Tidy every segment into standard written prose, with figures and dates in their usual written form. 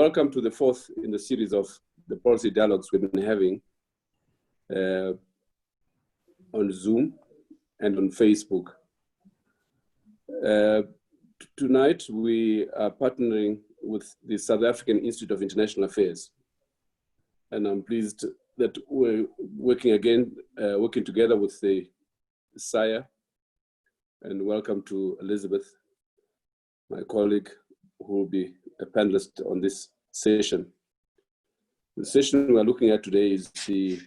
welcome to the fourth in the series of the policy dialogues we've been having on Zoom and on Facebook. Tonight, we are partnering with the South African Institute of International Affairs. And I'm pleased that we're working together with the SAIA. And welcome to Elizabeth, my colleague, who will be a panelist on this session. The session we're looking at today is the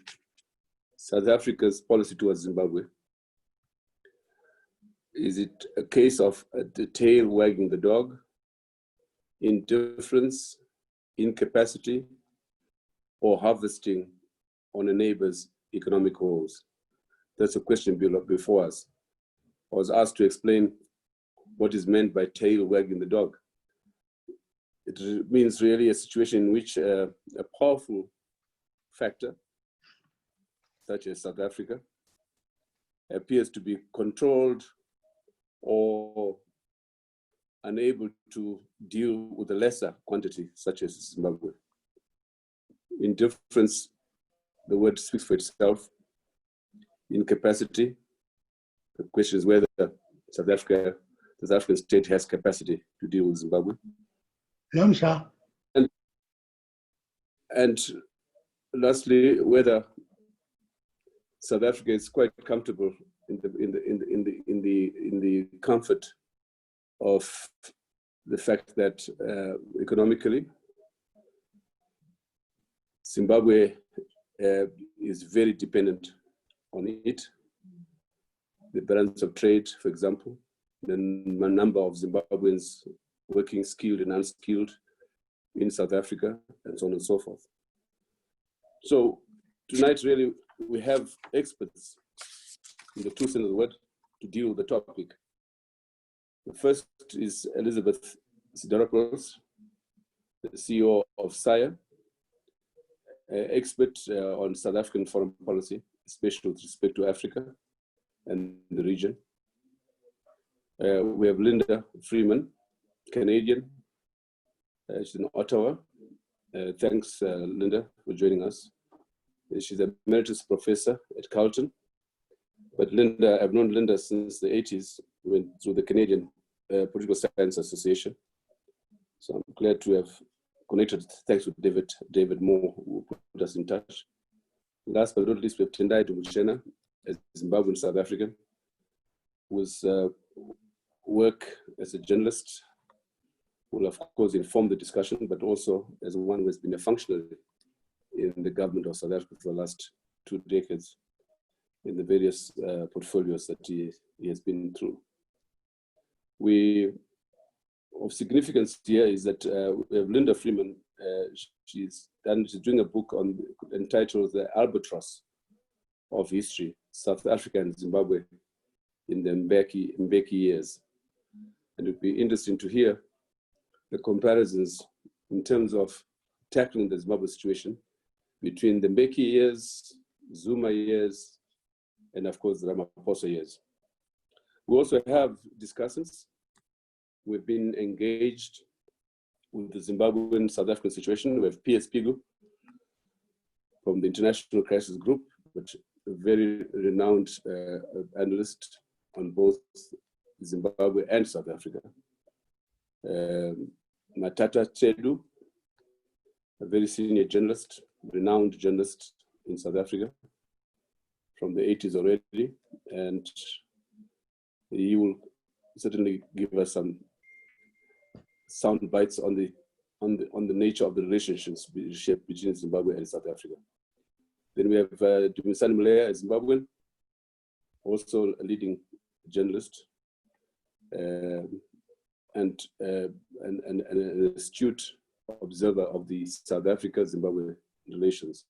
South Africa's policy towards Zimbabwe. Is it a case of the tail wagging the dog, indifference, incapacity, or harvesting on a neighbor's economic woes? That's a question before us. I was asked to explain what is meant by tail wagging the dog. It means really a situation in which a powerful factor, such as South Africa, appears to be controlled or unable to deal with a lesser quantity, such as Zimbabwe. Indifference, the word speaks for itself. Incapacity, the question is whether the South African state has capacity to deal with Zimbabwe. And lastly, whether South Africa is quite comfortable in the comfort of the fact that economically, Zimbabwe is very dependent on it. The balance of trade, for example, the number of Zimbabweans working skilled and unskilled in South Africa, and so on and so forth. So tonight, really, we have experts in the true sense of the word to deal with the topic. The first is Elizabeth Sideropoulos, the CEO of SAIA, expert on South African foreign policy, especially with respect to Africa and the region. We have Linda Freeman, Canadian. She's in Ottawa. Thanks, Linda, for joining us. She's a emeritus professor at Carleton. But Linda, I've known Linda since the 80s, went through the Canadian Political Science Association. So I'm glad to have connected. Thanks to David Moore, who put us in touch. Last but not least, we have Tendai Dumuchena, a Zimbabwean South African, whose work as a journalist will, of course, inform the discussion, but also as one who has been a functionary in the government of South Africa for the last 2 decades in the various portfolios that he has been through. Of significance here is that we have Linda Freeman. She's doing a book entitled The Albatross of History, South Africa and Zimbabwe in the Mbeki years. And it would be interesting to hear the comparisons in terms of tackling the Zimbabwe situation between the Mbeki years, Zuma years, and of course the Ramaphosa years. We also have discussants. We've been engaged with the Zimbabwean South African situation. We have P.S. Pigu from the International Crisis Group, which is a very renowned analyst on both Zimbabwe and South Africa. Matata Tsedu, a very senior journalist, renowned journalist in South Africa from the 80s already, and he will certainly give us some sound bites on the nature of the relationships between Zimbabwe and South Africa. Then we have Dumisani Mleya, a Zimbabwean, also a leading journalist, and an astute observer of the South Africa-Zimbabwe relations.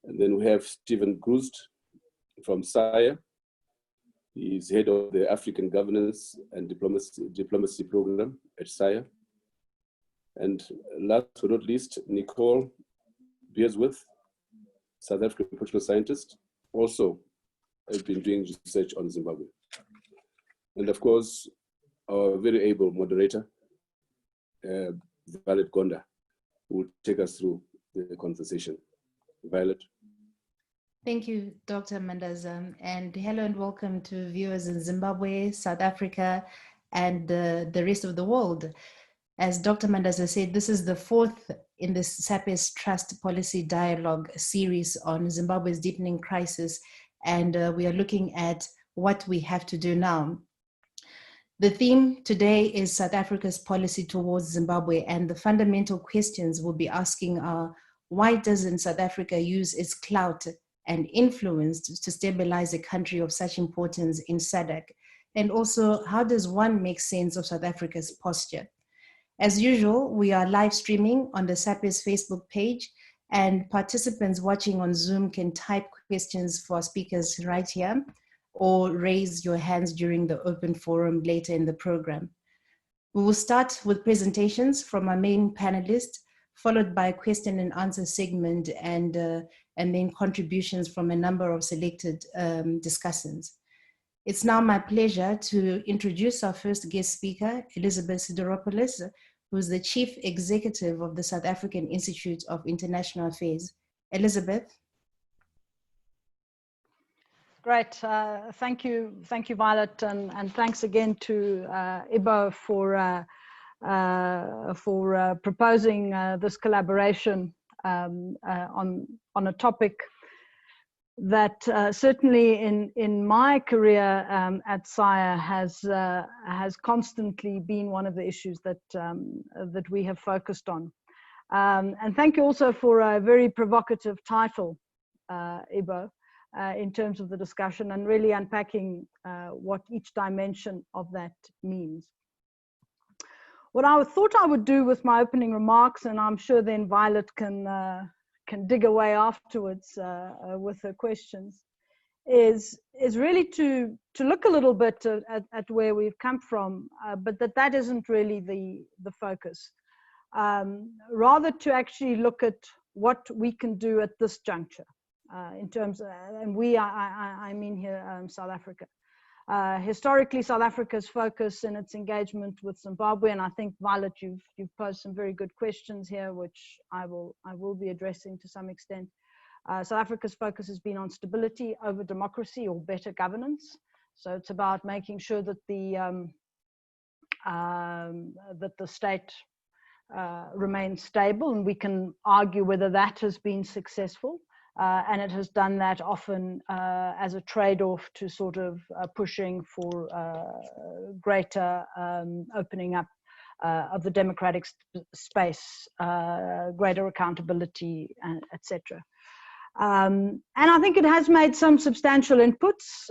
And then we have Stephen Groost from SAIA. He is head of the African Governance and Diplomacy Program at SAIA. And last but not least, Nicole Beersworth, South African political scientist, also has been doing research on Zimbabwe. And of course, our very able moderator, Violet Gonda, who will take us through the conversation. Violet. Thank you, Dr. Mandela, and hello and welcome to viewers in Zimbabwe, South Africa, and the rest of the world. As Dr. Mandela said, this is the fourth in this SAPS Trust Policy Dialogue series on Zimbabwe's deepening crisis, and we are looking at what we have to do now. The theme today is South Africa's policy towards Zimbabwe, and the fundamental questions we'll be asking are, why doesn't South Africa use its clout and influence to stabilize a country of such importance in SADC? And also, how does one make sense of South Africa's posture? As usual, we are live streaming on the SAPS Facebook page, and participants watching on Zoom can type questions for our speakers right here, or raise your hands during the open forum later in the program. We will start with presentations from our main panelists, followed by a question and answer segment, and then contributions from a number of selected discussants. It's now my pleasure to introduce our first guest speaker, Elizabeth Sideropoulos, who's the Chief Executive of the South African Institute of International Affairs. Elizabeth. Great, thank you, Violet, and thanks again to Ibo for proposing this collaboration on a topic that certainly in my career at SIRE has constantly been one of the issues that that we have focused on. And thank you also for a very provocative title, Ibo, in terms of the discussion and really unpacking what each dimension of that means. What I thought I would do with my opening remarks, and I'm sure then Violet can dig away afterwards with her questions, is really to look a little bit at where we've come from, but that isn't really the focus. Rather to actually look at what we can do at this juncture in terms of, and I mean here South Africa. Historically, South Africa's focus in its engagement with Zimbabwe, and I think Violet, you've posed some very good questions here, which I will be addressing to some extent. South Africa's focus has been on stability over democracy or better governance. So it's about making sure that the state remains stable, and we can argue whether that has been successful. And it has done that often as a trade-off to sort of pushing for greater opening up of the democratic space, greater accountability, etc. And I think it has made some substantial inputs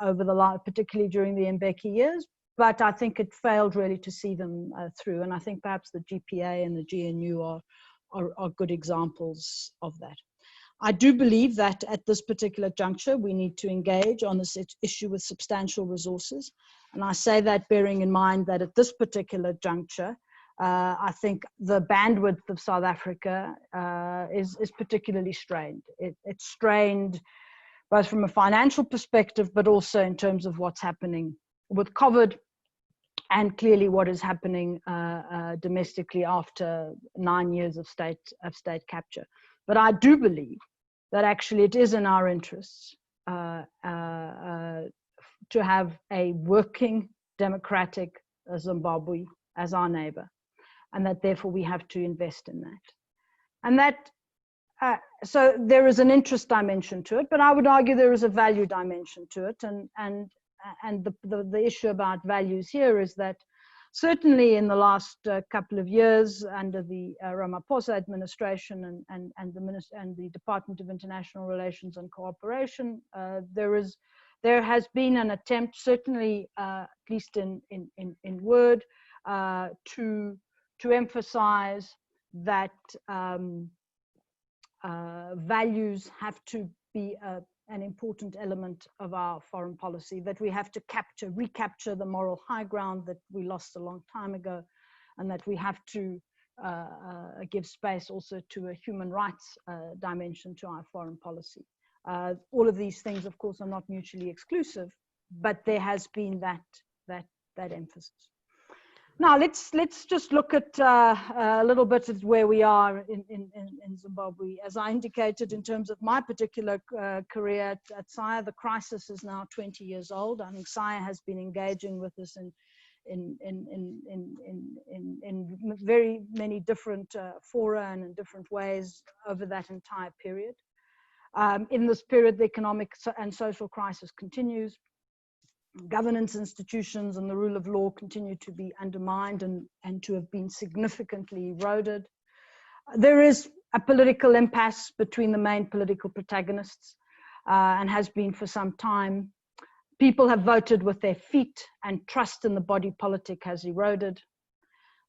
over the last, particularly during the Mbeki years, but I think it failed really to see them through. And I think perhaps the GPA and the GNU are good examples of that. I do believe that at this particular juncture, we need to engage on this issue with substantial resources. And I say that bearing in mind that at this particular juncture, I think the bandwidth of South Africa is particularly strained. It's strained both from a financial perspective, but also in terms of what's happening with COVID, and clearly what is happening domestically after 9 years of state capture. But I do believe that actually it is in our interests to have a working democratic Zimbabwe as our neighbor, and that therefore we have to invest in that. And that, so there is an interest dimension to it, but I would argue there is a value dimension to it, and the issue about values here is that certainly in the last couple of years under the Ramaphosa administration and the Department of International Relations and Cooperation, there has been an attempt, certainly at least in word, to emphasize that values have to be an important element of our foreign policy, that we have to recapture the moral high ground that we lost a long time ago, and that we have to give space also to a human rights dimension to our foreign policy. All of these things, of course, are not mutually exclusive, but there has been that emphasis. Now let's just look at a little bit of where we are in Zimbabwe. As I indicated, in terms of my particular career at SIRE, the crisis is now 20 years old. I think SIRE has been engaging with this in very many different fora and in different ways over that entire period. In this period, the economic and social crisis continues. Governance institutions and the rule of law continue to be undermined and to have been significantly eroded. There is a political impasse between the main political protagonists and has been for some time. People have voted with their feet and trust in the body politic has eroded.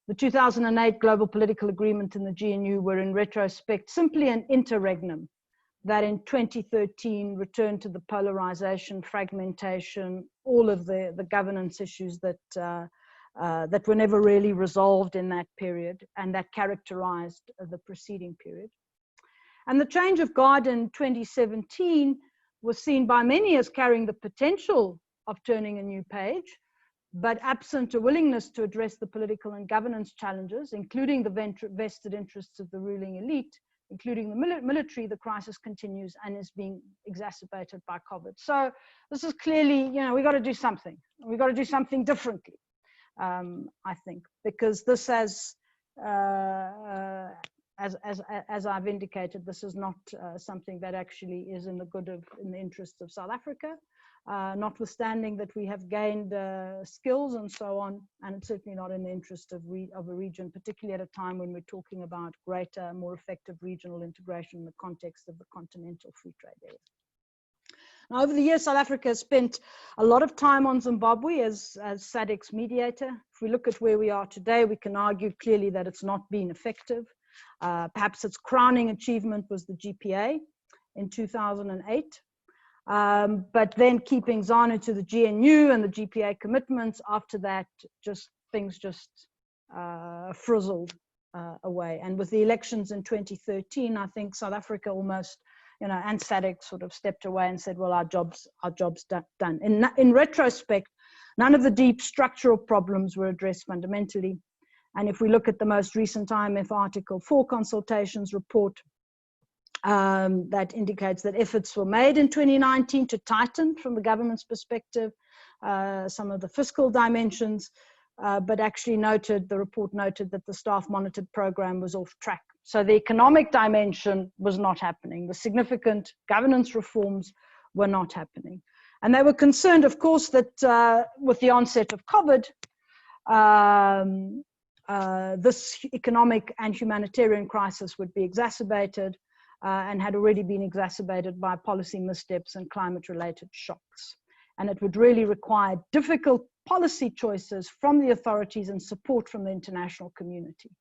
The 2008 global political agreement in the GNU were in retrospect simply an interregnum that in 2013 returned to the polarization, fragmentation, all of the governance issues that were never really resolved in that period and that characterized the preceding period. And the change of guard in 2017 was seen by many as carrying the potential of turning a new page, but absent a willingness to address the political and governance challenges, including the vested interests of the ruling elite, including the military, the crisis continues and is being exacerbated by COVID. So this is clearly, you know, we got to do something. We got to do something differently, I think, because this has, as I've indicated, this is not something that actually is in the interests of South Africa, notwithstanding that we have gained skills and so on, and it's certainly not in the interest of a region, particularly at a time when we're talking about greater, more effective regional integration in the context of the continental free trade area. Now, over the years, South Africa has spent a lot of time on Zimbabwe as SADC's mediator. If we look at where we are today, we can argue clearly that it's not been effective. Perhaps its crowning achievement was the GPA in 2008. But then keeping ZANU to the GNU and the GPA commitments, after that, things frizzled away. And with the elections in 2013, I think South Africa almost, you know, and SADC sort of stepped away and said, well, our job's done. In retrospect, none of the deep structural problems were addressed fundamentally. And if we look at the most recent IMF Article 4 consultations report, that indicates that efforts were made in 2019 to tighten, from the government's perspective, some of the fiscal dimensions, but actually the report noted that the staff monitored program was off track. So the economic dimension was not happening. The significant governance reforms were not happening. And they were concerned, of course, that with the onset of COVID, this economic and humanitarian crisis would be exacerbated, and had already been exacerbated by policy missteps and climate-related shocks. And it would really require difficult policy choices from the authorities and support from the international community.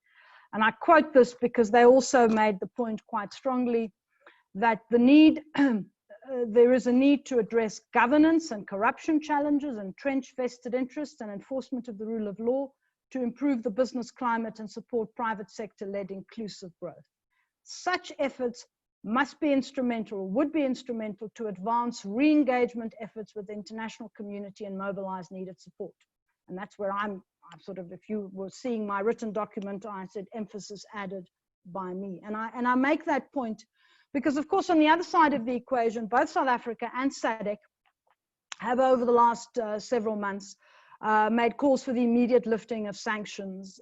And I quote this because they also made the point quite strongly that there is a need to address governance and corruption challenges, entrench vested interests and enforcement of the rule of law to improve the business climate and support private sector-led inclusive growth. Such efforts must be instrumental, would be instrumental to advance re-engagement efforts with the international community and mobilize needed support. And that's where I'm sort of, if you were seeing my written document, I said emphasis added by me. And I make that point because, of course, on the other side of the equation, both South Africa and SADC have over the last several months made calls for the immediate lifting of sanctions,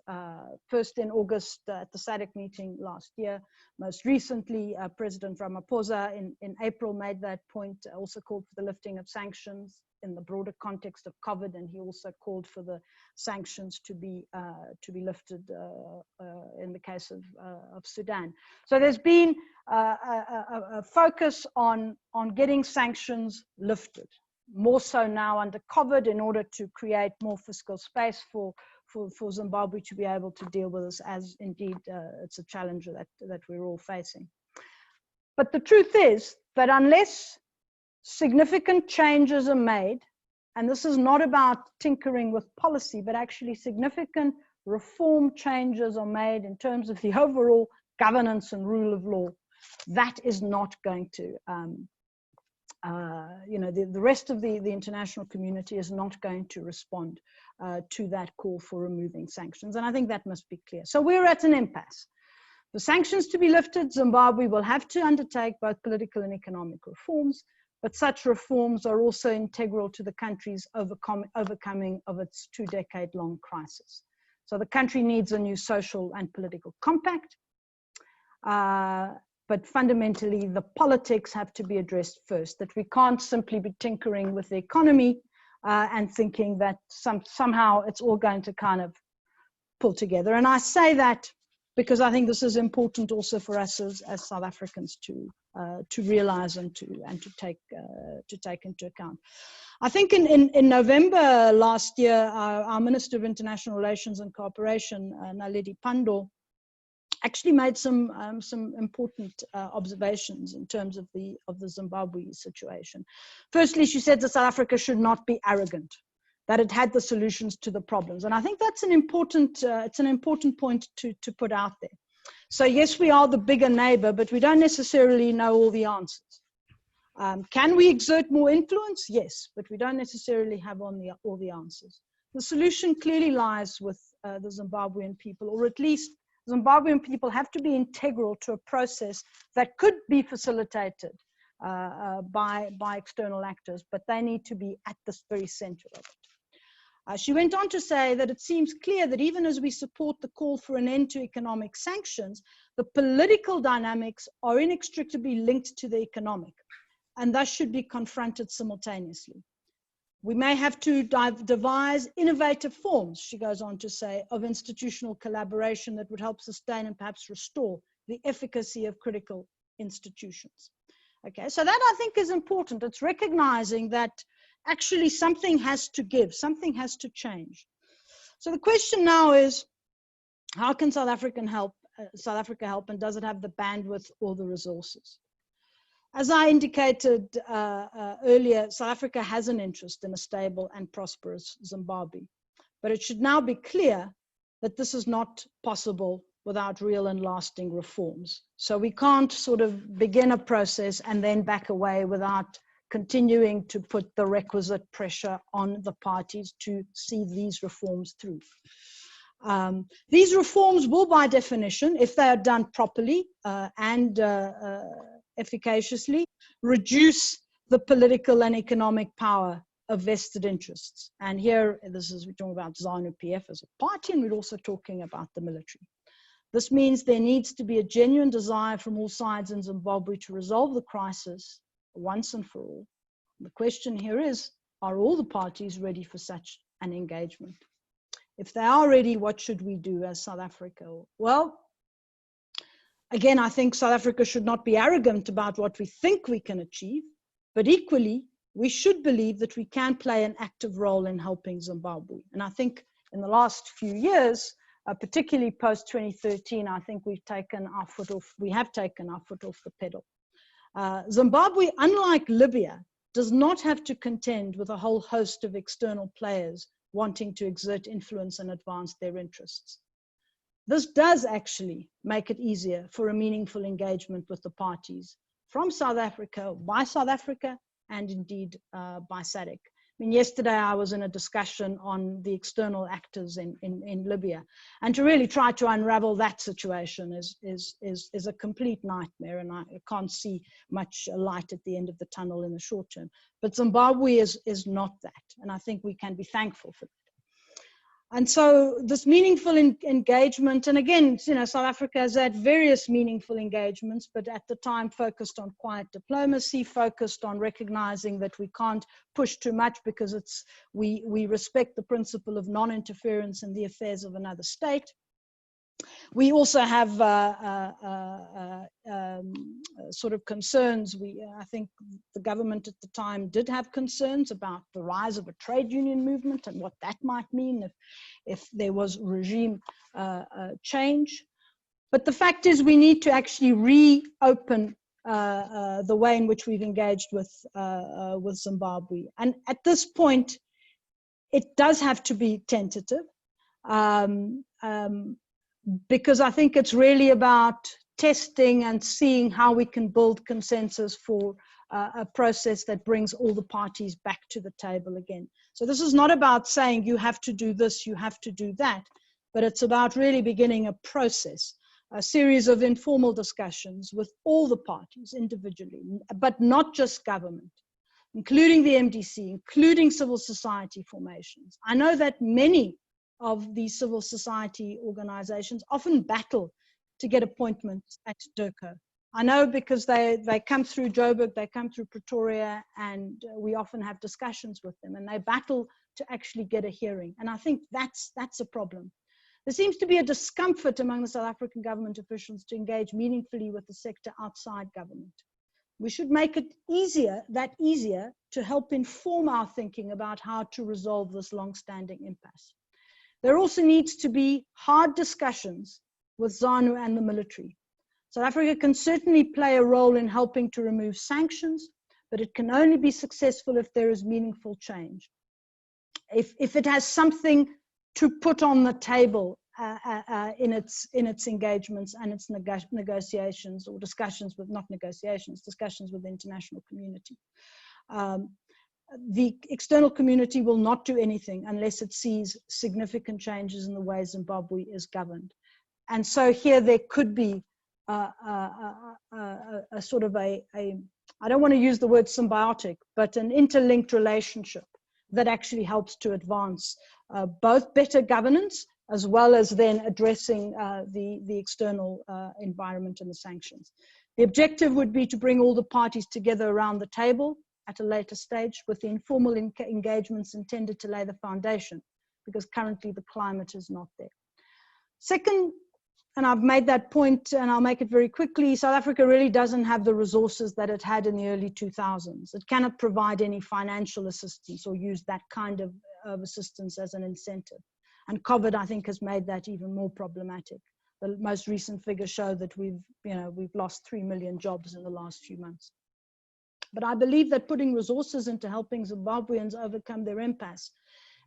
first in August at the SADC meeting last year. Most recently, President Ramaphosa in April made that point, also called for the lifting of sanctions in the broader context of COVID, and he also called for the sanctions to be lifted in the case of Sudan. So there's been a focus on getting sanctions lifted, more so now under COVID, in order to create more fiscal space for Zimbabwe to be able to deal with this, as indeed it's a challenge that we're all facing. But the truth is that unless significant changes are made, and this is not about tinkering with policy, but actually significant reform changes are made in terms of the overall governance and rule of law, that is not going to you know, the rest of the international community is not going to respond to that call for removing sanctions. And I think that must be clear. So we're at an impasse. For sanctions to be lifted, Zimbabwe will have to undertake both political and economic reforms, but such reforms are also integral to the country's overcoming of its 2-decade-long crisis. So the country needs a new social and political compact, but fundamentally the politics have to be addressed first, that we can't simply be tinkering with the economy and thinking that somehow it's all going to kind of pull together. And I say that because I think this is important also for us as South Africans to realize and to take into account. I think in November last year, our Minister of International Relations and Cooperation, Naledi Pandor, actually made some important observations in terms of the Zimbabwe situation. Firstly, she said that South Africa should not be arrogant, that it had the solutions to the problems. And I think that's an important, it's an important point to put out there. So yes, we are the bigger neighbor, but we don't necessarily know all the answers. Can we exert more influence? Yes, but we don't necessarily have all the answers. The solution clearly lies with the Zimbabwean people, or at least Zimbabwean people have to be integral to a process that could be facilitated by external actors, but they need to be at the very center of it. She went on to say that it seems clear that even as we support the call for an end to economic sanctions, the political dynamics are inextricably linked to the economic, and thus should be confronted simultaneously. We may have to devise innovative forms, she goes on to say, of institutional collaboration that would help sustain and perhaps restore the efficacy of critical institutions. Okay, so that I think is important. It's recognizing that actually something has to give, something has to change. So the question now is, how can South Africa help, and does it have the bandwidth or the resources? As I indicated earlier, South Africa has an interest in a stable and prosperous Zimbabwe, but it should now be clear that this is not possible without real and lasting reforms. So we can't sort of begin a process and then back away without continuing to put the requisite pressure on the parties to see these reforms through. These reforms will, by definition, if they are done properly and efficaciously, reduce the political and economic power of vested interests. And here, we're talking about ZANU-PF as a party, and we're also talking about the military. This means there needs to be a genuine desire from all sides in Zimbabwe to resolve the crisis once and for all. The question here is, are all the parties ready for such an engagement? If they are ready, what should we do as South Africa? Well, again, I think South Africa should not be arrogant about what we think we can achieve, but equally, we should believe that we can play an active role in helping Zimbabwe. And I think in the last few years, particularly post-2013, I think we have taken our foot off the pedal. Zimbabwe, unlike Libya, does not have to contend with a whole host of external players wanting to exert influence and advance their interests. This does actually make it easier for a meaningful engagement with the parties from South Africa, by South Africa, and indeed by SADC. I mean, yesterday I was in a discussion on the external actors in Libya, and to really try to unravel that situation is a complete nightmare, and I can't see much light at the end of the tunnel in the short term. But Zimbabwe is not that, and I think we can be thankful for that. And so this meaningful engagement, and again, you know, South Africa has had various meaningful engagements, but at the time focused on quiet diplomacy, focused on recognizing that we can't push too much because we respect the principle of non-interference in the affairs of another state. We also have sort of concerns. I think the government at the time did have concerns about the rise of a trade union movement and what that might mean if there was regime change. But the fact is we need to actually reopen the way in which we've engaged with Zimbabwe. And at this point, it does have to be tentative. Because I think it's really about testing and seeing how we can build consensus for a process that brings all the parties back to the table again. So this is not about saying you have to do this, you have to do that, but it's about really beginning a process, a series of informal discussions with all the parties individually, but not just government, including the MDC, including civil society formations. I know that many of these civil society organizations often battle to get appointments at DIRCO. I know because they come through Joburg, they come through Pretoria, and we often have discussions with them, and they battle to actually get a hearing. And I think that's a problem. There seems to be a discomfort among the South African government officials to engage meaningfully with the sector outside government. We should make it easier to help inform our thinking about how to resolve this long-standing impasse. There also needs to be hard discussions with ZANU and the military. South Africa can certainly play a role in helping to remove sanctions, but it can only be successful if there is meaningful change. If it has something to put on the table in its engagements and its negotiations or discussions with, not negotiations, discussions with the international community. The external community will not do anything unless it sees significant changes in the way Zimbabwe is governed. And so here there could be a sort of I don't want to use the word symbiotic, but an interlinked relationship that actually helps to advance both better governance as well as then addressing the external environment and the sanctions. The objective would be to bring all the parties together around the table at a later stage with the informal engagements intended to lay the foundation, because currently the climate is not there. Second, and I've made that point and I'll make it very quickly, South Africa really doesn't have the resources that it had in the early 2000s. It cannot provide any financial assistance or use that kind of assistance as an incentive. And COVID, I think, has made that even more problematic. The most recent figures show that we've lost 3 million jobs in the last few months. But I believe that putting resources into helping Zimbabweans overcome their impasse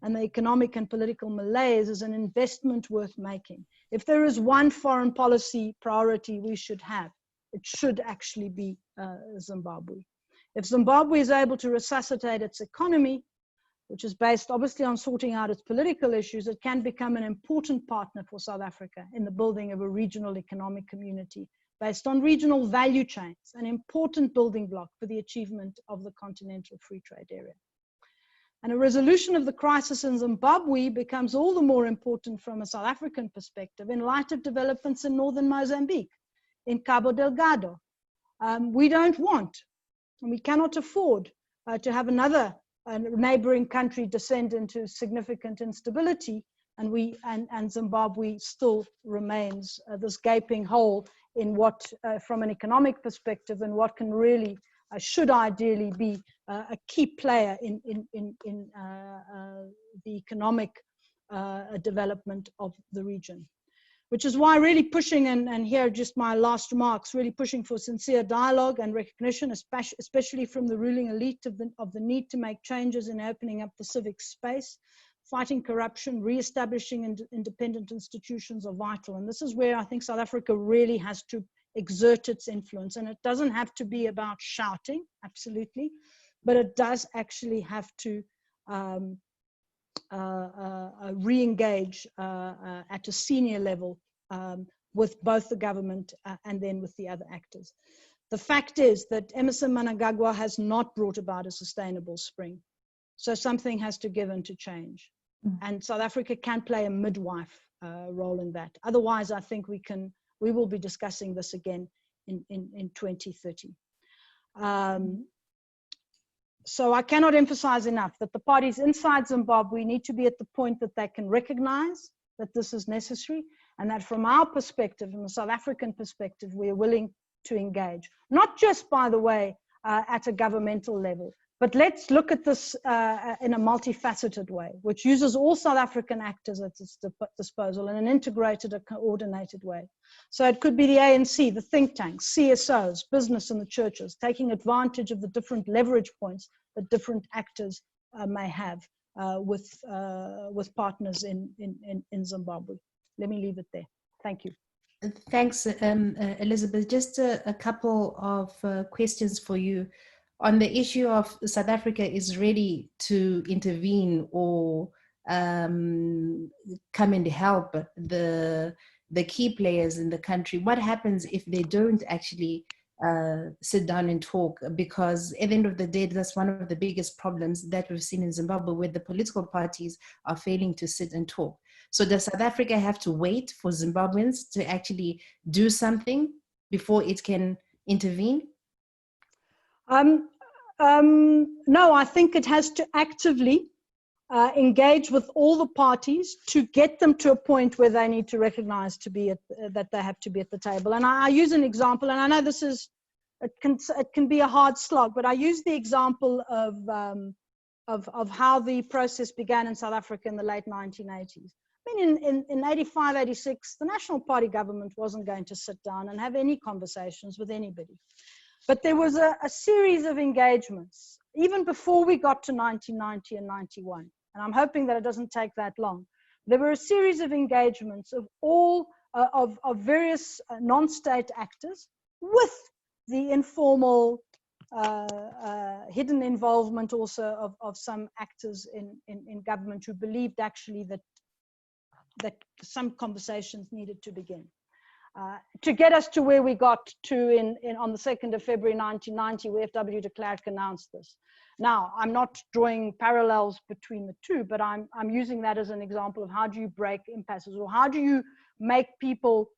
and the economic and political malaise is an investment worth making. If there is one foreign policy priority we should have, it should actually be Zimbabwe. If Zimbabwe is able to resuscitate its economy, which is based obviously on sorting out its political issues, it can become an important partner for South Africa in the building of a regional economic community based on regional value chains, an important building block for the achievement of the continental free trade area. And a resolution of the crisis in Zimbabwe becomes all the more important from a South African perspective in light of developments in northern Mozambique, in Cabo Delgado. We don't want, and we cannot afford to have another neighboring country descend into significant instability, and Zimbabwe still remains this gaping hole in what, from an economic perspective, and what can really should ideally be a key player in the economic development of the region. Which is why really pushing, and here just my last remarks, really pushing for sincere dialogue and recognition, especially from the ruling elite of the need to make changes in opening up the civic space, fighting corruption, re-establishing independent institutions are vital. And this is where I think South Africa really has to exert its influence. And it doesn't have to be about shouting, absolutely, but it does actually have to re-engage at a senior level with both the government and then with the other actors. The fact is that Emmerson Mnangagwa has not brought about a sustainable spring. So something has to give and to change. And South Africa can play a midwife role in that. Otherwise, I think we will be discussing this again in 2030. So I cannot emphasize enough that the parties inside Zimbabwe need to be at the point that they can recognize that this is necessary, and that from our perspective, from the South African perspective, we are willing to engage. Not just, by the way, at a governmental level, but let's look at this in a multifaceted way, which uses all South African actors at its disposal in an integrated, coordinated way. So it could be the ANC, the think tanks, CSOs, business and the churches, taking advantage of the different leverage points that different actors may have with partners in Zimbabwe. Let me leave it there. Thank you. Thanks, Elizabeth. Just a couple of questions for you on the issue of South Africa is ready to intervene or come and help the key players in the country, what happens if they don't actually sit down and talk? Because at the end of the day, that's one of the biggest problems that we've seen in Zimbabwe, where the political parties are failing to sit and talk. So does South Africa have to wait for Zimbabweans to actually do something before it can intervene? No, I think it has to actively engage with all the parties to get them to a point where they need to recognize that they have to be at the table. And I use an example, and I know this is, it can be a hard slog, but I use the example of how the process began in South Africa in the late 1980s. I mean, in 85, 86, the National Party government wasn't going to sit down and have any conversations with anybody. But there was a series of engagements, even before we got to 1990 and 91. And I'm hoping that it doesn't take that long. There were a series of engagements of various non-state actors with the informal hidden involvement also of some actors in government who believed actually that some conversations needed to begin. To get us to where we got to on the 2nd of February 1990, where F.W. de Klerk announced this. Now, I'm not drawing parallels between the two, but I'm using that as an example of how do you break impasses, or how do you make people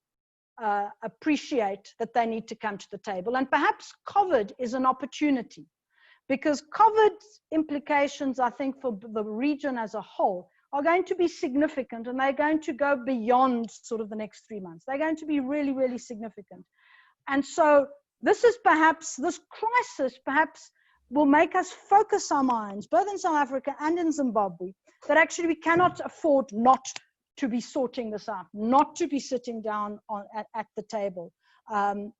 appreciate that they need to come to the table. And perhaps COVID is an opportunity, because COVID's implications, I think, for the region as a whole are going to be significant, and they're going to go beyond sort of the next 3 months. They're going to be really, really significant. And so this crisis perhaps will make us focus our minds, both in South Africa and in Zimbabwe, that actually we cannot afford not to be sorting this out, not to be sitting down at the table and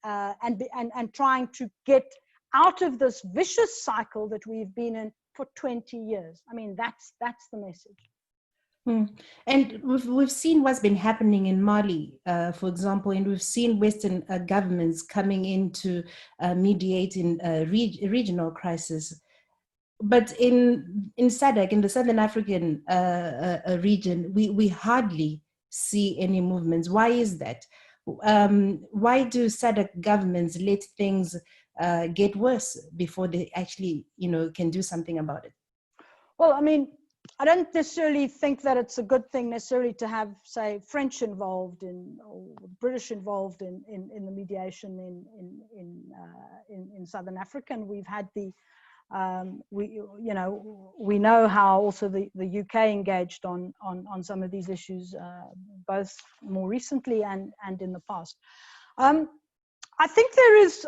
trying to get out of this vicious cycle that we've been in for 20 years. I mean, that's the message. And we've seen what's been happening in Mali, for example, and we've seen Western governments coming in to mediate in regional crisis. But in SADC, in the Southern African region, we hardly see any movements. Why is that? Why do SADC governments let things get worse before they actually, can do something about it? Well, I mean, I don't necessarily think that it's a good thing necessarily to have, say, French involved or British involved in the mediation in Southern Africa. And we've had we know how also the UK engaged on some of these issues, both more recently and in the past. I think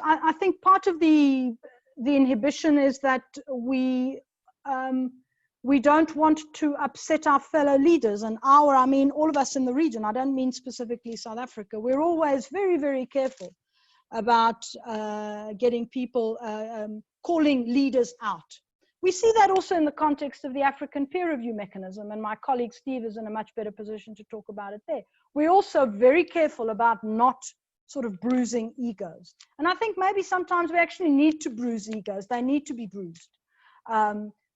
I think part of the inhibition is that we don't want to upset our fellow leaders, and I mean all of us in the region. I don't mean specifically South Africa. We're always very, very careful about getting people, calling leaders out. We see that also in the context of the African peer review mechanism, and my colleague Steve is in a much better position to talk about it there. We're also very careful about not sort of bruising egos. And I think maybe sometimes we actually need to bruise egos. They need to be bruised.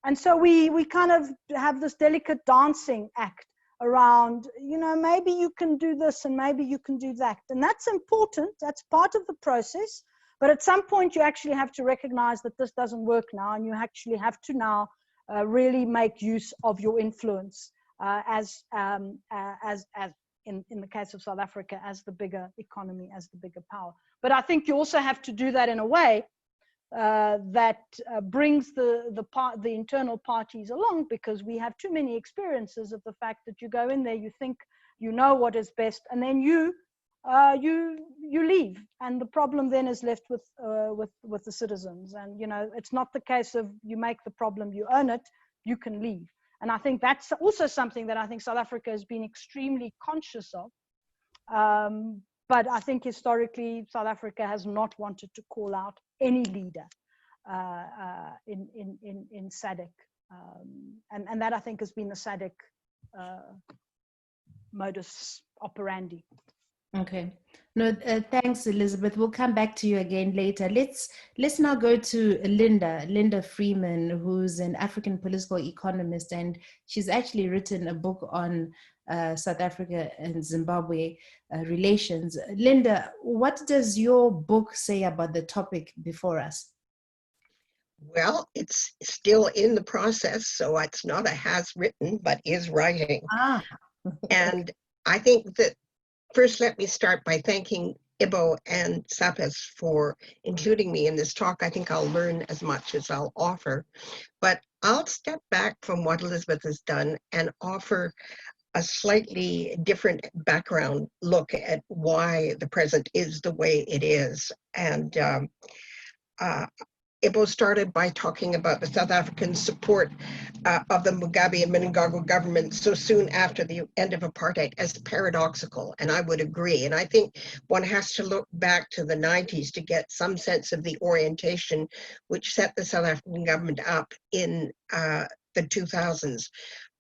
And so we kind of have this delicate dancing act around, maybe you can do this and maybe you can do that. And that's important. That's part of the process. But at some point, you actually have to recognize that this doesn't work now. And you actually have to now really make use of your influence as in the case of South Africa, as the bigger economy, as the bigger power. But I think you also have to do that in a way that brings the internal parties along, because we have too many experiences of the fact that you go in there, you think you know what is best, and then you leave, and the problem then is left with the citizens. And it's not the case of you make the problem, you own it, you can leave. And I think that's also something that I think South Africa has been extremely conscious of. But I think historically, South Africa has not wanted to call out any leader in SADC. And that, I think, has been the SADC modus operandi. Okay. No, thanks, Elizabeth. We'll come back to you again later. Let's now go to Linda Freeman, who's an African political economist, and she's actually written a book on South Africa and Zimbabwe relations. Linda, what does your book say about the topic before us? Well, it's still in the process, so it's not a has written, but is writing. Ah. And I think that first, let me start by thanking Ibo and Sapes for including me in this talk. I think I'll learn as much as I'll offer, but I'll step back from what Elizabeth has done and offer a slightly different background look at why the present is the way it is. And Ibo started by talking about the South African support of the Mugabe and Mnangagwa government so soon after the end of apartheid as paradoxical, and I would agree. And I think one has to look back to the 90s to get some sense of the orientation which set the South African government up in the 2000s.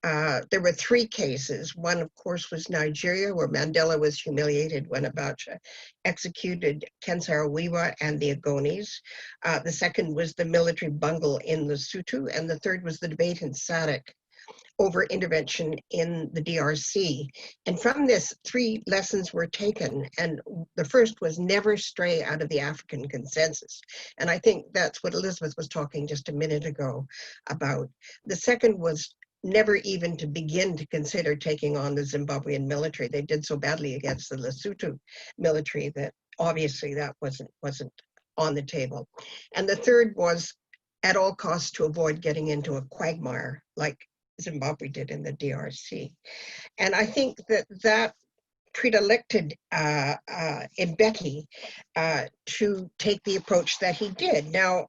There were three cases. One, of course, was Nigeria, where Mandela was humiliated when Abacha executed Ken Saro-Wiwa and the Ogonis. The second was the military bungle in Lesotho, and the third was the debate in SADC over intervention in the DRC. And from this, three lessons were taken. And the first was never stray out of the African consensus. And I think that's what Elizabeth was talking just a minute ago about. The second was never even to begin to consider taking on the Zimbabwean military. They did so badly against the Lesotho military that obviously that wasn't on the table. And the third was at all costs to avoid getting into a quagmire like Zimbabwe did in the DRC. And I think that predilected Mbeki to take the approach that he did. Now,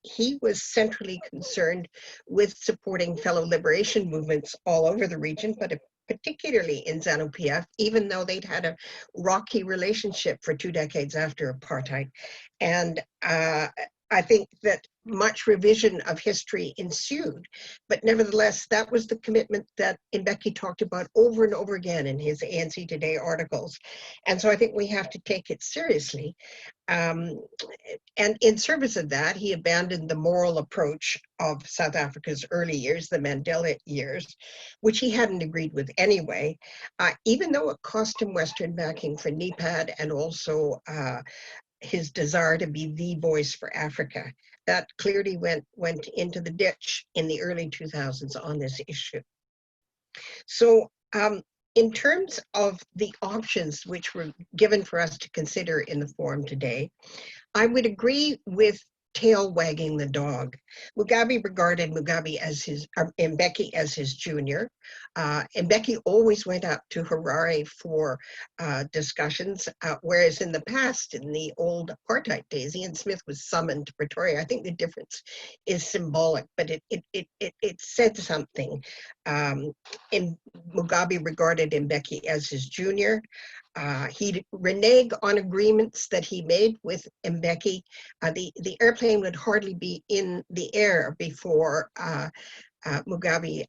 he was centrally concerned with supporting fellow liberation movements all over the region, but particularly in ZANU-PF, even though they'd had a rocky relationship for 2 decades after apartheid. And I think that much revision of history ensued, but nevertheless, that was the commitment that Mbeki talked about over and over again in his ANC Today articles. And so I think we have to take it seriously. And in service of that, he abandoned the moral approach of South Africa's early years, the Mandela years, which he hadn't agreed with anyway, even though it cost him Western backing for NEPAD and also his desire to be the voice for Africa. That clearly went into the ditch in the early 2000s on this issue. So in terms of the options which were given for us to consider in the forum today, I would agree with tail wagging the dog. Mugabe regarded Mbeki as his junior. Mbeki always went up to Harare for discussions, whereas in the past, in the old apartheid days, Ian Smith was summoned to Pretoria. I think the difference is symbolic, but it said something. Mugabe regarded Mbeki as his junior. He reneged on agreements that he made with Mbeki. The airplane would hardly be in the air before Mugabe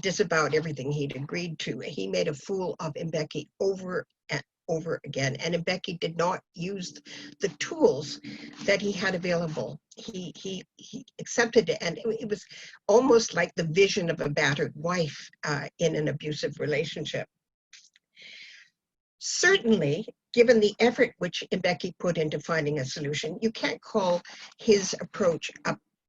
disavowed everything he'd agreed to. He made a fool of Mbeki over and over again, and Mbeki did not use the tools that he had available. He accepted it, and it was almost like the vision of a battered wife in an abusive relationship. Certainly, given the effort which Mbeki put into finding a solution, you can't call his approach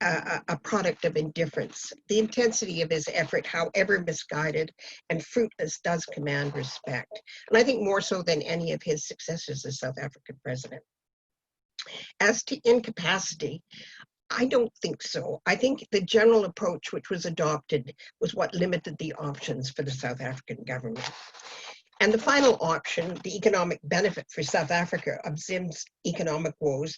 a product of indifference. The intensity of his effort, however misguided and fruitless, does command respect. And I think more so than any of his successors as South African president. As to incapacity, I don't think so. I think the general approach which was adopted was what limited the options for the South African government. And the final option, the economic benefit for South Africa of Zim's economic woes,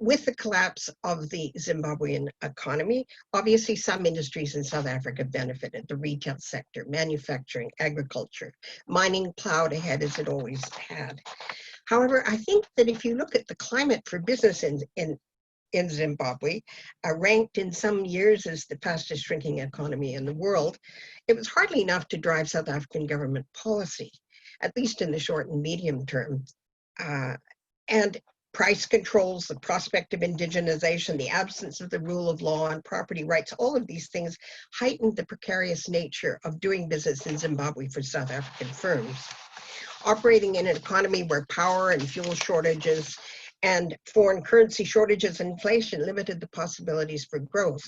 with the collapse of the Zimbabwean economy, obviously some industries in South Africa benefited, the retail sector, manufacturing, agriculture, mining plowed ahead as it always had. However, I think that if you look at the climate for business in Zimbabwe, ranked in some years as the fastest shrinking economy in the world, it was hardly enough to drive South African government policy. at least in the short and medium term. And price controls, the prospect of indigenization, the absence of the rule of law and property rights, all of these things heightened the precarious nature of doing business in Zimbabwe for South African firms. Operating in an economy where power and fuel shortages and foreign currency shortages and inflation limited the possibilities for growth.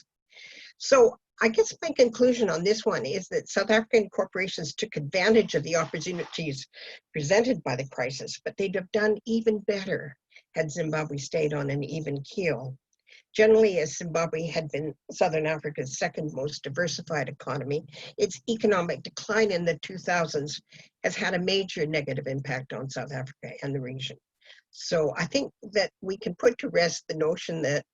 So I guess my conclusion on this one is that South African corporations took advantage of the opportunities presented by the crisis, but they'd have done even better had Zimbabwe stayed on an even keel. Generally, as Zimbabwe had been Southern Africa's second most diversified economy, its economic decline in the 2000s has had a major negative impact on South Africa and the region. So I think that we can put to rest the notion that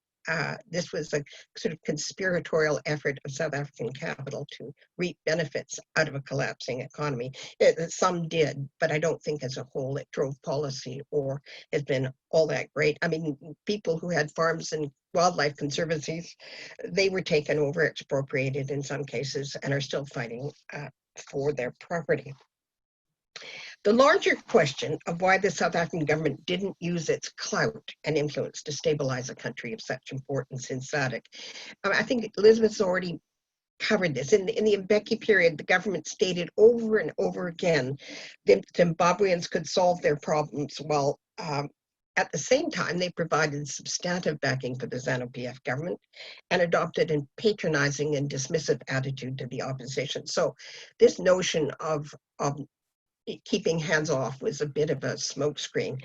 this was a sort of conspiratorial effort of South African capital to reap benefits out of a collapsing economy. Some did, but I don't think as a whole it drove policy or has been all that great. I mean, people who had farms and wildlife conservancies, they were taken over, expropriated in some cases, and are still fighting for their property. The larger question of why the South African government didn't use its clout and influence to stabilize a country of such importance in SADC, I think Elizabeth's already covered this. In the Mbeki period, the government stated over and over again that Zimbabweans could solve their problems while at the same time, they provided substantive backing for the ZANU-PF government and adopted a patronizing and dismissive attitude to the opposition. So this notion of keeping hands off was a bit of a smokescreen.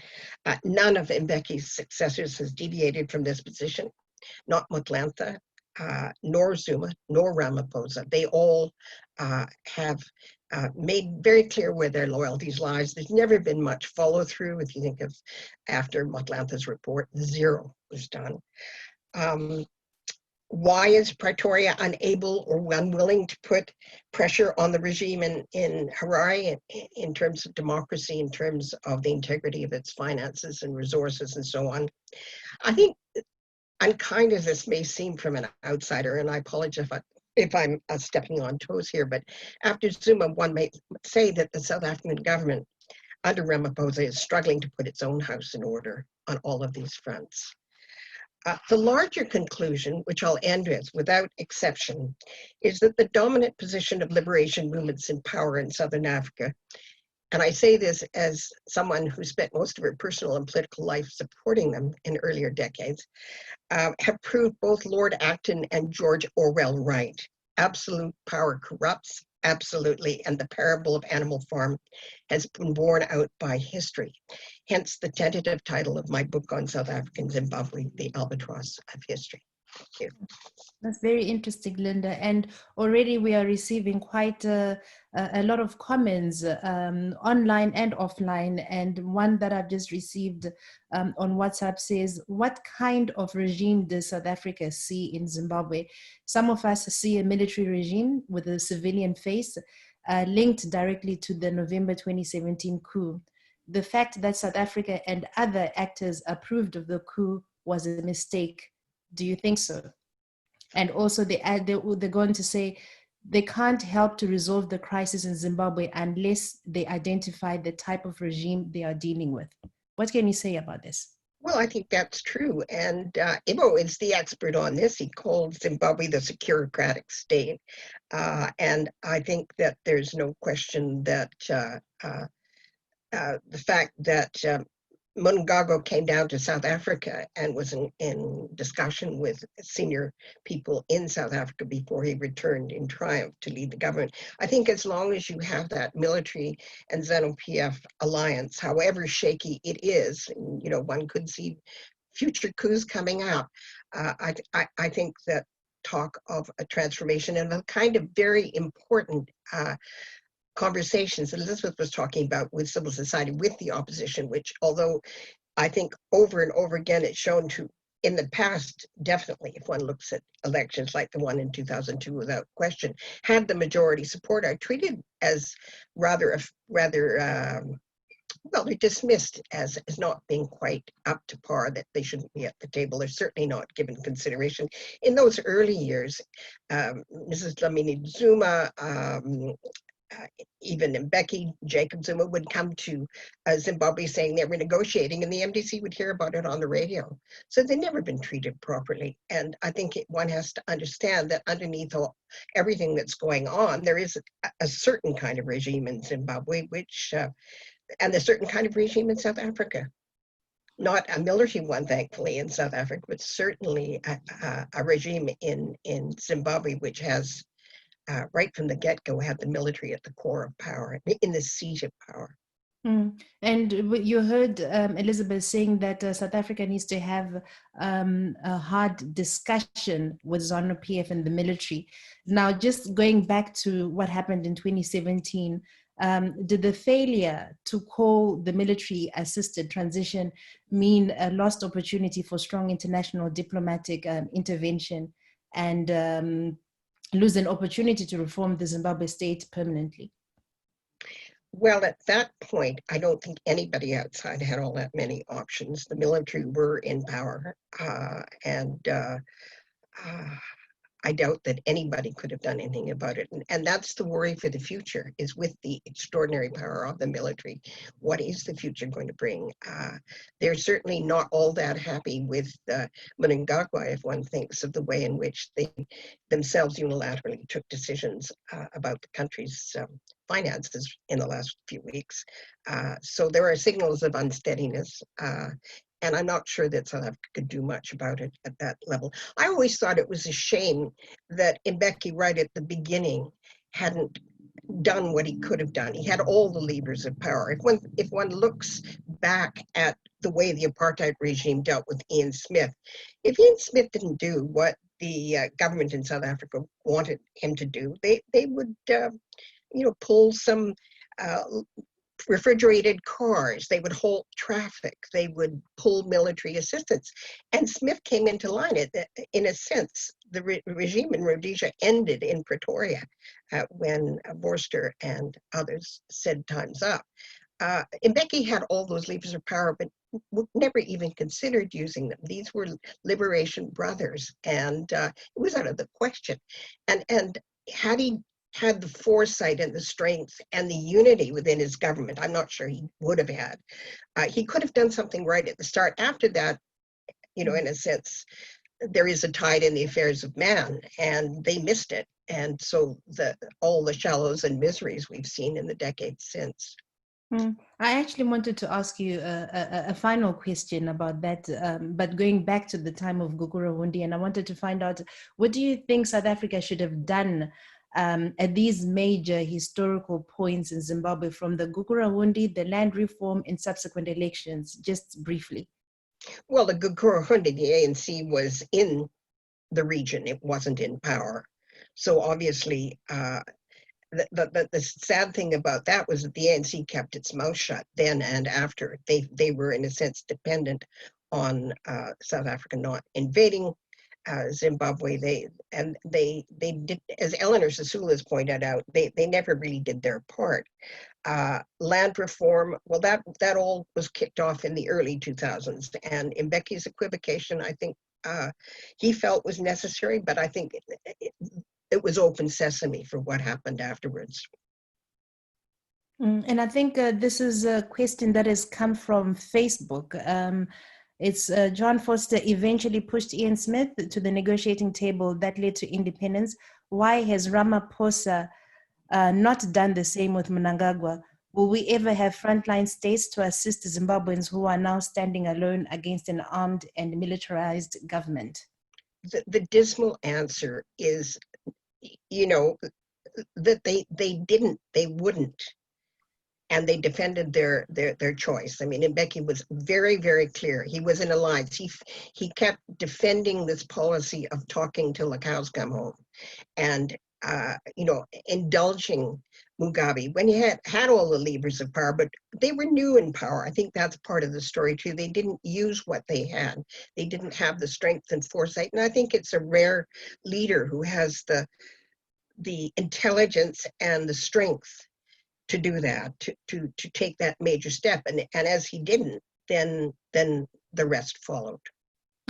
None of Mbeki's successors has deviated from this position, not Multilateralism, nor Zuma, nor Ramaphosa. They all have made very clear where their loyalties lies. There's never been much follow through. If you think of after Multilateralism's report, zero was done. Why is Pretoria unable or unwilling to put pressure on the regime in Harare in terms of democracy, in terms of the integrity of its finances and resources and so on? I think, unkind as this may seem from an outsider, and I apologize if I'm stepping on toes here, but after Zuma, one may say that the South African government under Ramaphosa is struggling to put its own house in order on all of these fronts. The larger conclusion, which I'll end with, without exception, is that the dominant position of liberation movements in power in Southern Africa, and I say this as someone who spent most of her personal and political life supporting them in earlier decades, have proved both Lord Acton and George Orwell right. Absolute power corrupts, absolutely, and the parable of Animal Farm has been borne out by history. Hence the tentative title of my book on South African Zimbabwe, The Albatross of History. Thank you. That's very interesting, Linda. And already we are receiving quite a lot of comments online and offline. And one that I've just received on WhatsApp says, what kind of regime does South Africa see in Zimbabwe? Some of us see a military regime with a civilian face linked directly to the November 2017 coup. The fact that South Africa and other actors approved of the coup was a mistake. Do you think so? And also they're going to say they can't help to resolve the crisis in Zimbabwe unless they identify the type of regime they are dealing with. What can you say about this? Well, I think that's true. And Ivo is the expert on this. He called Zimbabwe the securocratic state. And I think that there's no question that the fact that Mnangagwa came down to South Africa and was in discussion with senior people in South Africa before he returned in triumph to lead the government. I think as long as you have that military and ZANU-PF alliance, however shaky it is, you know, one could see future coups coming up. I think that talk of a transformation and a kind of very important conversations that Elizabeth was talking about with civil society, with the opposition, which although I think over and over again it's shown to, in the past, definitely, if one looks at elections like the one in 2002 without question, had the majority support, are treated as rather well, they're dismissed as not being quite up to par, that they shouldn't be at the table. They're certainly not given consideration. In those early years, Mrs. Dlamini Zuma, even Mbeki, Jacob Zuma would come to Zimbabwe saying they were negotiating, and the MDC would hear about it on the radio. So they've never been treated properly. And I think one has to understand that underneath everything that's going on, there is a certain kind of regime in Zimbabwe, which, and a certain kind of regime in South Africa. Not a military one, thankfully, in South Africa, but certainly a regime in Zimbabwe, which has, right from the get-go, had the military at the core of power, in the seat of power. And you heard Elizabeth saying that South Africa needs to have a hard discussion with ZANU-PF and the military. Now, just going back to what happened in 2017, did the failure to call the military-assisted transition mean a lost opportunity for strong international diplomatic intervention and lose an opportunity to reform the Zimbabwe state permanently? Well, at that point, I don't think anybody outside had all that many options. The military were in power, and I doubt that anybody could have done anything about it. And that's the worry for the future, is with the extraordinary power of the military. What is the future going to bring? They're certainly not all that happy with Mnangagwa, if one thinks of the way in which they themselves unilaterally took decisions about the country's finances in the last few weeks. So there are signals of unsteadiness. And I'm not sure that South Africa could do much about it at that level. I always thought it was a shame that Mbeki, right at the beginning, hadn't done what he could have done. He had all the levers of power. If one looks back at the way the apartheid regime dealt with Ian Smith, if Ian Smith didn't do what the government in South Africa wanted him to do, they would pull some refrigerated cars, they would halt traffic, they would pull military assistance. And Smith came into line. In a sense, the regime in Rhodesia ended in Pretoria when Vorster and others said time's up. Mbeki had all those levers of power, but never even considered using them. These were liberation brothers, and it was out of the question. And had he had the foresight and the strength and the unity within his government, I'm not sure he would have had. He could have done something right at the start. After that, in a sense, there is a tide in the affairs of man, and they missed it. And so all the shallows and miseries we've seen in the decades since. I actually wanted to ask you a final question about that, but going back to the time of Gukurahundi, and I wanted to find out, what do you think South Africa should have done at these major historical points in Zimbabwe, from the Gukurahundi, the land reform, and subsequent elections, just briefly? Well, the Gukurahundi, the ANC was in the region, it wasn't in power. So obviously, the sad thing about that was that the ANC kept its mouth shut then and after. They were, in a sense, dependent on South Africa not invading Zimbabwe. They did, as Eleanor Sisulu has pointed out, they never really did their part. Land reform, well, that all was kicked off in the early 2000s, and Mbeki's equivocation, I think he felt was necessary, but I think it was open sesame for what happened afterwards. And I think this is a question that has come from Facebook. It's John Foster eventually pushed Ian Smith to the negotiating table that led to independence. Why has Ramaphosa not done the same with Mnangagwa? Will we ever have frontline states to assist Zimbabweans who are now standing alone against an armed and militarized government? The dismal answer is, that they wouldn't. And they defended their choice. I mean, Mbeki was very, very clear. He was in alliance. He kept defending this policy of talking till the cows come home, and indulging Mugabe when he had all the levers of power. But they were new in power. I think that's part of the story too. They didn't use what they had. They didn't have the strength and foresight. And I think it's a rare leader who has the intelligence and the strength to do that, to take that major step, and as he didn't, then the rest followed.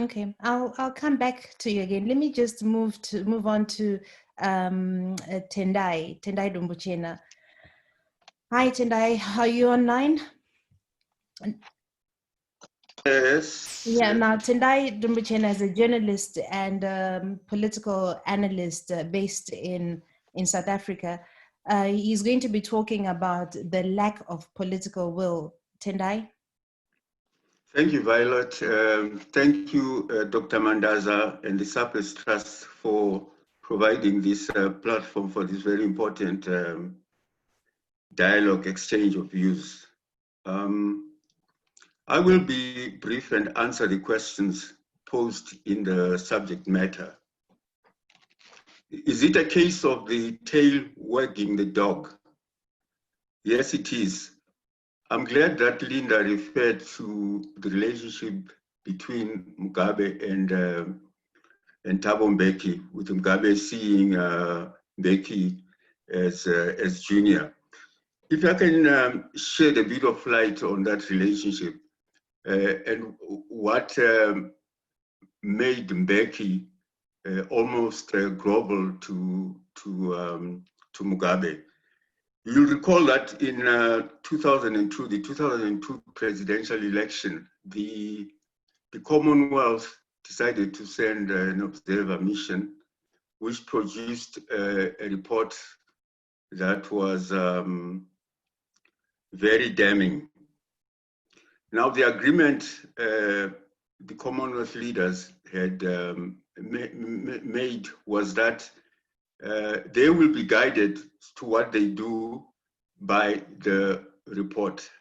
Okay, I'll come back to you again. Let me just move on to Tendai Dumbuchena. Hi, Tendai. Are you online? Yes. Yeah, now Tendai Dumbuchen is a journalist and political analyst based in South Africa. He's going to be talking about the lack of political will. Tendai? Thank you, Violet. Thank you, Dr. Mandaza and the Surplus Trust for providing this platform for this very important dialogue, exchange of views. I will be brief and answer the questions posed in the subject matter. Is it a case of the tail wagging the dog? Yes, it is. I'm glad that Linda referred to the relationship between Mugabe and Thabo Mbeki, with Mugabe seeing Mbeki as junior. If I can shed a bit of light on that relationship and what made Mbeki almost grovel to Mugabe. You'll recall that in 2002, the 2002 presidential election, the Commonwealth decided to send an observer mission, which produced a report that was very damning. Now, the agreement the Commonwealth leaders had made was that they will be guided to what they do by the report.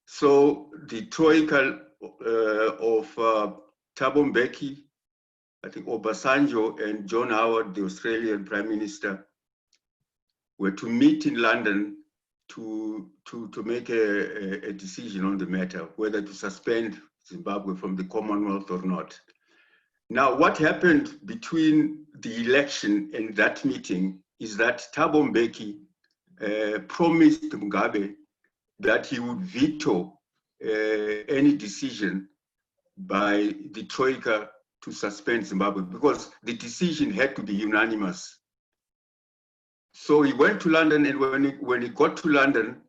So the troika of Thabo Mbeki, I think Obasanjo and John Howard, the Australian Prime Minister, were to meet in London to make a decision on the matter, whether to suspend Zimbabwe from the Commonwealth or not. Now, what happened between the election and that meeting is that Thabo Mbeki promised Mugabe that he would veto any decision by the Troika to suspend Zimbabwe because the decision had to be unanimous. So he went to London, and when he got to London,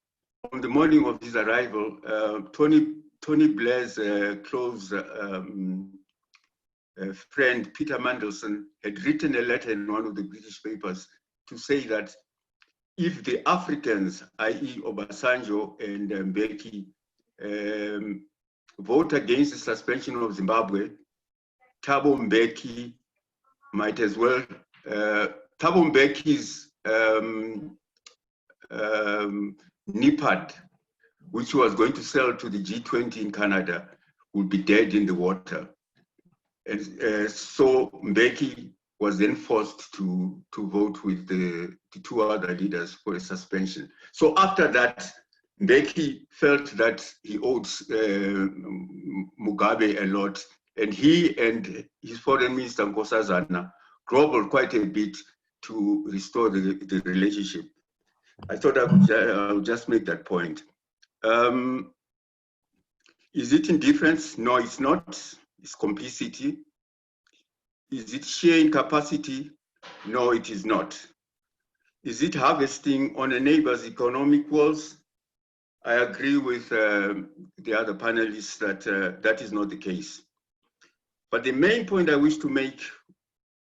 on the morning of his arrival, Tony Blair's close friend, Peter Mandelson, had written a letter in one of the British papers to say that if the Africans, i.e. Obasanjo and Mbeki, vote against the suspension of Zimbabwe, Thabo Mbeki might as well, Thabo Mbeki's NIPAD, which was going to sell to the G20 in Canada, would be dead in the water. And so Mbeki was then forced to vote with the two other leaders for a suspension. So after that, Mbeki felt that he owed Mugabe a lot, and he and his foreign minister, Nkosazana, groveled quite a bit to restore the relationship. I thought I would just make that point. Is it indifference? No, it's not. It's complicity. Is it sheer incapacity? No, it is not. Is it harvesting on a neighbor's economic woes? I agree with the other panelists that that is not the case. But the main point I wish to make,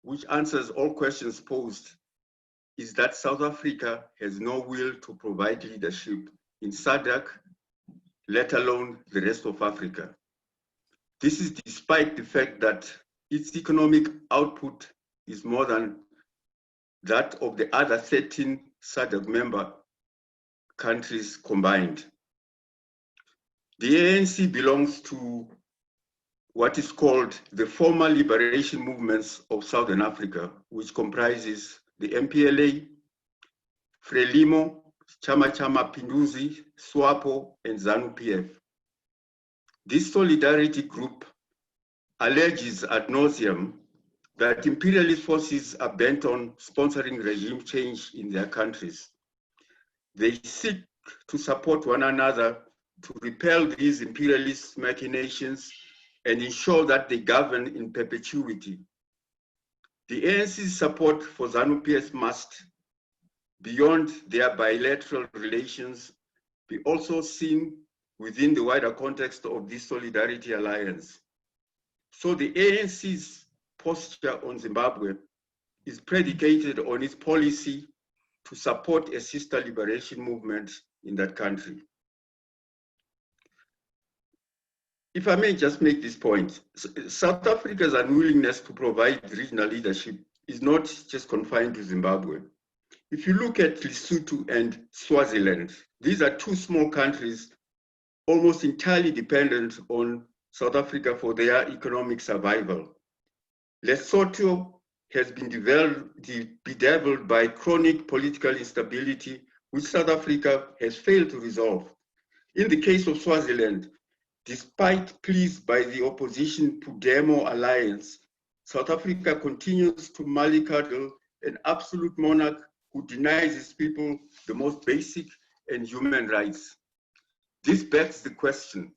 which answers all questions posed, is that South Africa has no will to provide leadership in SADC, let alone the rest of Africa. This is despite the fact that its economic output is more than that of the other 13 SADC member countries combined. The ANC belongs to what is called the former liberation movements of Southern Africa, which comprises the MPLA, Frelimo, Chama cha Mapinduzi, SWAPO, and ZANU-PF. This solidarity group alleges ad nauseum that imperialist forces are bent on sponsoring regime change in their countries. They seek to support one another to repel these imperialist machinations and ensure that they govern in perpetuity. The ANC's support for ZANU-PF must, beyond their bilateral relations, be also seen within the wider context of this Solidarity Alliance. So the ANC's posture on Zimbabwe is predicated on its policy to support a sister liberation movement in that country. If I may just make this point, South Africa's unwillingness to provide regional leadership is not just confined to Zimbabwe. If you look at Lesotho and Swaziland, these are two small countries almost entirely dependent on South Africa for their economic survival. Lesotho has been bedeviled by chronic political instability, which South Africa has failed to resolve. In the case of Swaziland, despite pleas by the opposition Podemo alliance, South Africa continues to mollycoddle an absolute monarch who denies its people the most basic and human rights. This begs the question,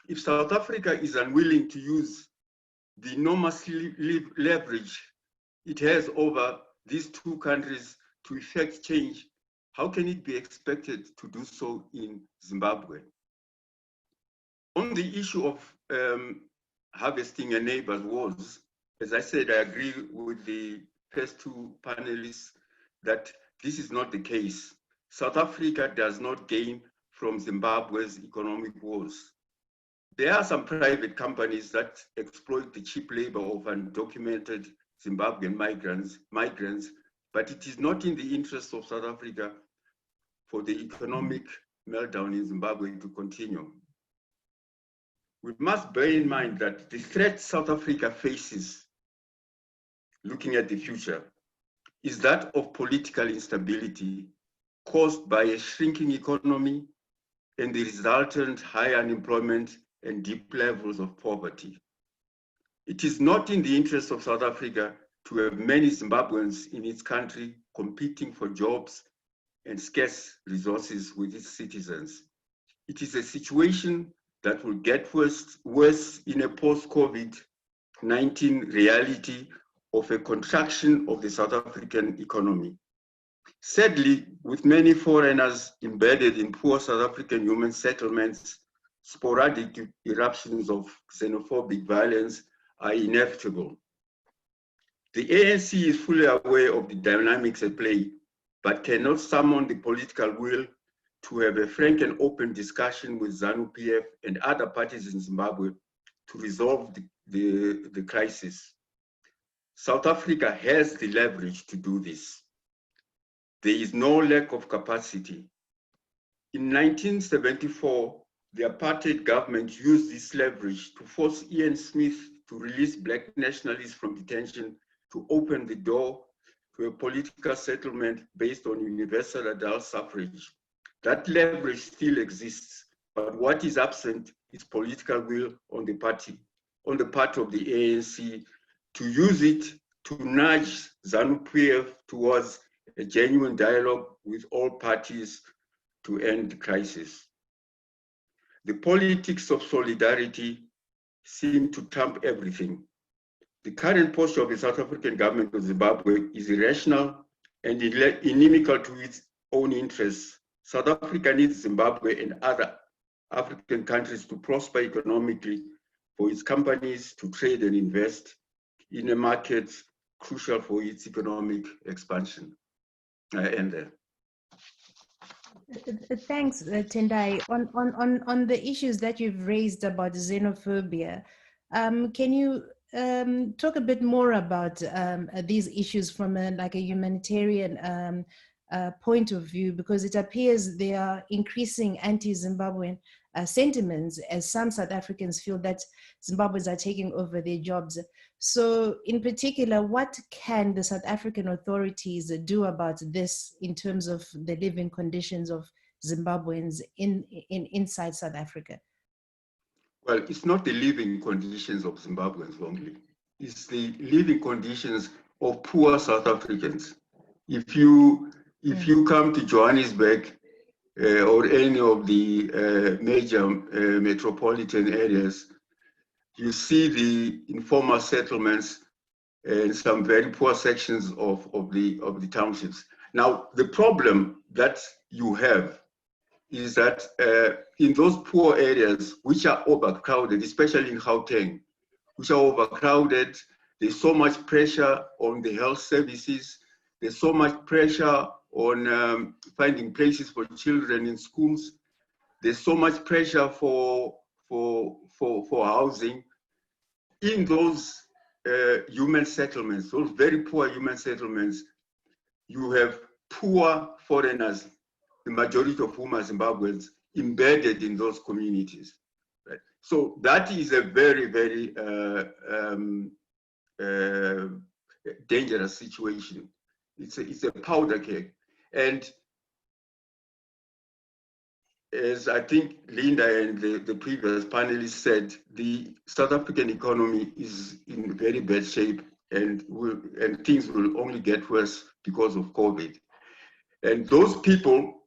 if South Africa is unwilling to use the enormous leverage it has over these two countries to effect change, how can it be expected to do so in Zimbabwe? On the issue of harvesting a neighbor's wars, as I said, I agree with the first two panelists that this is not the case. South Africa does not gain from Zimbabwe's economic woes. There are some private companies that exploit the cheap labor of undocumented Zimbabwean migrants, but it is not in the interest of South Africa for the economic meltdown in Zimbabwe to continue. We must bear in mind that the threat South Africa faces, looking at the future, is that of political instability caused by a shrinking economy and the resultant high unemployment and deep levels of poverty. It is not in the interest of South Africa to have many Zimbabweans in its country competing for jobs and scarce resources with its citizens. It is a situation that will get worse in a post-COVID-19 reality of a contraction of the South African economy. Sadly, with many foreigners embedded in poor South African human settlements, sporadic eruptions of xenophobic violence are inevitable. The ANC is fully aware of the dynamics at play, but cannot summon the political will to have a frank and open discussion with ZANU-PF and other parties in Zimbabwe to resolve the crisis. South Africa has the leverage to do this. There is no lack of capacity. In 1974, the apartheid government used this leverage to force Ian Smith to release black nationalists from detention to open the door to a political settlement based on universal adult suffrage. That leverage still exists, but what is absent is political will on the part of the ANC to use it to nudge ZANU-PF towards a genuine dialogue with all parties to end the crisis. The politics of solidarity seem to trump everything. The current posture of the South African government of Zimbabwe is irrational and inimical to its own interests. South Africa needs Zimbabwe and other African countries to prosper economically, for its companies to trade and invest in a market crucial for its economic expansion. I end there. Thanks, Tendai. On the issues that you've raised about xenophobia, can you talk a bit more about these issues from a humanitarian point of view, because it appears there are increasing anti-Zimbabwean sentiments as some South Africans feel that Zimbabweans are taking over their jobs. So in particular, what can the South African authorities do about this in terms of the living conditions of Zimbabweans inside South Africa? Well, it's not the living conditions of Zimbabweans only. It's the living conditions of poor South Africans. If you come to Johannesburg or any of the major metropolitan areas, you see the informal settlements and some very poor sections of the townships. Now, the problem that you have is that in those poor areas which are overcrowded, especially in Gauteng, which are overcrowded, there's so much pressure on the health services, there's so much pressure on finding places for children in schools, there's so much pressure for housing. In those human settlements, those very poor human settlements, you have poor foreigners, the majority of whom are Zimbabweans, embedded in those communities. Right? So that is a very, very dangerous situation. It's a powder keg. And as I think Linda and the previous panelists said, the South African economy is in very bad shape, and things will only get worse because of COVID. And those people,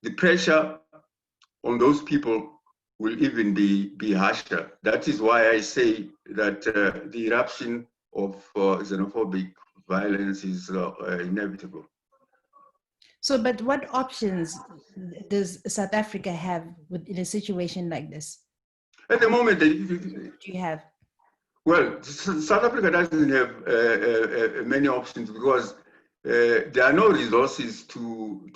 the pressure on those people will even be harsher. That is why I say that the eruption of xenophobic violence is inevitable. So, but what options does South Africa have in a situation like this? At the moment, Do you have? Well, South Africa doesn't have many options because there are no resources to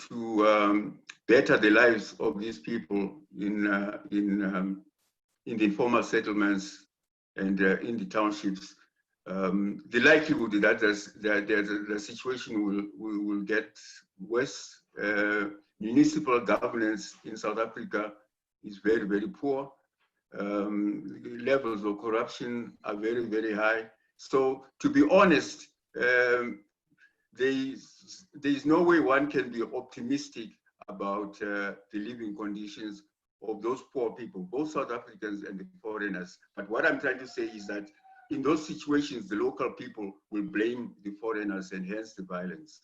better the lives of these people in the informal settlements and in the townships. The likelihood that the situation will get worse. Municipal governance in South Africa is very, very poor. Levels of corruption are very, very high. So to be honest, there is no way one can be optimistic about the living conditions of those poor people, both South Africans and the foreigners. But what I'm trying to say is that in those situations, the local people will blame the foreigners and hence the violence.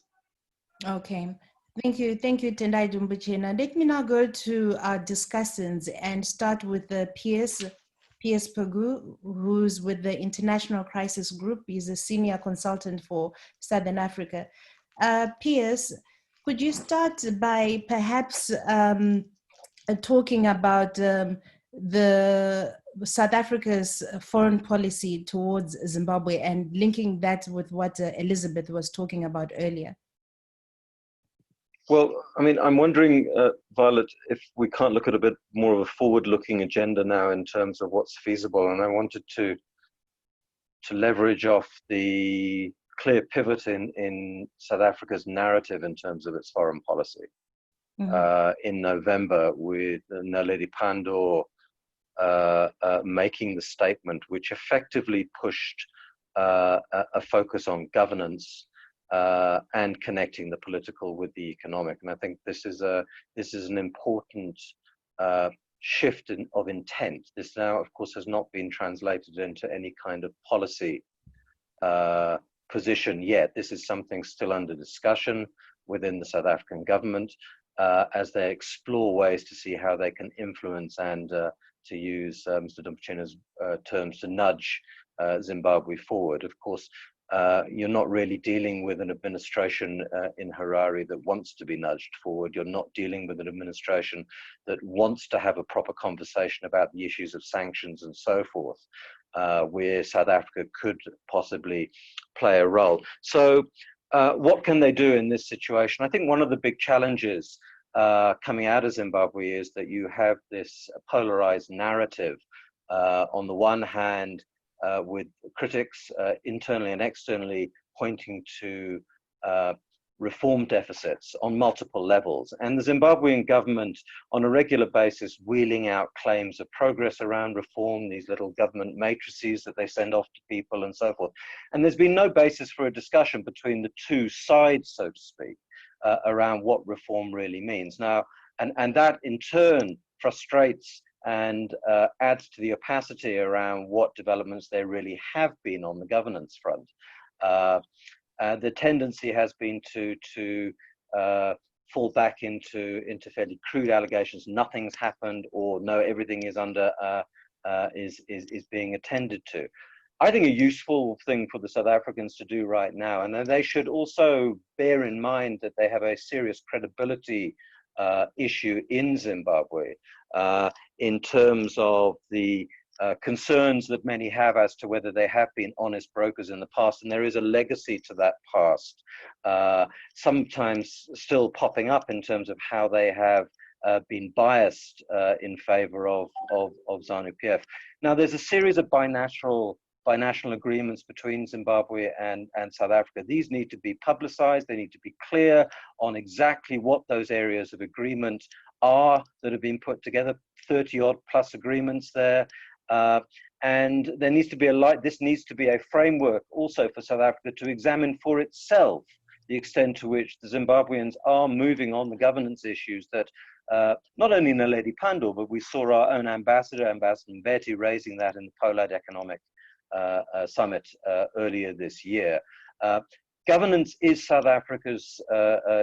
Okay. Thank you, Tendai Dumbuchena. Let me now go to our discussants and start with Piers Pagu, who's with the International Crisis Group. He's a senior consultant for Southern Africa. Piers, could you start by perhaps talking about the South Africa's foreign policy towards Zimbabwe and linking that with what Elizabeth was talking about earlier? Well, I mean, I'm wondering, Violet, if we can't look at a bit more of a forward-looking agenda now in terms of what's feasible. And I wanted to leverage off the clear pivot in South Africa's narrative in terms of its foreign policy. In November, with Naledi Pandor making the statement, which effectively pushed a focus on governance and connecting the political with the economic. And I think this is an important shift of intent. This now, of course, has not been translated into any kind of policy position yet. This is something still under discussion within the South African government as they explore ways to see how they can influence and to use Mr. Dumbuchena's terms, to nudge Zimbabwe forward. Of course, you're not really dealing with an administration in Harare that wants to be nudged forward. You're not dealing with an administration that wants to have a proper conversation about the issues of sanctions and so forth, where South Africa could possibly play a role. So what can they do in this situation? I think one of the big challenges coming out of Zimbabwe is that you have this polarized narrative. On the one hand, with critics internally and externally pointing to reform deficits on multiple levels, and the Zimbabwean government on a regular basis wheeling out claims of progress around reform, these little government matrices that they send off to people and so forth. And there's been no basis for a discussion between the two sides, so to speak, around what reform really means. Now, and that in turn frustrates and adds to the opacity around what developments there really have been on the governance front. The tendency has been to fall back into fairly crude allegations. Nothing's happened, or no, everything is under is being attended to. I think, a useful thing for the South Africans to do right now. And then they should also bear in mind that they have a serious credibility issue in Zimbabwe in terms of the concerns that many have as to whether they have been honest brokers in the past, and there is a legacy to that past, sometimes still popping up in terms of how they have been biased in favor of ZANU-PF. Now, there's a series of binational agreements between Zimbabwe and South Africa. These need to be publicized. They need to be clear on exactly what those areas of agreement are that have been put together, 30-odd plus agreements there. And there needs to be this needs to be a framework also for South Africa to examine for itself the extent to which the Zimbabweans are moving on the governance issues that not only Naledi Pandor, but we saw our own Ambassador Mbeki, raising that in the Poland Economic Summit earlier this year. Governance is South Africa's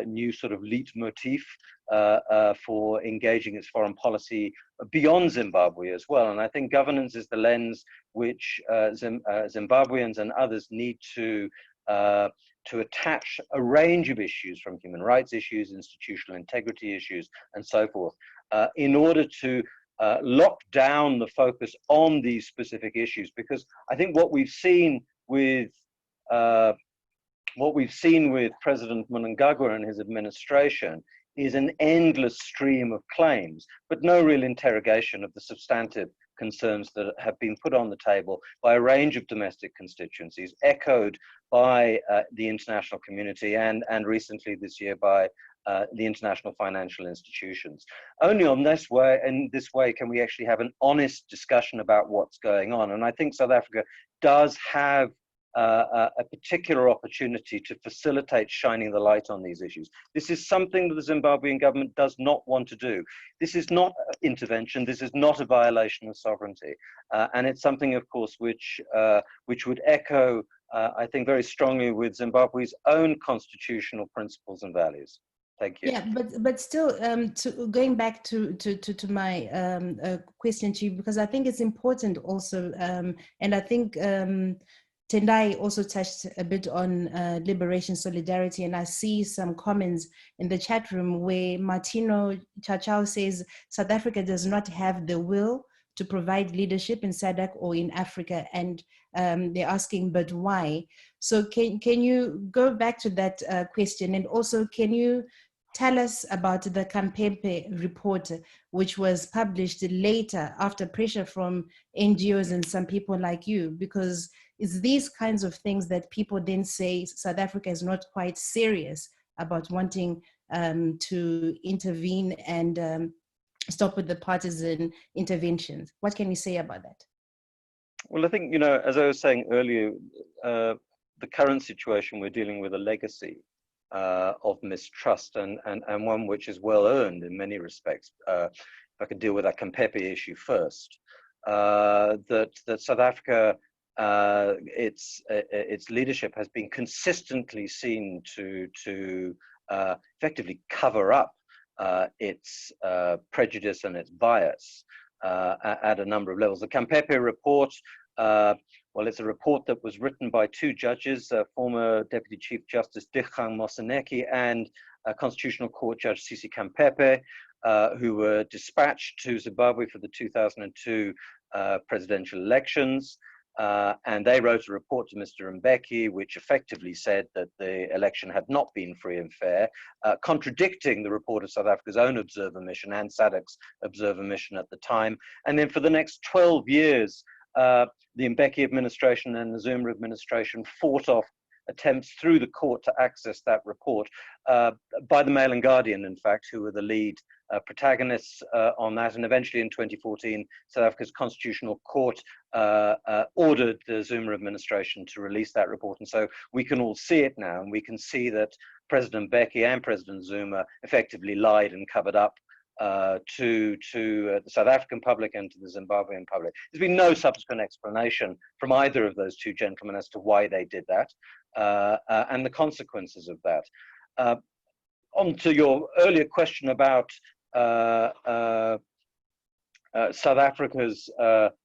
new sort of leitmotif for engaging its foreign policy beyond Zimbabwe as well. And I think governance is the lens which Zimbabweans and others need to attach a range of issues, from human rights issues, institutional integrity issues, and so forth, in order to lock down the focus on these specific issues. Because I think what we've seen with President Mnangagwa and his administration is an endless stream of claims, but no real interrogation of the substantive concerns that have been put on the table by a range of domestic constituencies, echoed by the international community and recently this year by the international financial institutions. Only in this way can we actually have an honest discussion about what's going on. And I think South Africa does have a particular opportunity to facilitate shining the light on these issues. This is something that the Zimbabwean government does not want to do. This is not intervention. This is not a violation of sovereignty. And it's something, of course, which would echo, I think, very strongly with Zimbabwe's own constitutional principles and values. Thank you. Yeah, but still, going back to my question to you, because I think it's important also, and I think Tendai also touched a bit on liberation solidarity, and I see some comments in the chat room where Martino Chachao says South Africa does not have the will to provide leadership in SADC or in Africa, and they're asking, but why? So can you go back to that question, and also can you tell us about the Kampepe report, which was published later after pressure from NGOs and some people like you, because it's these kinds of things that people then say South Africa is not quite serious about wanting to intervene and stop with the partisan interventions. What can you say about that? Well, I think, as I was saying earlier, the current situation, we're dealing with a legacy of mistrust and one which is well earned in many respects. If I could deal with that Kampepe issue first, that South Africa, its leadership has been consistently seen to effectively cover up its prejudice and its bias at a number of levels. The Kampepe report, well, it's a report that was written by two judges, former Deputy Chief Justice Dikgang Moseneke and Constitutional Court Judge Sisi Kampepe, who were dispatched to Zimbabwe for the 2002 presidential elections. And they wrote a report to Mr. Mbeki, which effectively said that the election had not been free and fair, contradicting the report of South Africa's own observer mission and SADC's observer mission at the time. And then for the next 12 years, the Mbeki administration and the Zuma administration fought off attempts through the court to access that report by the Mail and Guardian, in fact, who were the lead protagonists on that. And eventually in 2014, South Africa's Constitutional Court ordered the Zuma administration to release that report. And so we can all see it now, and we can see that President Mbeki and President Zuma effectively lied and covered up to the South African public and to the Zimbabwean public. There's been no subsequent explanation from either of those two gentlemen as to why they did that and the consequences of that. On to your earlier question about South Africa's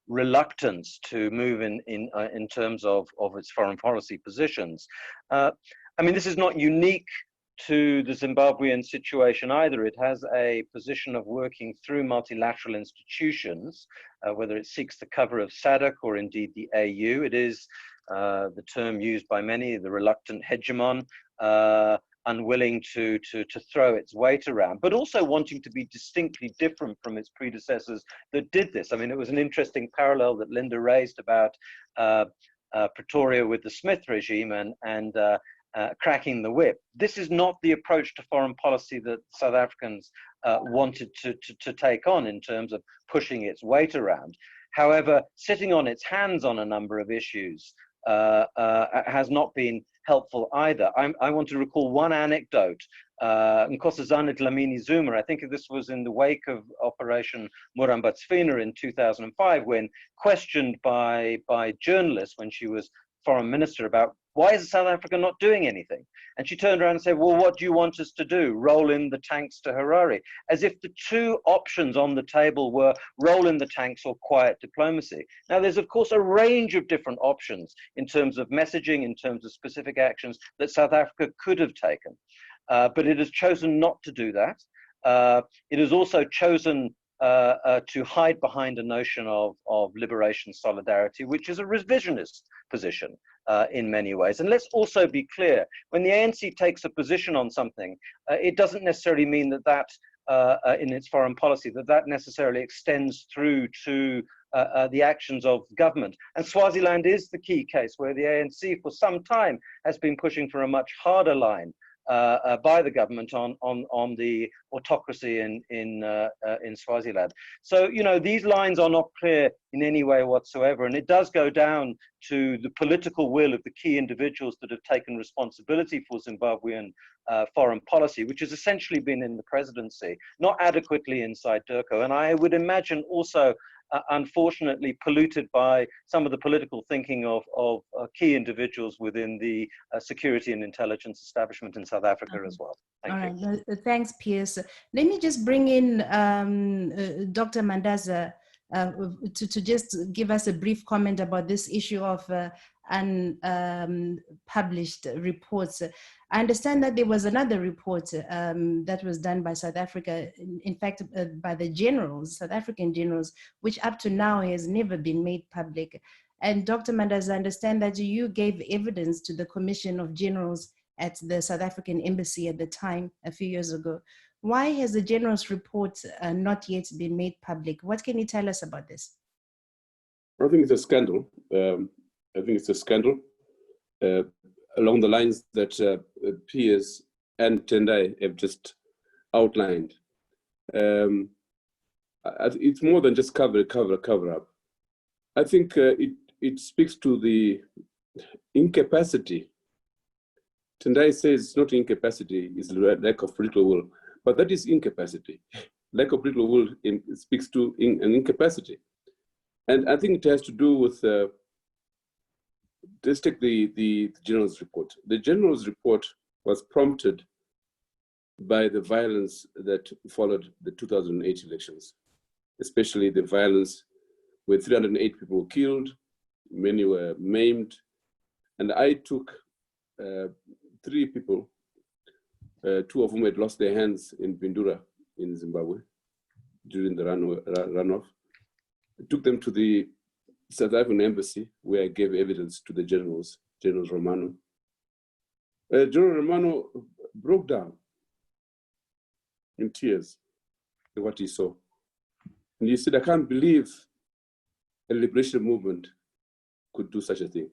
reluctance to move in terms of its foreign policy positions. I mean, this is not unique to the Zimbabwean situation either. It has a position of working through multilateral institutions, whether it seeks the cover of SADC or indeed the AU. It is the term used by many, the reluctant hegemon, unwilling to throw its weight around, but also wanting to be distinctly different from its predecessors that did this. I mean, it was an interesting parallel that Linda raised about Pretoria with the Smith regime and cracking the whip. This is not the approach to foreign policy that South Africans wanted to take on in terms of pushing its weight around. However, sitting on its hands on a number of issues has not been helpful either. I want to recall one anecdote. Nkosazana Dlamini Zuma, I think this was in the wake of Operation Murambatsvina in 2005, when questioned by journalists when she was foreign minister about why is South Africa not doing anything? And she turned around and said, well, what do you want us to do? Roll in the tanks to Harare? As if the two options on the table were roll in the tanks or quiet diplomacy. Now, there's, of course, a range of different options in terms of messaging, in terms of specific actions that South Africa could have taken. But it has chosen not to do that. It has also chosen to hide behind a notion of liberation solidarity, which is a revisionist position in many ways. And let's also be clear, when the ANC takes a position on something, it doesn't necessarily mean that in its foreign policy, that necessarily extends through to the actions of government. And Swaziland is the key case where the ANC for some time has been pushing for a much harder line by the government on the autocracy in Swaziland. So, you know, these lines are not clear in any way whatsoever, and it does go down to the political will of the key individuals that have taken responsibility for Zimbabwean foreign policy, which has essentially been in the presidency, not adequately inside DIRCO, and I would imagine also unfortunately polluted by some of the political thinking of key individuals within the security and intelligence establishment in South Africa as well. Thank you. Right. Thanks, Piers. Let me just bring in Dr. Mandaza to just give us a brief comment about this issue of unpublished reports. I understand that there was another report that was done by South Africa, in fact, by the generals, South African generals, which up to now has never been made public. And Dr. Mandaza, I understand that you gave evidence to the Commission of Generals at the South African Embassy at the time, a few years ago. Why has the general's report not yet been made public? What can you tell us about this? I think it's a scandal. I think it's a scandal along the lines that Piers and Tendai have just outlined. It's more than just cover up. I think it speaks to the incapacity. Tendai says it's not incapacity, it's lack of political will, but that is incapacity. Lack of political will speaks to an incapacity. And I think it has to do with, let's take the general's report. The general's report was prompted by the violence that followed the 2008 elections, especially the violence where 308 people were killed, many were maimed. And I took 3 people, 2 of whom had lost their hands in Bindura in Zimbabwe during the runoff. I took them to the South African embassy where I gave evidence to the generals, General Romano. General Romano broke down in tears at what he saw. And he said, I can't believe a liberation movement could do such a thing.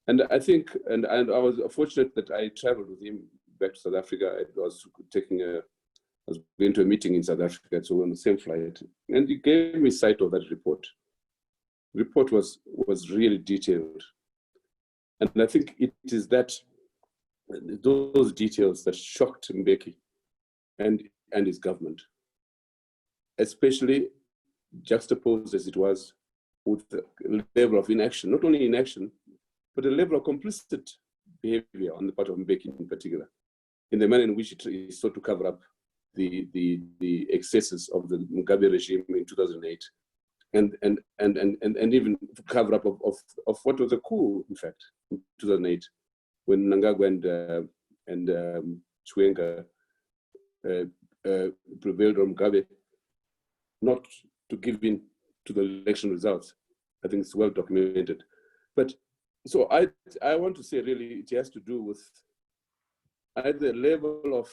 And I think, and I was fortunate that I traveled with him back to South Africa. I was going to a meeting in South Africa, so we were on the same flight. And he gave me sight of that report. The report was really detailed. And I think it is those details that shocked Mbeki and his government, especially juxtaposed as it was with the level of inaction, not only inaction, but a level of complicit behavior on the part of Mbeki in particular, in the manner in which he sought to cover up the excesses of the Mugabe regime in 2008, and even cover up of what was a coup, in fact, in 2008, when Mnangagwa and Chiwenga prevailed on Mugabe not to give in to the election results. I think it's well documented. But so I want to say, really, it has to do with either level of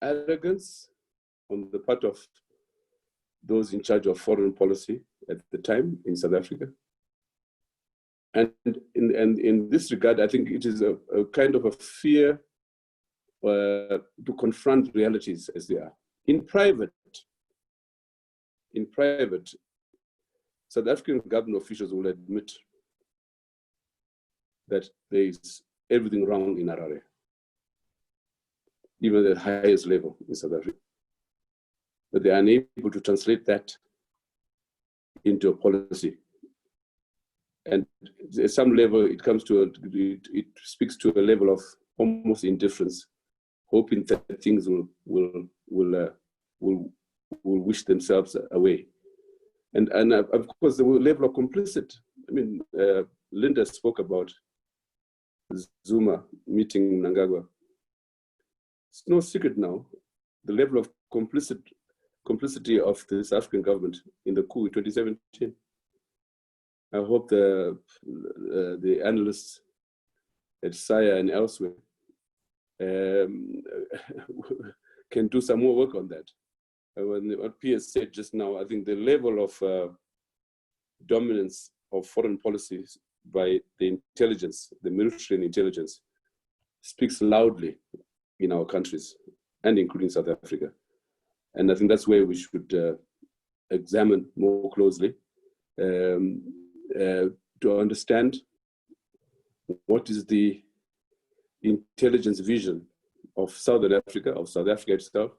arrogance on the part of those in charge of foreign policy at the time in South Africa. And in this regard, I think it is a kind of a fear to confront realities as they are. In private, South African government officials will admit that there is everything wrong in Harare, even at the highest level in South Africa. But they are unable to translate that into a policy. And at some level, it comes to it speaks to a level of almost indifference, hoping that things will wish themselves away. And of course, the level of complicit. I mean, Linda spoke about Zuma meeting Mnangagwa. It's no secret now, the level of complicity of the South African government in the coup in 2017. I hope the analysts at SAIA and elsewhere can do some more work on that. What Piers said just now, I think the level of dominance of foreign policies by the intelligence, the military and intelligence, speaks loudly in our countries, and including South Africa. And I think that's where we should examine more closely to understand what is the intelligence vision of Southern Africa, of South Africa itself,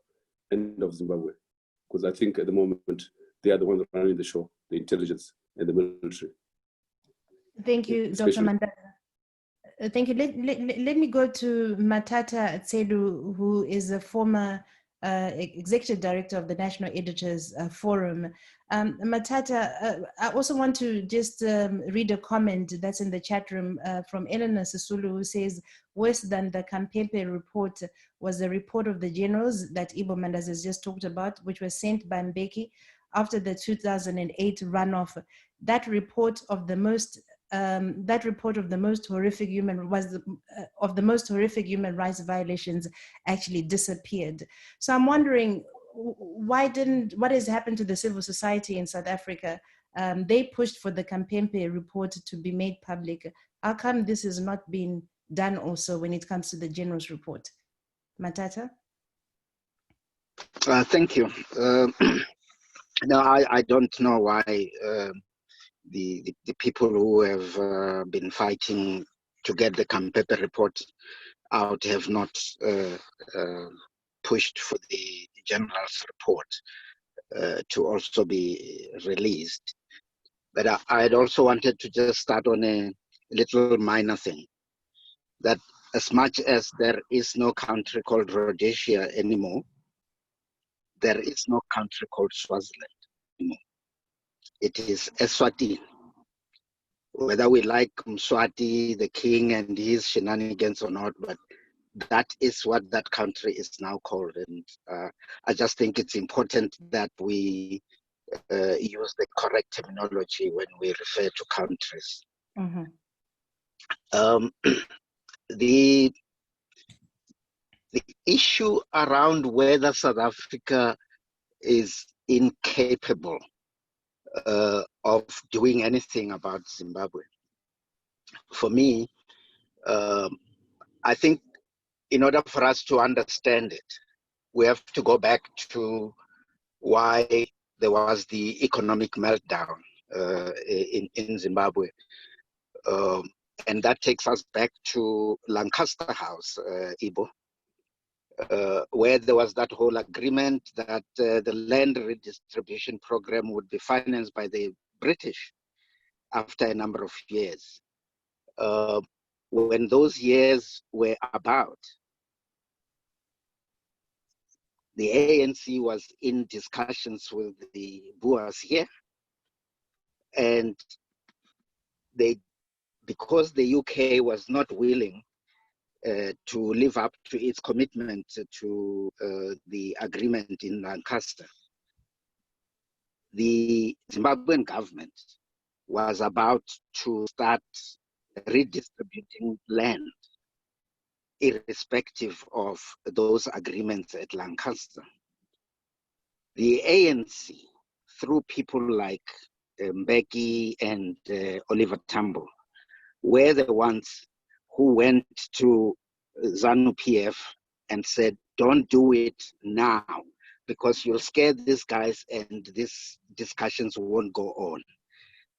and of Zimbabwe. Because I think at the moment, they are the ones running the show, the intelligence and the military. Thank you, Dr. Mandela. Thank you. Let me go to Matata Tsedu, who is a former executive director of the National Editors Forum. Matata, I also want to just read a comment that's in the chat room from Eleanor Sisulu, who says, worse than the Kampempe report was the report of the generals that Ibo Mandas has just talked about, which was sent by Mbeki after the 2008 runoff. That report of the most horrific human rights violations actually disappeared. So I'm wondering, what has happened to the civil society in South Africa? They pushed for the Kampempe report to be made public. How come this has not been done also when it comes to the general's report? Matata? Thank you. No, I don't know why the people who have been fighting to get the Kampempe report out have not pushed for the general's report to also be released. But I'd also wanted to just start on a little minor thing, that as much as there is no country called Rhodesia anymore, there is no country called Swaziland anymore. It is Eswatini. Whether we like Mswati, the king and his shenanigans or not, but that is what that country is now called. And I just think it's important that we use the correct terminology when we refer to countries. Mm-hmm. The issue around whether South Africa is incapable of doing anything about Zimbabwe, for me, I think in order for us to understand it, we have to go back to why there was the economic meltdown in Zimbabwe. And that takes us back to Lancaster House, Ibo, where there was that whole agreement that the land redistribution program would be financed by the British after a number of years. When those years were about, the ANC was in discussions with the Boers here, and because the UK was not willing to live up to its commitment to the agreement in Lancaster, the Zimbabwean government was about to start redistributing land irrespective of those agreements at Lancaster. The ANC, through people like Mbeki and Oliver Tambo, were the ones who went to ZANU-PF and said, don't do it now, because you'll scare these guys and these discussions won't go on.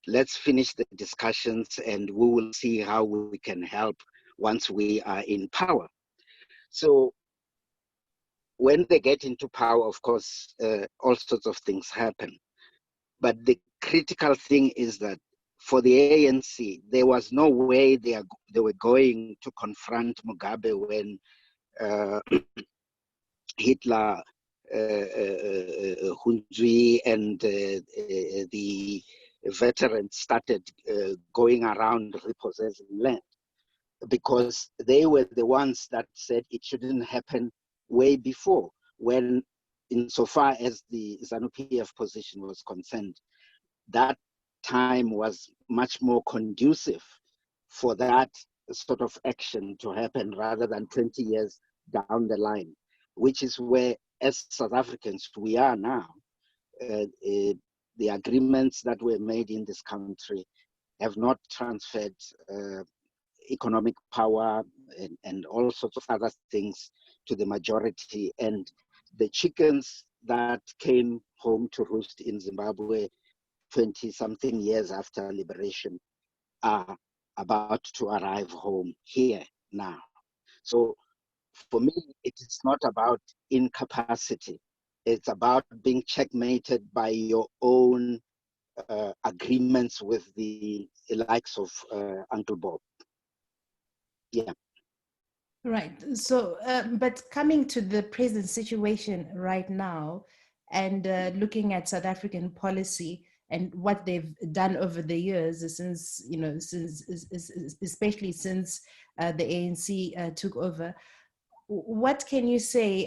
Let's finish the discussions and we will see how we can help once we are in power. So when they get into power, of course, all sorts of things happen. But the critical thing is that for the ANC, there was no way they were going to confront Mugabe when Hitler, Hunzi, and the veterans started going around repossessing land, because they were the ones that said it shouldn't happen way before, when insofar as the ZANU-PF position was concerned, that time was much more conducive for that sort of action to happen rather than 20 years down the line, which is where, as South Africans, we are now. The agreements that were made in this country have not transferred economic power and all sorts of other things to the majority. And the chickens that came home to roost in Zimbabwe 20-something years after liberation are about to arrive home here now. So for me, it is not about incapacity. It's about being checkmated by your own agreements with the likes of Uncle Bob. Yeah. Right. So, but coming to the present situation right now, and looking at South African policy and what they've done over the years, since especially since the ANC took over, what can you say?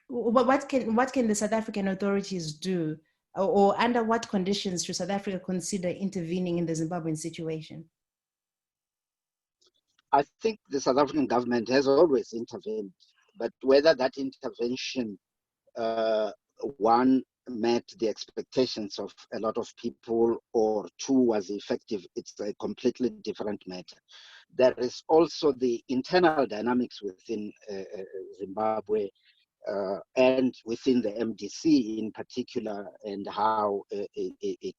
What can the South African authorities do, or under what conditions should South Africa consider intervening in the Zimbabwean situation? I think the South African government has always intervened, but whether that intervention, one, met the expectations of a lot of people, or two, was effective, it's a completely different matter. There is also the internal dynamics within Zimbabwe and within the MDC in particular, and how it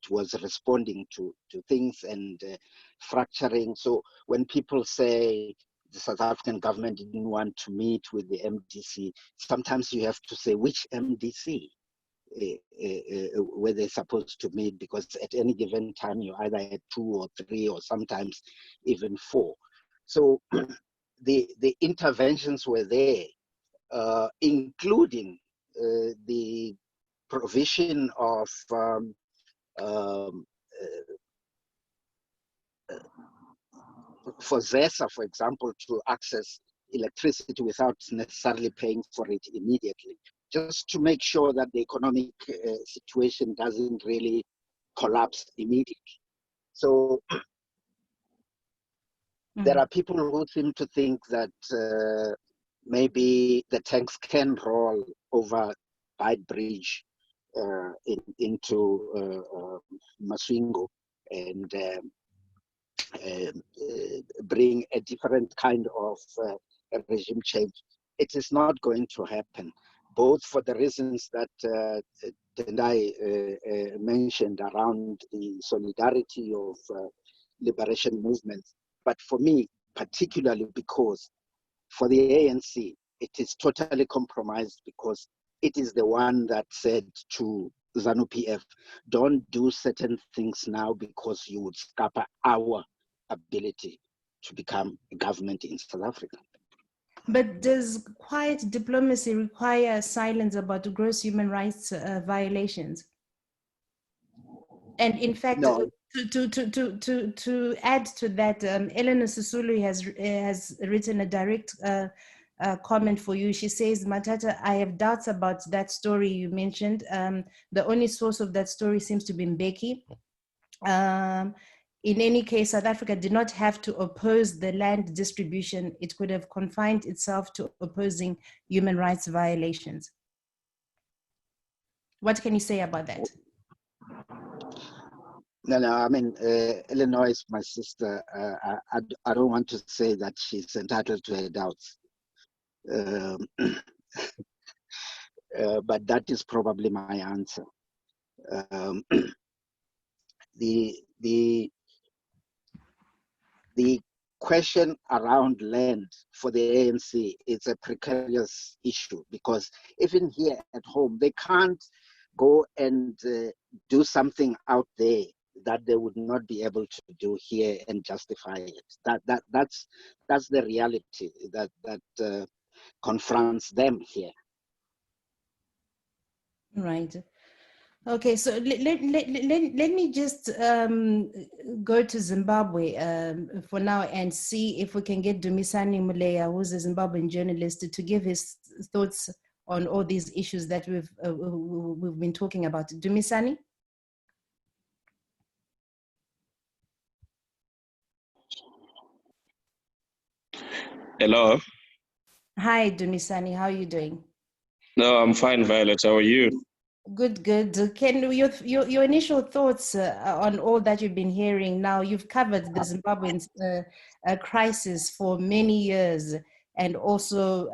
was responding to things and fracturing. So when people say the South African government didn't want to meet with the MDC, sometimes you have to say which MDC were they supposed to meet, because at any given time you either had 2 or 3 or sometimes even 4. So the interventions were there, including the provision of for ZESA, for example, to access electricity without necessarily paying for it immediately, just to make sure that the economic situation doesn't really collapse immediately. So there are people who seem to think that maybe the tanks can roll over Beit Bridge into Masvingo and bring a different kind of regime change. It is not going to happen, both for the reasons that Tendai mentioned around the solidarity of liberation movements, but for me, particularly because for the ANC, it is totally compromised, because it is the one that said to ZANU-PF, don't do certain things now because you would scupper our ability to become a government in South Africa. But does quiet diplomacy require silence about gross human rights violations? And in fact, No. to add to that, Eleanor Sisulu has written a direct comment for you. She says, Matata, I have doubts about that story you mentioned. The only source of that story seems to be Mbeki. In any case, South Africa did not have to oppose the land distribution. It could have confined itself to opposing human rights violations. What can you say about that? No, I mean, Illinois is my sister. I don't want to say that she's entitled to her doubts. But that is probably my answer. The question around land for the ANC is a precarious issue, because even here at home, they can't go and do something out there that they would not be able to do here and justify it. That's the reality that confronts them here. Right. Okay, so let me just go to Zimbabwe for now and see if we can get Dumisani Muleya, who's a Zimbabwean journalist, to give his thoughts on all these issues that we've been talking about. Dumisani? Hello. Hi, Dumisani. How are you doing? No, I'm fine, Violet. How are you? Good, good. Can your initial thoughts on all that you've been hearing now? You've covered the Zimbabwean crisis for many years, and also,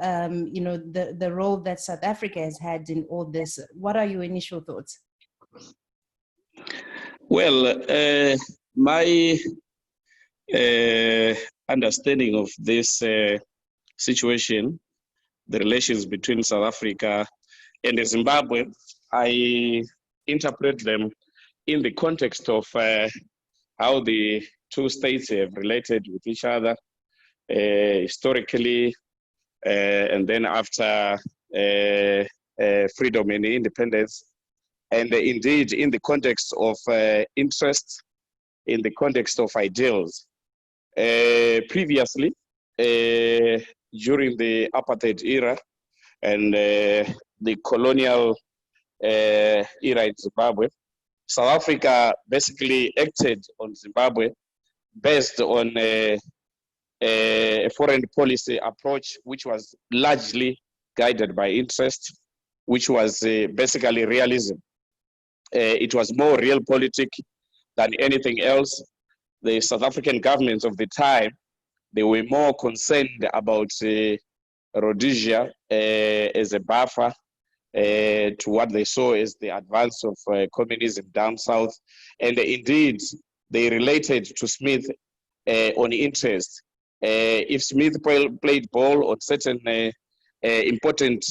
you know, the role that South Africa has had in all this. What are your initial thoughts? Well, my understanding of this situation, the relations between South Africa and Zimbabwe, I interpret them in the context of how the two states have related with each other historically, and then after freedom and independence, and indeed in the context of interests, in the context of ideals. Previously, during the apartheid era and the colonial era in Zimbabwe, South Africa basically acted on Zimbabwe based on a foreign policy approach, which was largely guided by interest, which was basically realism. It was more realpolitik than anything else. The South African governments of the time, they were more concerned about Rhodesia as a buffer to what they saw as the advance of communism down south. And indeed, they related to Smith on interest. If Smith played ball on certain important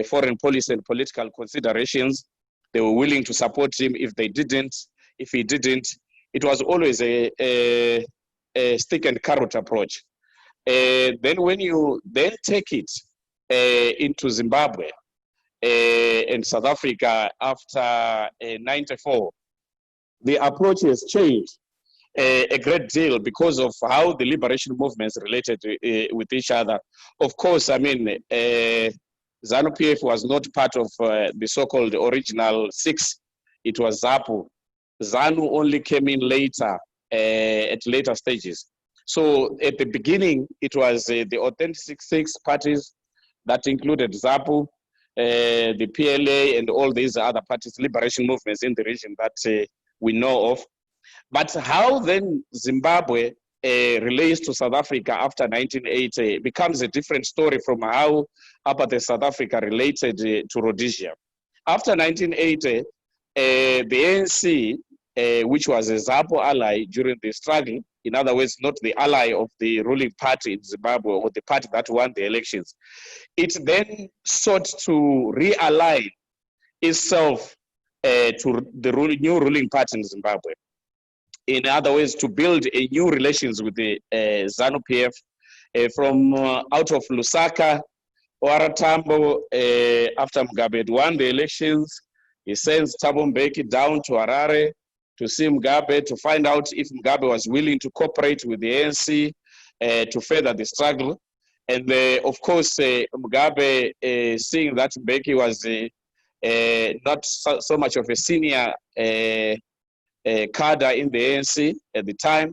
foreign policy and political considerations, they were willing to support him. If they didn't, if he didn't, it was always a stick and carrot approach. Then when you then take it into Zimbabwe and South Africa after 94, the approach has changed a great deal because of how the liberation movements related with each other. Of course, I mean, ZANU-PF was not part of the so-called original six. It was ZAPU. ZANU only came in later, at later stages. So at the beginning, it was the authentic six parties that included ZAPU, the PLA, and all these other parties, liberation movements in the region that we know of. But how then Zimbabwe relates to South Africa after 1980 becomes a different story from how apartheid South Africa related to Rhodesia. After 1980, the ANC, which was a ZAPU ally during the struggle, in other words, not the ally of the ruling party in Zimbabwe or the party that won the elections, it then sought to realign itself to the new ruling party in Zimbabwe. In other words, to build a new relations with the ZANU-PF from out of Lusaka, OR Tambo, after Mugabe had won the elections, he sends Thabo Mbeki down to Harare to see Mugabe to find out if Mugabe was willing to cooperate with the ANC to further the struggle. And of course, Mugabe, seeing that Mbeki was not so much of a senior cadre in the ANC at the time,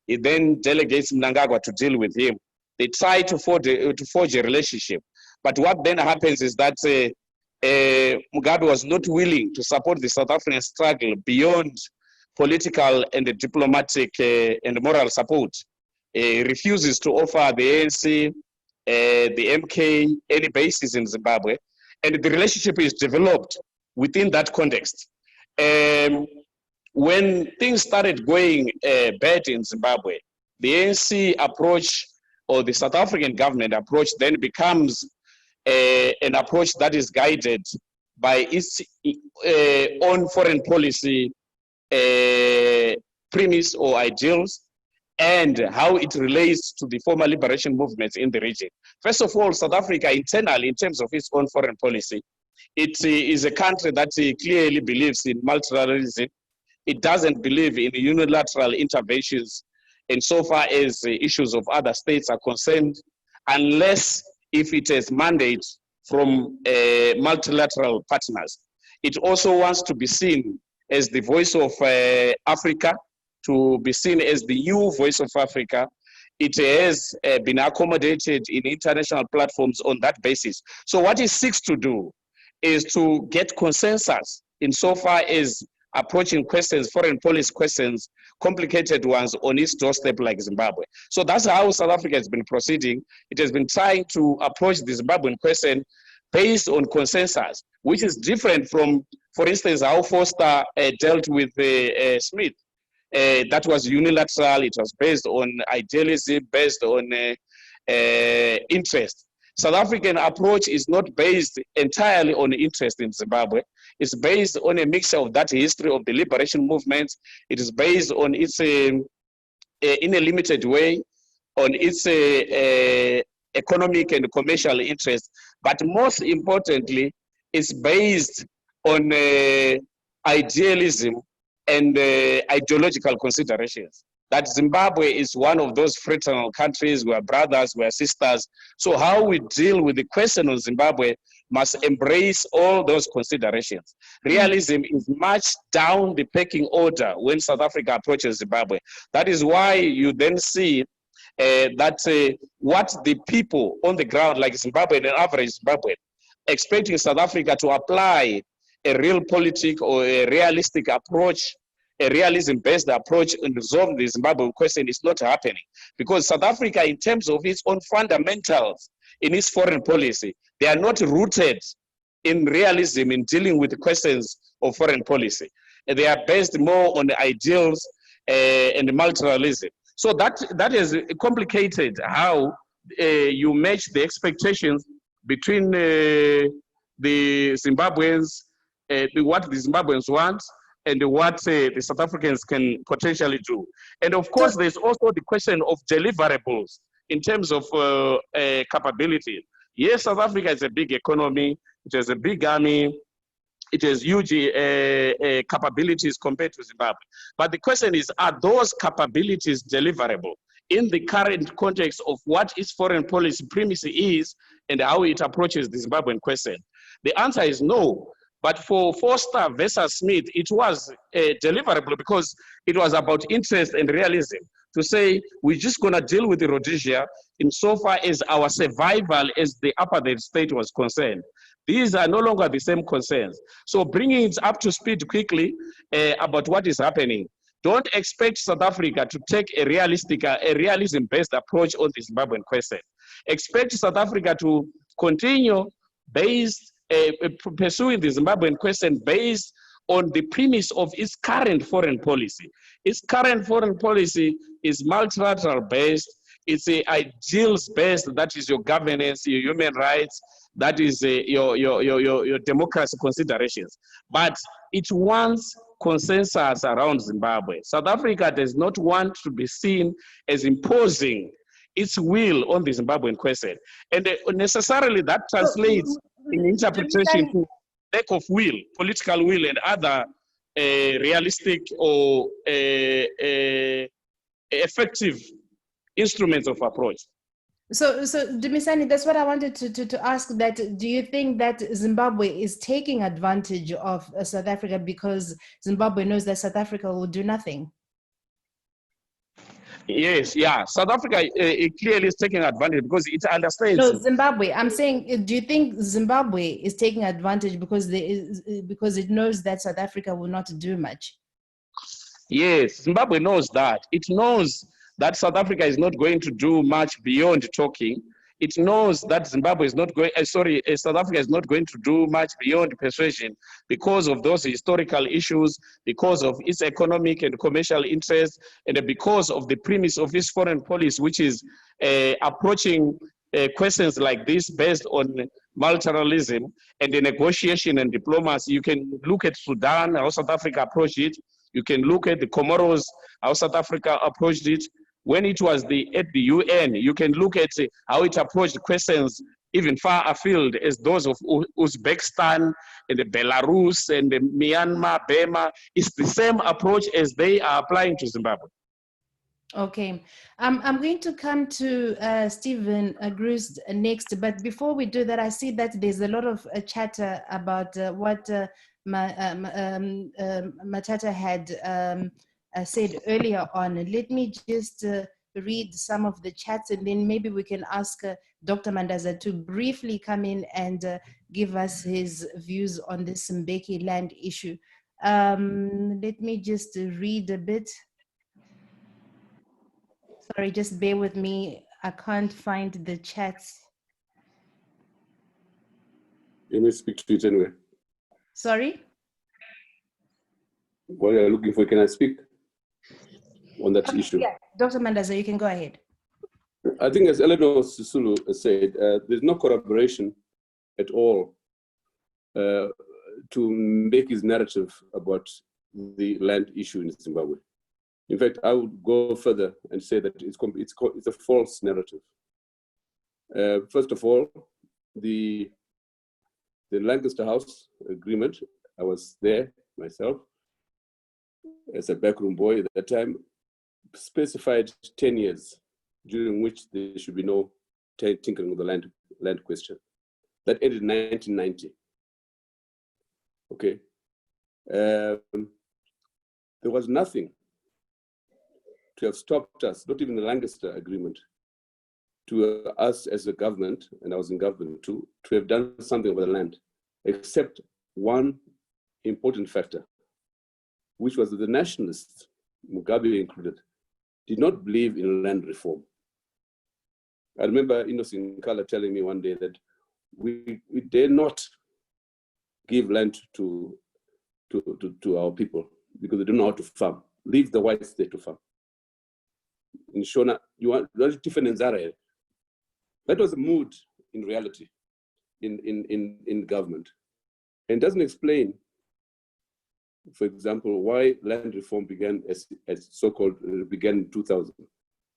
he then delegates Mnangagwa to deal with him. They try to forge a relationship. But what then happens is that Mugabe was not willing to support the South African struggle beyond political and diplomatic and moral support. He refuses to offer the ANC, the MK, any bases in Zimbabwe. And the relationship is developed within that context. When things started going bad in Zimbabwe, the ANC approach or the South African government approach then becomes an approach that is guided by its own foreign policy premise or ideals and how it relates to the former liberation movements in the region. First of all, South Africa internally, in terms of its own foreign policy, it is a country that clearly believes in multilateralism. It doesn't believe in unilateral interventions insofar as issues of other states are concerned, unless if it has mandate from multilateral partners. It also wants to be seen as the voice of Africa, to be seen as the new voice of Africa. It has been accommodated in international platforms on that basis. So what it seeks to do is to get consensus insofar as approaching questions, foreign policy questions, complicated ones on its doorstep like Zimbabwe. So that's how South Africa has been proceeding. It has been trying to approach the Zimbabwean question based on consensus, which is different from, for instance, how Foster dealt with Smith. That was unilateral. It was based on idealism, based on interest. South African approach is not based entirely on interest in Zimbabwe. It's based on a mixture of that history of the liberation movement. It is based on its, in a limited way, on its economic and commercial interest. But most importantly, it's based on idealism and ideological considerations. That Zimbabwe is one of those fraternal countries, we're brothers, we're sisters. So how we deal with the question of Zimbabwe must embrace all those considerations. Realism is much down the pecking order when South Africa approaches Zimbabwe. That is why you then see that what the people on the ground, like Zimbabwe and average Zimbabwe, expecting South Africa to apply a real politic or a realistic approach, a realism-based approach in resolving the Zimbabwean question is not happening. Because South Africa, in terms of its own fundamentals in its foreign policy, they are not rooted in realism in dealing with the questions of foreign policy. They are based more on the ideals and the multilateralism. So that is complicated how you match the expectations between the Zimbabweans, what the Zimbabweans want, and what the South Africans can potentially do. And of course, there's also the question of deliverables in terms of capability. Yes, South Africa is a big economy, it has a big army, it has huge capabilities compared to Zimbabwe. But the question is, are those capabilities deliverable in the current context of what its foreign policy premise is and how it approaches the Zimbabwean question? The answer is no. But for Foster versus Smith, it was deliverable because it was about interest and realism. To say, we're just gonna deal with the Rhodesia insofar as our survival as the apartheid state was concerned. These are no longer the same concerns. So bringing it up to speed quickly about what is happening. Don't expect South Africa to take a realism-based approach on the Zimbabwean question. Expect South Africa to continue pursuing the Zimbabwean question based on the premise of its current foreign policy. Its current foreign policy is multilateral based, it's ideals based, that is your governance, your human rights, that is your democracy considerations. But it wants consensus around Zimbabwe. South Africa does not want to be seen as imposing its will on the Zimbabwean question. And necessarily that translates in interpretation to lack of will, political will, and other realistic or effective instruments of approach. So Dumisani, that's what I wanted to ask, that do you think that Zimbabwe is taking advantage of South Africa because Zimbabwe knows that South Africa will do nothing? Yes, yeah. South Africa it clearly is taking advantage because it understands. No, Zimbabwe. I'm saying, do you think Zimbabwe is taking advantage because it knows that South Africa will not do much? Yes, Zimbabwe knows that. It knows that South Africa is not going to do much beyond talking. It knows that Zimbabwe is not going, South Africa is not going to do much beyond persuasion because of those historical issues, because of its economic and commercial interests, and because of the premise of its foreign policy, which is approaching questions like this based on multilateralism and the negotiation and diplomacy. You can look at Sudan, how South Africa approached it. You can look at the Comoros, how South Africa approached it. When it was at the UN, you can look at how it approached questions even far afield as those of Uzbekistan and Belarus and Myanmar, Burma. It's the same approach as they are applying to Zimbabwe. Okay, I'm going to come to Stephen Grust next, but before we do that, I see that there's a lot of chatter about what Matata had said earlier on. Let me just read some of the chats, and then maybe we can ask Dr. Mandaza to briefly come in and give us his views on the Mbeki land issue. Let me just read a bit. Sorry, just bear with me. I can't find the chats. You may speak to it anyway. Sorry? What are you looking for? Can I speak on that issue? Yeah, Dr. Mandaza, you can go ahead. I think, as Eleanor Sisulu said, there's no corroboration at all to make his narrative about the land issue in Zimbabwe. In fact, I would go further and say that it's a false narrative. First of all, the Lancaster House agreement, I was there myself as a backroom boy at that time, specified 10 years during which there should be no tinkering with the land question. That ended in 1990. Okay. There was nothing to have stopped us, not even the Lancaster agreement, to us as a government, and I was in government too, to have done something about the land, except one important factor, which was that the nationalists, Mugabe included, did not believe in land reform. I remember Innocent Nkala telling me one day that we dare not give land to our people because they don't know how to farm. Leave the whites there to farm. In Shona, you want different in Zara. That was the mood in reality in government. And doesn't explain, for example, why land reform began as so-called began in 2000.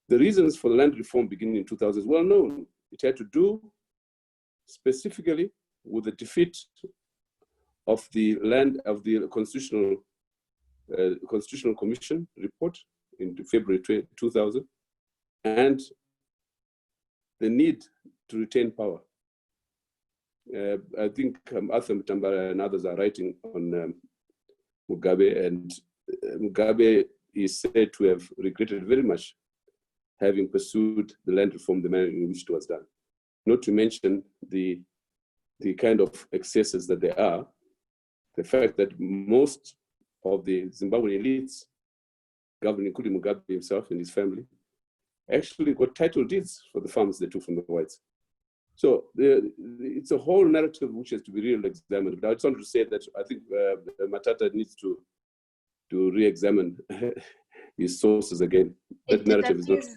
The reasons for the land reform beginning in 2000 is well known. It had to do specifically with the defeat of the Constitutional Commission report in February 2000, and the need to retain power. I think Arthur Mtambara and others are writing on Mugabe, and Mugabe is said to have regretted very much having pursued the land reform the manner in which it was done. Not to mention the kind of excesses that there are, the fact that most of the Zimbabwean elites, governing, including Mugabe himself and his family, actually got title deeds for the farms they took from the whites. So it's a whole narrative which has to be really examined. But I just want to say that I think Matata needs to re-examine his sources again. That narrative is not true.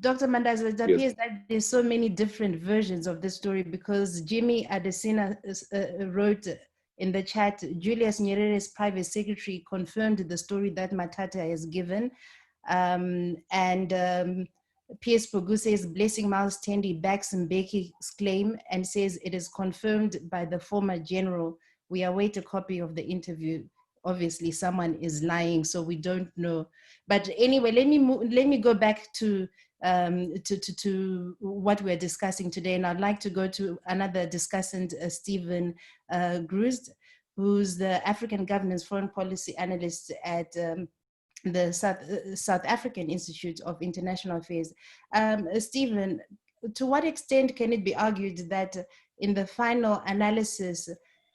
Dr. Mandaza, it appears that there's so many different versions of this story, because Jimmy Adesina wrote in the chat, Julius Nyerere's private secretary confirmed the story that Matata has given. P.S. Pogu says, Blessing Miles Tendi backs Mbeki's claim and says it is confirmed by the former general. We await a copy of the interview. Obviously, someone is lying, so we don't know. But anyway, let me go back to what we're discussing today, and I'd like to go to another discussant, Stephen Gruzd, who's the African Governance Foreign Policy Analyst at the South African Institute of International Affairs. Stephen, to what extent can it be argued that in the final analysis,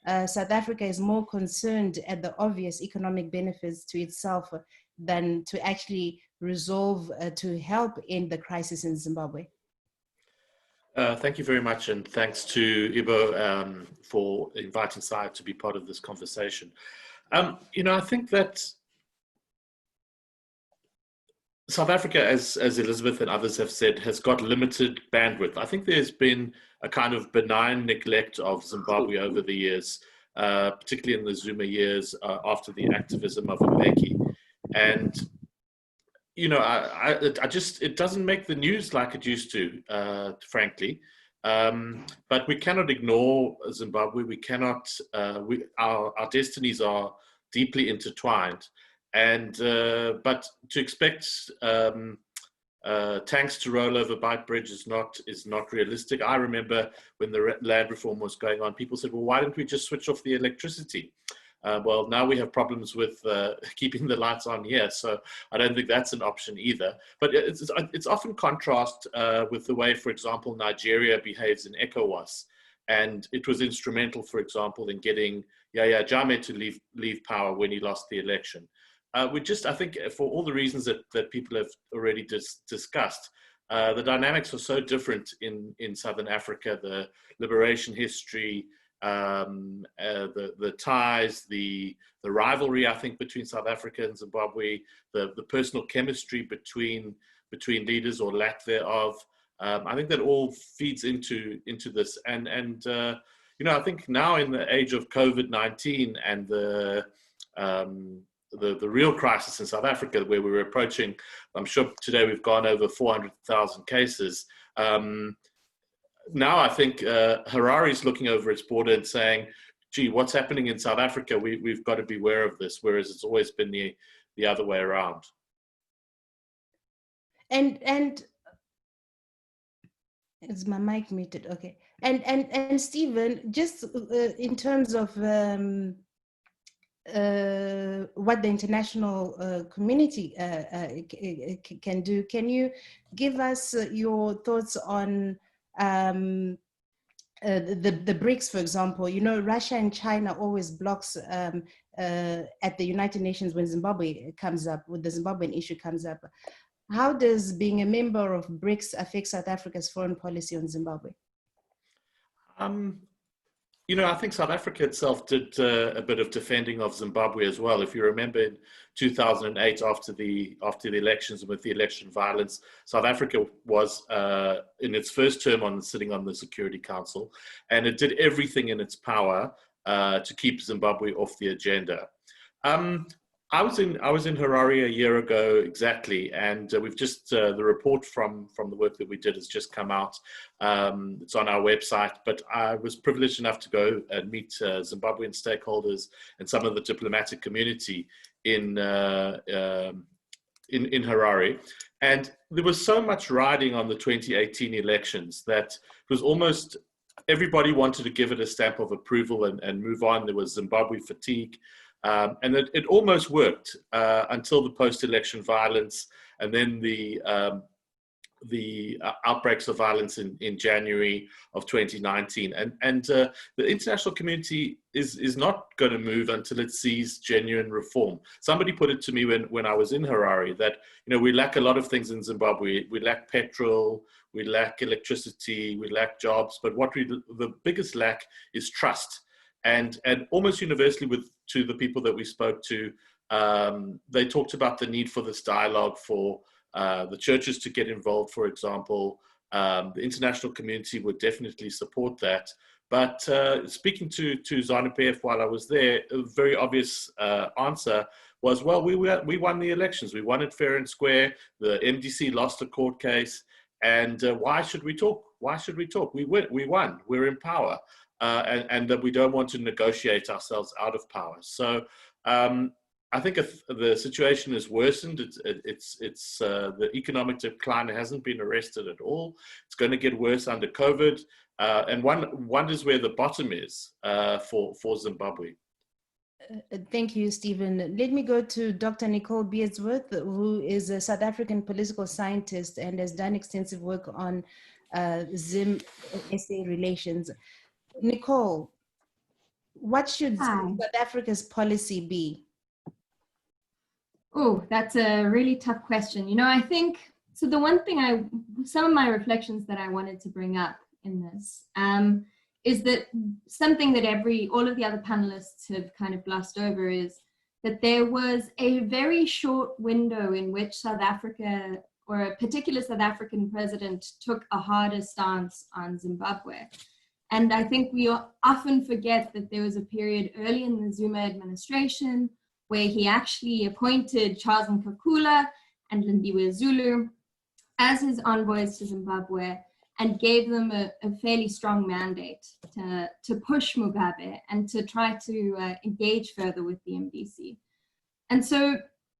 South Africa is more concerned at the obvious economic benefits to itself than to actually resolve, to help end the crisis in Zimbabwe? Thank you very much, and thanks to Ibo for inviting Saya to be part of this conversation. You know, I think that South Africa, as Elizabeth and others have said, has got limited bandwidth. I think there's been a kind of benign neglect of Zimbabwe over the years, particularly in the Zuma years after the activism of Mbeki. And, you know, it doesn't make the news like it used to, frankly. But we cannot ignore Zimbabwe. We cannot, our destinies are deeply intertwined. And but to expect tanks to roll over Beit Bridge is not realistic. I remember when the land reform was going on, people said, well, why don't we just switch off the electricity? Well, now we have problems with keeping the lights on here, so I don't think that's an option either. But it's often contrast with the way, for example, Nigeria behaves in ECOWAS. And it was instrumental, for example, in getting Yahya Jammeh to leave power when he lost the election. I think for all the reasons that people have already discussed, the dynamics are so different in Southern Africa, the liberation history, the ties, the rivalry, I think, between South Africa and Zimbabwe, the personal chemistry between leaders or lack thereof. I think that all feeds into this. And you know, I think now in the age of COVID-19 and the real crisis in South Africa, where we're approaching, I'm sure today we've gone over 400,000 cases. Now I think Harari's looking over its border and saying, gee, what's happening in South Africa? We've got to be aware of this, whereas it's always been the other way around. And is my mic muted? Okay. And Stephen, just in terms of what the international community can do, can you give us your thoughts on the BRICS, for example? You know, Russia and China always blocks at the United Nations when Zimbabwe comes up, when the Zimbabwean issue comes up. How does being a member of BRICS affect South Africa's foreign policy on Zimbabwe? You know, I think South Africa itself did a bit of defending of Zimbabwe as well. If you remember in 2008, after the elections and with the election violence, South Africa was in its first term sitting on the Security Council, and it did everything in its power to keep Zimbabwe off the agenda. I was in Harare a year ago exactly, and we've just the report from the work that we did has just come out. It's on our website, but I was privileged enough to go and meet Zimbabwean stakeholders and some of the diplomatic community in Harare, and there was so much riding on the 2018 elections that it was almost everybody wanted to give it a stamp of approval and move on. There was Zimbabwe fatigue. And it almost worked until the post-election violence and then the outbreaks of violence in January of 2019. And the international community is not going to move until it sees genuine reform. Somebody put it to me when I was in Harare that, you know, we lack a lot of things in Zimbabwe. We lack petrol, we lack electricity, we lack jobs, but the biggest lack is trust. And almost universally to the people that we spoke to, they talked about the need for this dialogue, for the churches to get involved, for example. The international community would definitely support that. But speaking to ZANU-PF while I was there, a very obvious answer was, well, we won the elections. We won it fair and square. The MDC lost a court case. And why should we talk? Why should we talk? We won. We're in power. And that we don't want to negotiate ourselves out of power. So I think if the situation is worsened, the economic decline hasn't been arrested at all. It's going to get worse under COVID. And one wonders where the bottom is for Zimbabwe. Thank you, Stephen. Let me go to Dr. Nicole Beardsworth, who is a South African political scientist and has done extensive work on Zim-SA relations. Nicole, what should South Africa's policy be? Oh, that's a really tough question. You know, I think, so the one thing some of my reflections that I wanted to bring up in this is that something that all of the other panelists have kind of glossed over is that there was a very short window in which South Africa, or a particular South African president, took a harder stance on Zimbabwe. And I think we often forget that there was a period early in the Zuma administration where he actually appointed Charles Nkakula and Lindiwe Zulu as his envoys to Zimbabwe and gave them a fairly strong mandate to push Mugabe and to try to engage further with the MDC. And so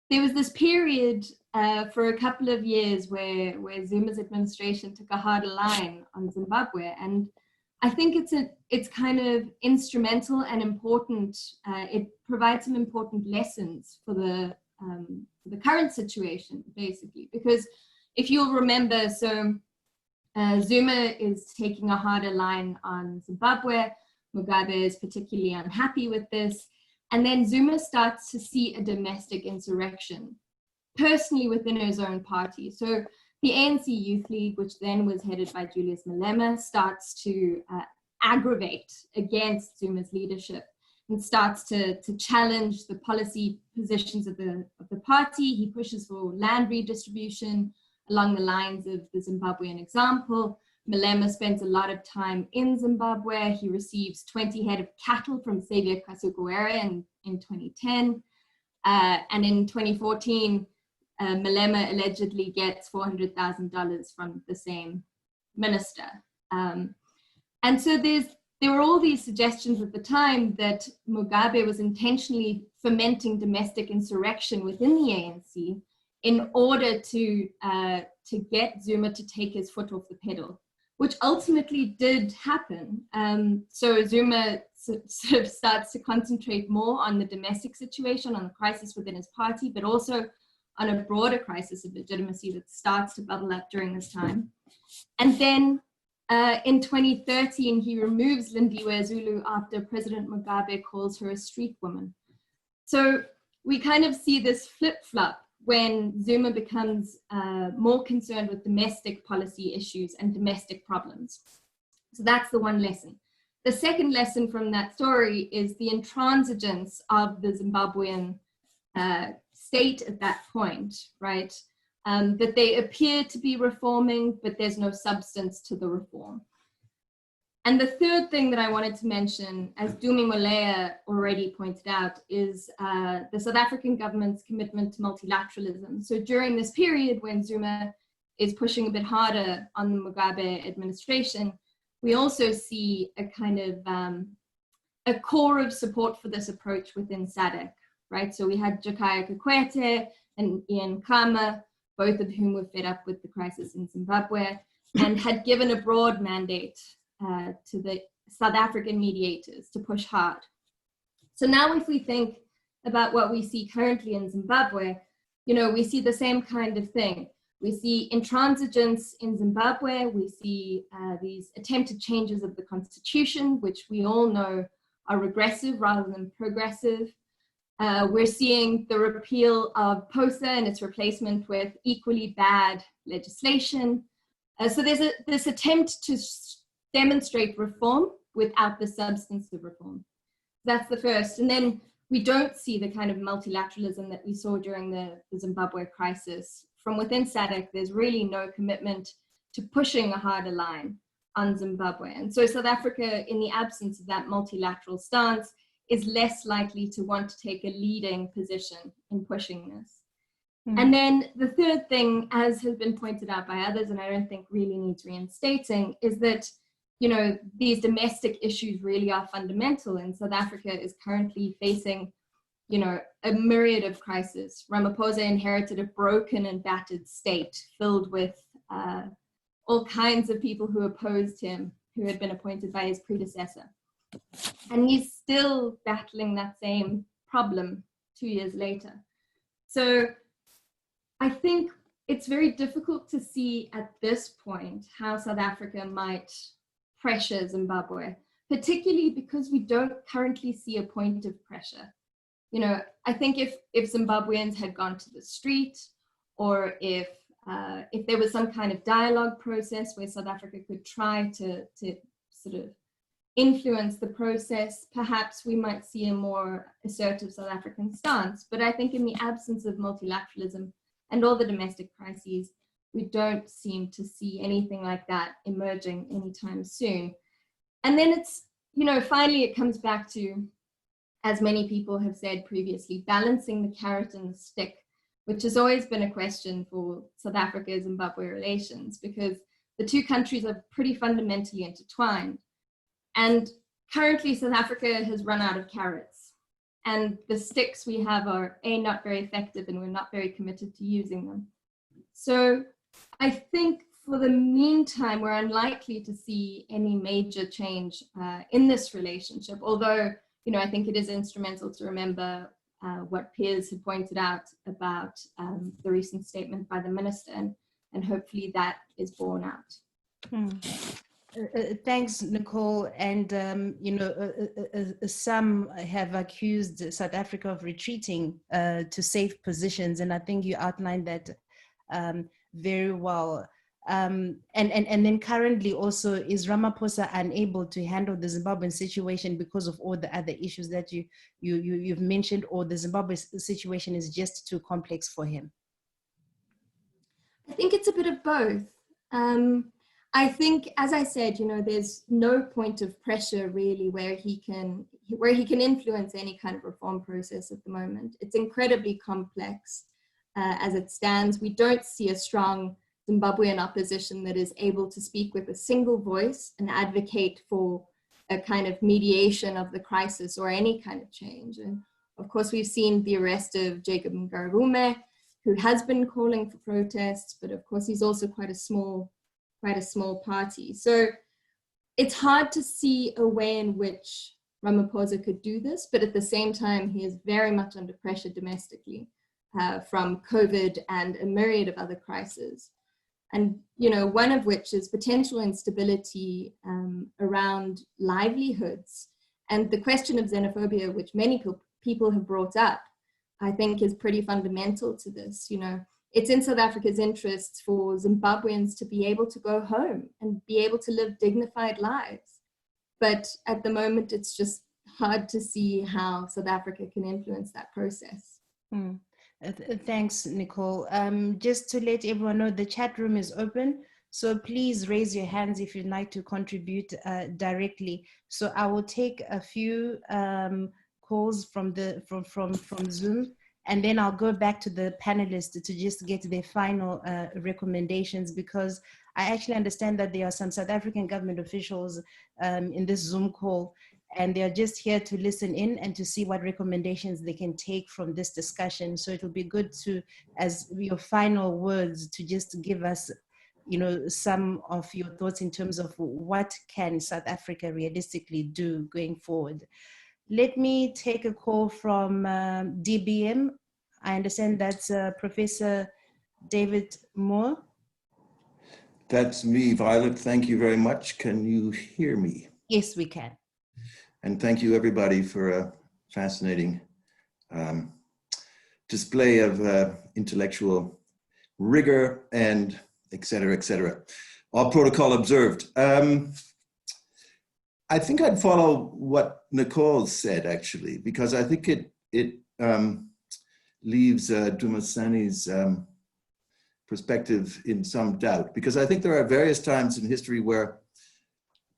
there was this period for a couple of years where Zuma's administration took a harder line on Zimbabwe. And I think it's kind of instrumental and important. It provides some important lessons for the current situation, basically, because if you'll remember, so Zuma is taking a harder line on Zimbabwe. Mugabe is particularly unhappy with this. And then Zuma starts to see a domestic insurrection, personally within his own party. So the ANC Youth League, which then was headed by Julius Malema, starts to aggravate against Zuma's leadership and starts to challenge the policy positions of the party. He pushes for land redistribution along the lines of the Zimbabwean example. Malema spends a lot of time in Zimbabwe. He receives 20 head of cattle from Xavier Kasukuwere in 2010. And in 2014, Malema allegedly gets $400,000 from the same minister. And so there were all these suggestions at the time that Mugabe was intentionally fomenting domestic insurrection within the ANC in order to get Zuma to take his foot off the pedal, which ultimately did happen. So Zuma sort of starts to concentrate more on the domestic situation, on the crisis within his party, but also on a broader crisis of legitimacy that starts to bubble up during this time. And then in 2013, he removes Lindiwe Zulu after President Mugabe calls her a street woman. So we kind of see this flip-flop when Zuma becomes more concerned with domestic policy issues and domestic problems. So that's the one lesson. The second lesson from that story is the intransigence of the Zimbabwean state at that point, right? That they appear to be reforming, but there's no substance to the reform. And the third thing that I wanted to mention, as Dumi Moleya already pointed out, is the South African government's commitment to multilateralism. So during this period when Zuma is pushing a bit harder on the Mugabe administration, we also see a kind of a core of support for this approach within SADC, right? So we had Jakaya Kikwete and Ian Khama, both of whom were fed up with the crisis in Zimbabwe and had given a broad mandate to the South African mediators to push hard. So now if we think about what we see currently in Zimbabwe, you know, we see the same kind of thing. We see intransigence in Zimbabwe. We see these attempted changes of the constitution, which we all know are regressive rather than progressive. We're seeing the repeal of POSA and its replacement with equally bad legislation. So there's this attempt to demonstrate reform without the substance of reform. That's the first. And then we don't see the kind of multilateralism that we saw during the Zimbabwe crisis. From within SADC, there's really no commitment to pushing a harder line on Zimbabwe. And so South Africa, in the absence of that multilateral stance, is less likely to want to take a leading position in pushing this. And then the third thing, as has been pointed out by others, and I don't think really needs reinstating, is that, you know, these domestic issues really are fundamental, and South Africa is currently facing, you know, a myriad of crises. Ramaphosa inherited a broken and battered state filled with all kinds of people who opposed him, who had been appointed by his predecessor. And he's still battling that same problem 2 years later. So I think it's very difficult to see at this point how South Africa might pressure Zimbabwe, particularly because we don't currently see a point of pressure. You know, I think if Zimbabweans had gone to the street, or if there was some kind of dialogue process where South Africa could try to sort of influence the process, perhaps we might see a more assertive South African stance. But I think in the absence of multilateralism and all the domestic crises, we don't seem to see anything like that emerging anytime soon. And then it's, you know, finally it comes back to, as many people have said previously, balancing the carrot and the stick, which has always been a question for South Africa-Zimbabwe relations, because the two countries are pretty fundamentally intertwined. And currently South Africa has run out of carrots, and the sticks we have are not very effective, and we're not very committed to using them. So I think for the meantime, we're unlikely to see any major change in this relationship, although, you know, I think it is instrumental to remember what peers had pointed out about the recent statement by the minister, and hopefully that is borne out. Thanks, Nicole. And, you know, some have accused South Africa of retreating to safe positions, and I think you outlined that very well. And then currently also, is Ramaphosa unable to handle the Zimbabwean situation because of all the other issues that you've mentioned, or the Zimbabwe situation is just too complex for him? I think it's a bit of both. I think, as I said, you know, there's no point of pressure really where he can influence any kind of reform process at the moment. It's incredibly complex as it stands. We don't see a strong Zimbabwean opposition that is able to speak with a single voice and advocate for a kind of mediation of the crisis or any kind of change. And of course, we've seen the arrest of Jacob Mgarume, who has been calling for protests, but of course he's also quite a small party. So it's hard to see a way in which Ramaphosa could do this, but at the same time, he is very much under pressure domestically from COVID and a myriad of other crises. And, you know, one of which is potential instability around livelihoods. And the question of xenophobia, which many people have brought up, I think is pretty fundamental to this. You know, it's in South Africa's interests for Zimbabweans to be able to go home and be able to live dignified lives. But at the moment, it's just hard to see how South Africa can influence that process. Thanks, Nicole. Just to let everyone know, the chat room is open, so please raise your hands if you'd like to contribute directly. So I will take a few calls from Zoom, and then I'll go back to the panelists to just get their final recommendations, because I actually understand that there are some South African government officials in this Zoom call, and they're just here to listen in and to see what recommendations they can take from this discussion. So it will be good to, as your final words, to just give us, you know, some of your thoughts in terms of what can South Africa realistically do going forward. Let me take a call from DBM. I understand that's Professor David Moore. That's me, Violet. Thank you very much. Can you hear me? Yes, we can. And thank you, everybody, for a fascinating display of intellectual rigor and et cetera, et cetera. All protocol observed. I think I'd follow what Nicole said, actually, because I think it leaves Dumasani's perspective in some doubt, because I think there are various times in history where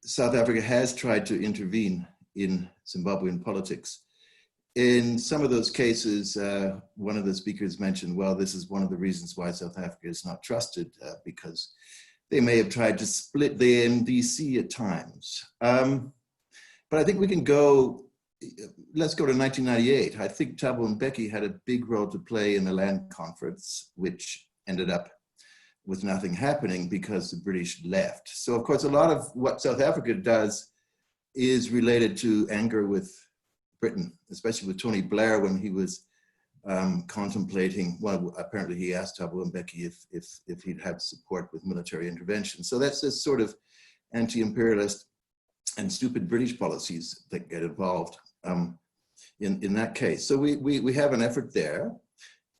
South Africa has tried to intervene in Zimbabwean politics. In some of those cases, one of the speakers mentioned, well, this is one of the reasons why South Africa is not trusted, because they may have tried to split the NDC at times. But I think we can go, let's go to 1998. I think Thabo Mbeki had a big role to play in the land conference, which ended up with nothing happening because the British left. So of course, a lot of what South Africa does is related to anger with Britain, especially with Tony Blair when he was contemplating, well, apparently he asked Thabo Mbeki if he'd have support with military intervention. So that's this sort of anti-imperialist and stupid British policies that get involved in that case. So we have an effort there.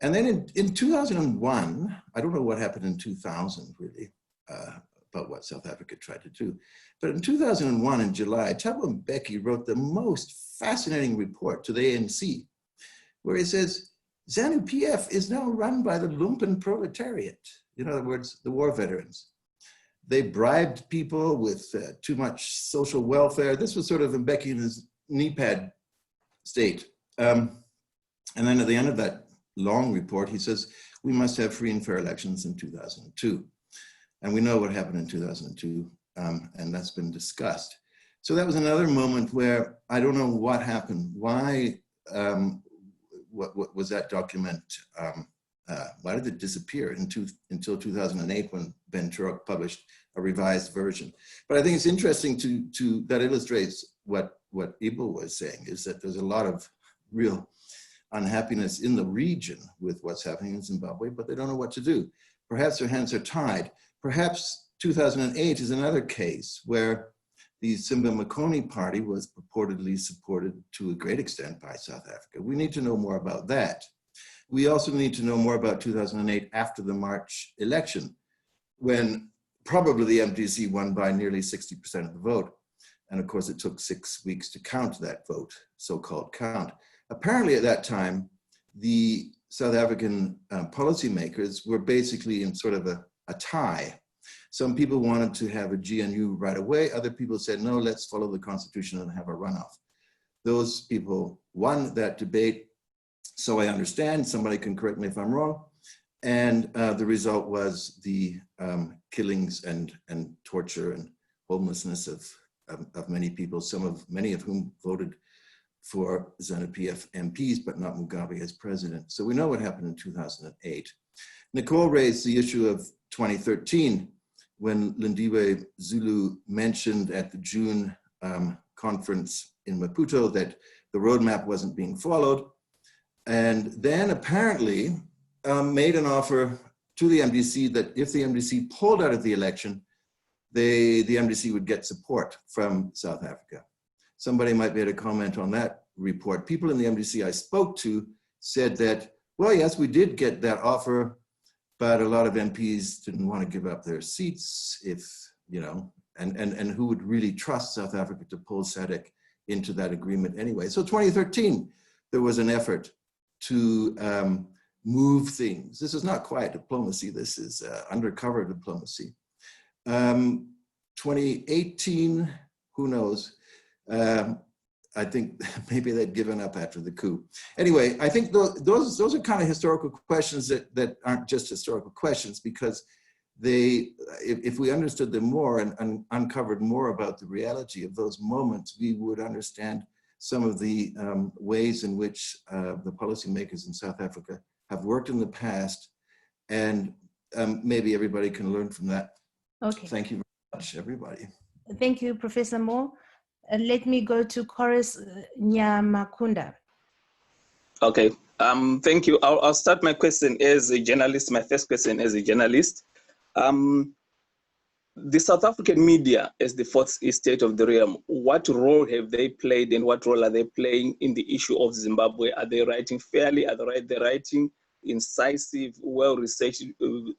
And then in 2001, I don't know what happened in 2000 really, about what South Africa tried to do. But in 2001 in July, Thabo Mbeki wrote the most fascinating report to the ANC, where he says, ZANU-PF is now run by the lumpen proletariat. In other words, the war veterans. They bribed people with too much social welfare. This was sort of Mbeki in his knee pad state. And then at the end of that long report, he says, we must have free and fair elections in 2002. And we know what happened in 2002, and that's been discussed. So that was another moment where I don't know what happened. Why, what was that document? Why did it disappear until 2008 when Ben Turok published a revised version? But I think it's interesting that illustrates what Ibo was saying, is that there's a lot of real unhappiness in the region with what's happening in Zimbabwe, but they don't know what to do. Perhaps their hands are tied. Perhaps 2008 is another case where the Simba Makoni party was purportedly supported to a great extent by South Africa. We need to know more about that. We also need to know more about 2008 after the March election, when probably the MDC won by nearly 60% of the vote. And of course, it took 6 weeks to count that vote, so-called count. Apparently at that time, the South African policymakers were basically in sort of a tie. Some people wanted to have a GNU right away. Other people said, no, let's follow the constitution and have a runoff. Those people won that debate. So I understand, somebody can correct me if I'm wrong. And the result was the killings and torture and homelessness of many people, many of whom voted for ZANU-PF MPs, but not Mugabe as president. So we know what happened in 2008. Nicole raised the issue of 2013, when Lindiwe Zulu mentioned at the June conference in Maputo that the roadmap wasn't being followed, and then apparently made an offer to the MDC that if the MDC pulled out of the election, the MDC would get support from South Africa. Somebody might be able to comment on that report. People in the MDC I spoke to said that, well, yes, we did get that offer, but a lot of MPs didn't want to give up their seats if, you know, and who would really trust South Africa to pull SADC into that agreement anyway. So 2013, there was an effort to move things. This is not quiet diplomacy, this is undercover diplomacy. 2018, who knows? I think maybe they'd given up after the coup. Anyway, I think those are kind of historical questions that aren't just historical questions, because if we understood them more and uncovered more about the reality of those moments, we would understand some of the ways in which the policymakers in South Africa have worked in the past, and maybe everybody can learn from that. Okay. Thank you very much, everybody. Thank you, Professor Moore. Let me go to Chorus Nyamakunda. Okay, thank you. I'll start my question as a journalist, my first question as a journalist. The South African media as the fourth estate of the realm, what role have they played and what role are they playing in the issue of Zimbabwe? Are they writing fairly? Are they writing incisive, well-researched to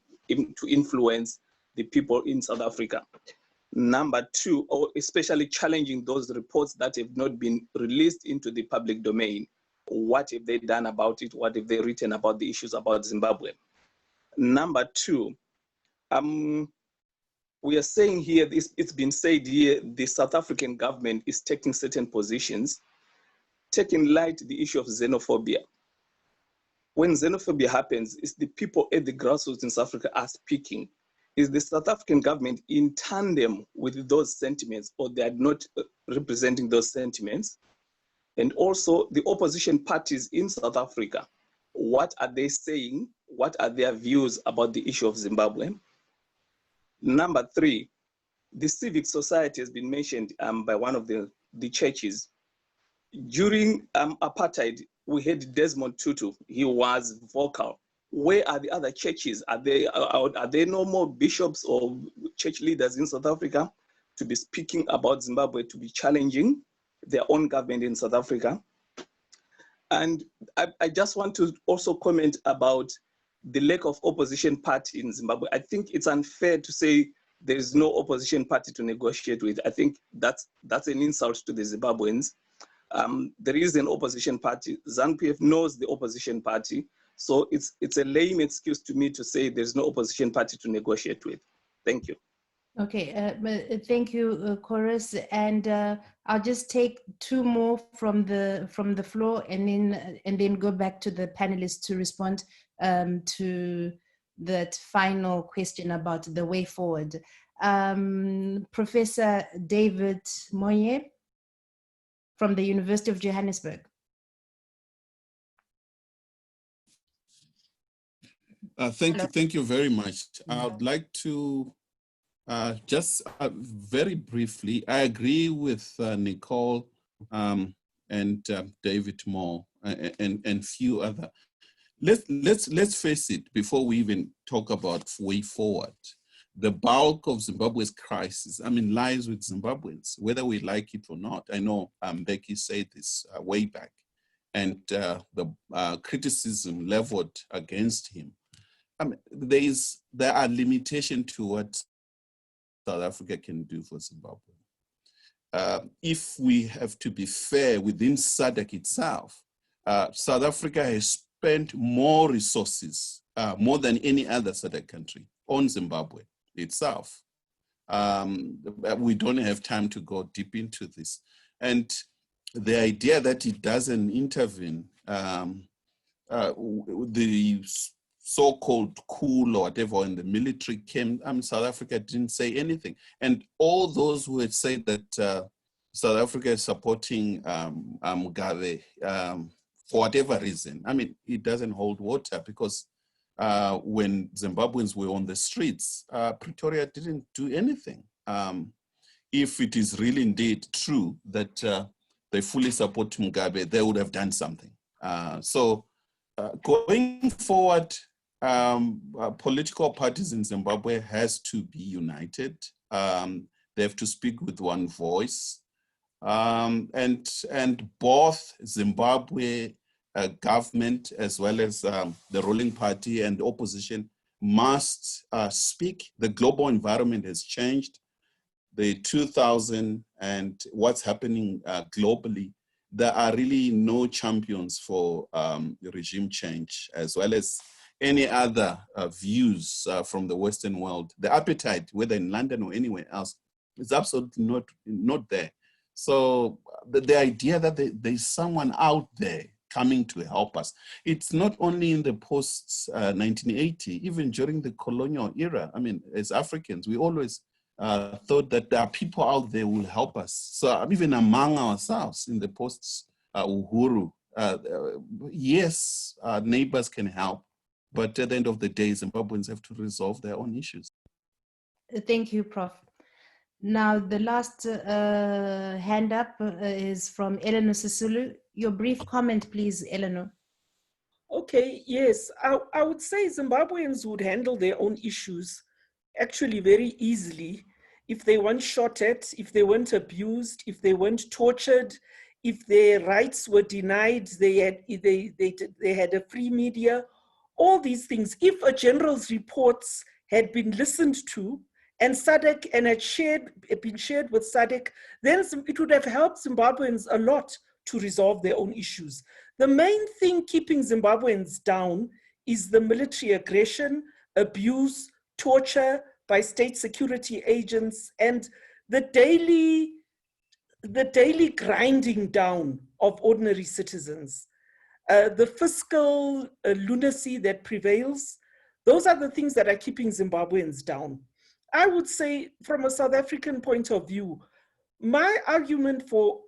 influence the people in South Africa? Number two, or especially challenging those reports that have not been released into the public domain. What have they done about it? What have they written about the issues about Zimbabwe? Number two, we are saying here, it's been said here, the South African government is taking certain positions, taking light the issue of xenophobia. When xenophobia happens, it's the people at the grassroots in South Africa are speaking. Is the South African government in tandem with those sentiments, or they are not representing those sentiments? And also the opposition parties in South Africa, what are they saying? What are their views about the issue of Zimbabwe? Number 3, the civic society has been mentioned by one of the churches. During apartheid, we had Desmond Tutu. He was vocal. Where are the other churches? Are there no more bishops or church leaders in South Africa to be speaking about Zimbabwe, to be challenging their own government in South Africa? And I just want to also comment about the lack of opposition party in Zimbabwe. I think it's unfair to say there is no opposition party to negotiate with. I think that's an insult to the Zimbabweans. There is an opposition party. ZANU-PF knows the opposition party. So it's a lame excuse to me to say there's no opposition party to negotiate with. Thank you. Okay, thank you, Chorus. And I'll just take 2 more from the floor, and then go back to the panelists to respond to that final question about the way forward. Professor David Moye from the University of Johannesburg. Thank you very much. I would like to just very briefly, I agree with Nicole and David Moore and few other. Let's face it, before we even talk about way forward, the bulk of Zimbabwe's crisis, lies with Zimbabweans, whether we like it or not. I know Becky said this way back, and the criticism leveled against him. There are limitations to what South Africa can do for Zimbabwe. If we have to be fair within SADC itself, South Africa has spent more resources, more than any other SADC country, on Zimbabwe itself. We don't have time to go deep into this. And the idea that it doesn't intervene, the so-called coup or whatever in the military came, South Africa didn't say anything. And all those who had said that South Africa is supporting Mugabe for whatever reason, it doesn't hold water, because when Zimbabweans were on the streets, Pretoria didn't do anything. If it is really indeed true that they fully support Mugabe, they would have done something. So going forward, political parties in Zimbabwe has to be united. They have to speak with one voice. And both Zimbabwe government as well as the ruling party and opposition must speak. The global environment has changed. The 2000 and what's happening globally, there are really no champions for regime change, as well as any other views from the Western world. The appetite, whether in London or anywhere else, is absolutely not there. So the idea that there's someone out there coming to help us, it's not only in the post-1980, even during the colonial era. As Africans, we always thought that there are people out there who will help us. So even among ourselves in the post-Uhuru, yes, neighbors can help, but at the end of the day, Zimbabweans have to resolve their own issues. Thank you, Prof. Now, the last hand up is from Eleanor Sisulu. Your brief comment, please, Eleanor. Okay, yes. I would say Zimbabweans would handle their own issues actually very easily if they weren't shot at, if they weren't abused, if they weren't tortured, if their rights were denied, they had a free media, all these things. If a general's reports had been listened to and SADC and had been shared with SADC, then it would have helped Zimbabweans a lot to resolve their own issues. The main thing keeping Zimbabweans down is the military aggression, abuse, torture, by state security agents, and the daily grinding down of ordinary citizens, the fiscal lunacy that prevails, those are the things that are keeping Zimbabweans down. I would say, from a South African point of view, my argument for,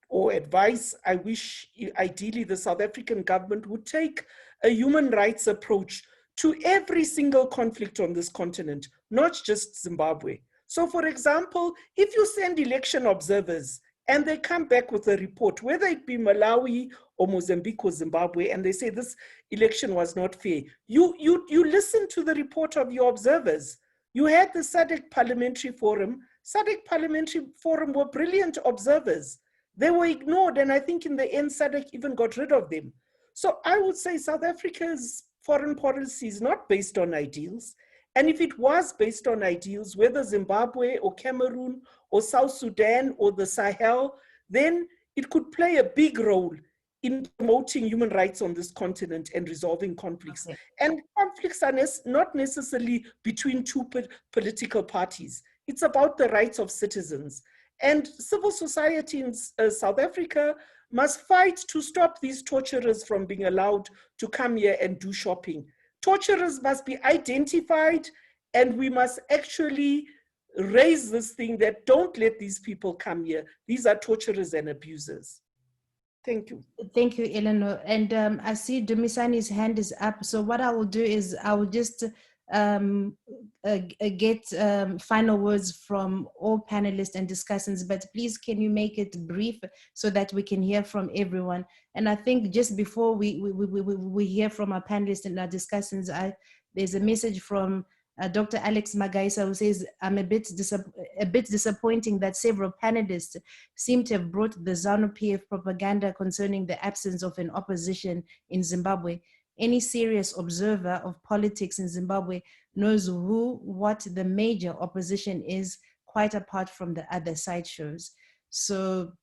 or advice, I wish ideally the South African government would take a human rights approach to every single conflict on this continent, not just Zimbabwe. So for example, if you send election observers and they come back with a report, whether it be Malawi or Mozambique or Zimbabwe, and they say this election was not fair, you listen to the report of your observers. You had the SADC Parliamentary Forum. SADC Parliamentary Forum were brilliant observers. They were ignored, and I think in the end, SADC even got rid of them. So I would say South Africa's foreign policy is not based on ideals. And if it was based on ideals, whether Zimbabwe or Cameroon or South Sudan or the Sahel, then it could play a big role in promoting human rights on this continent and resolving conflicts. Okay. And conflicts are not necessarily between two political parties. It's about the rights of citizens. And civil society in South Africa must fight to stop these torturers from being allowed to come here and do shopping. Torturers must be identified, and we must actually raise this thing that don't let these people come here. These are torturers and abusers. Thank you. Thank you, Eleanor. And I see Dumisani's hand is up. So what I will do is I will just get final words from all panelists and discussants, but please can you make it brief so that we can hear from everyone. And I think just before we hear from our panelists and our discussants, there's a message from Dr. Alex Magaisa, who says, I'm a bit disappointing that several panelists seem to have brought the ZANU-PF propaganda concerning the absence of an opposition in Zimbabwe. Any serious observer of politics in Zimbabwe knows what the major opposition is, quite apart from the other sideshows. So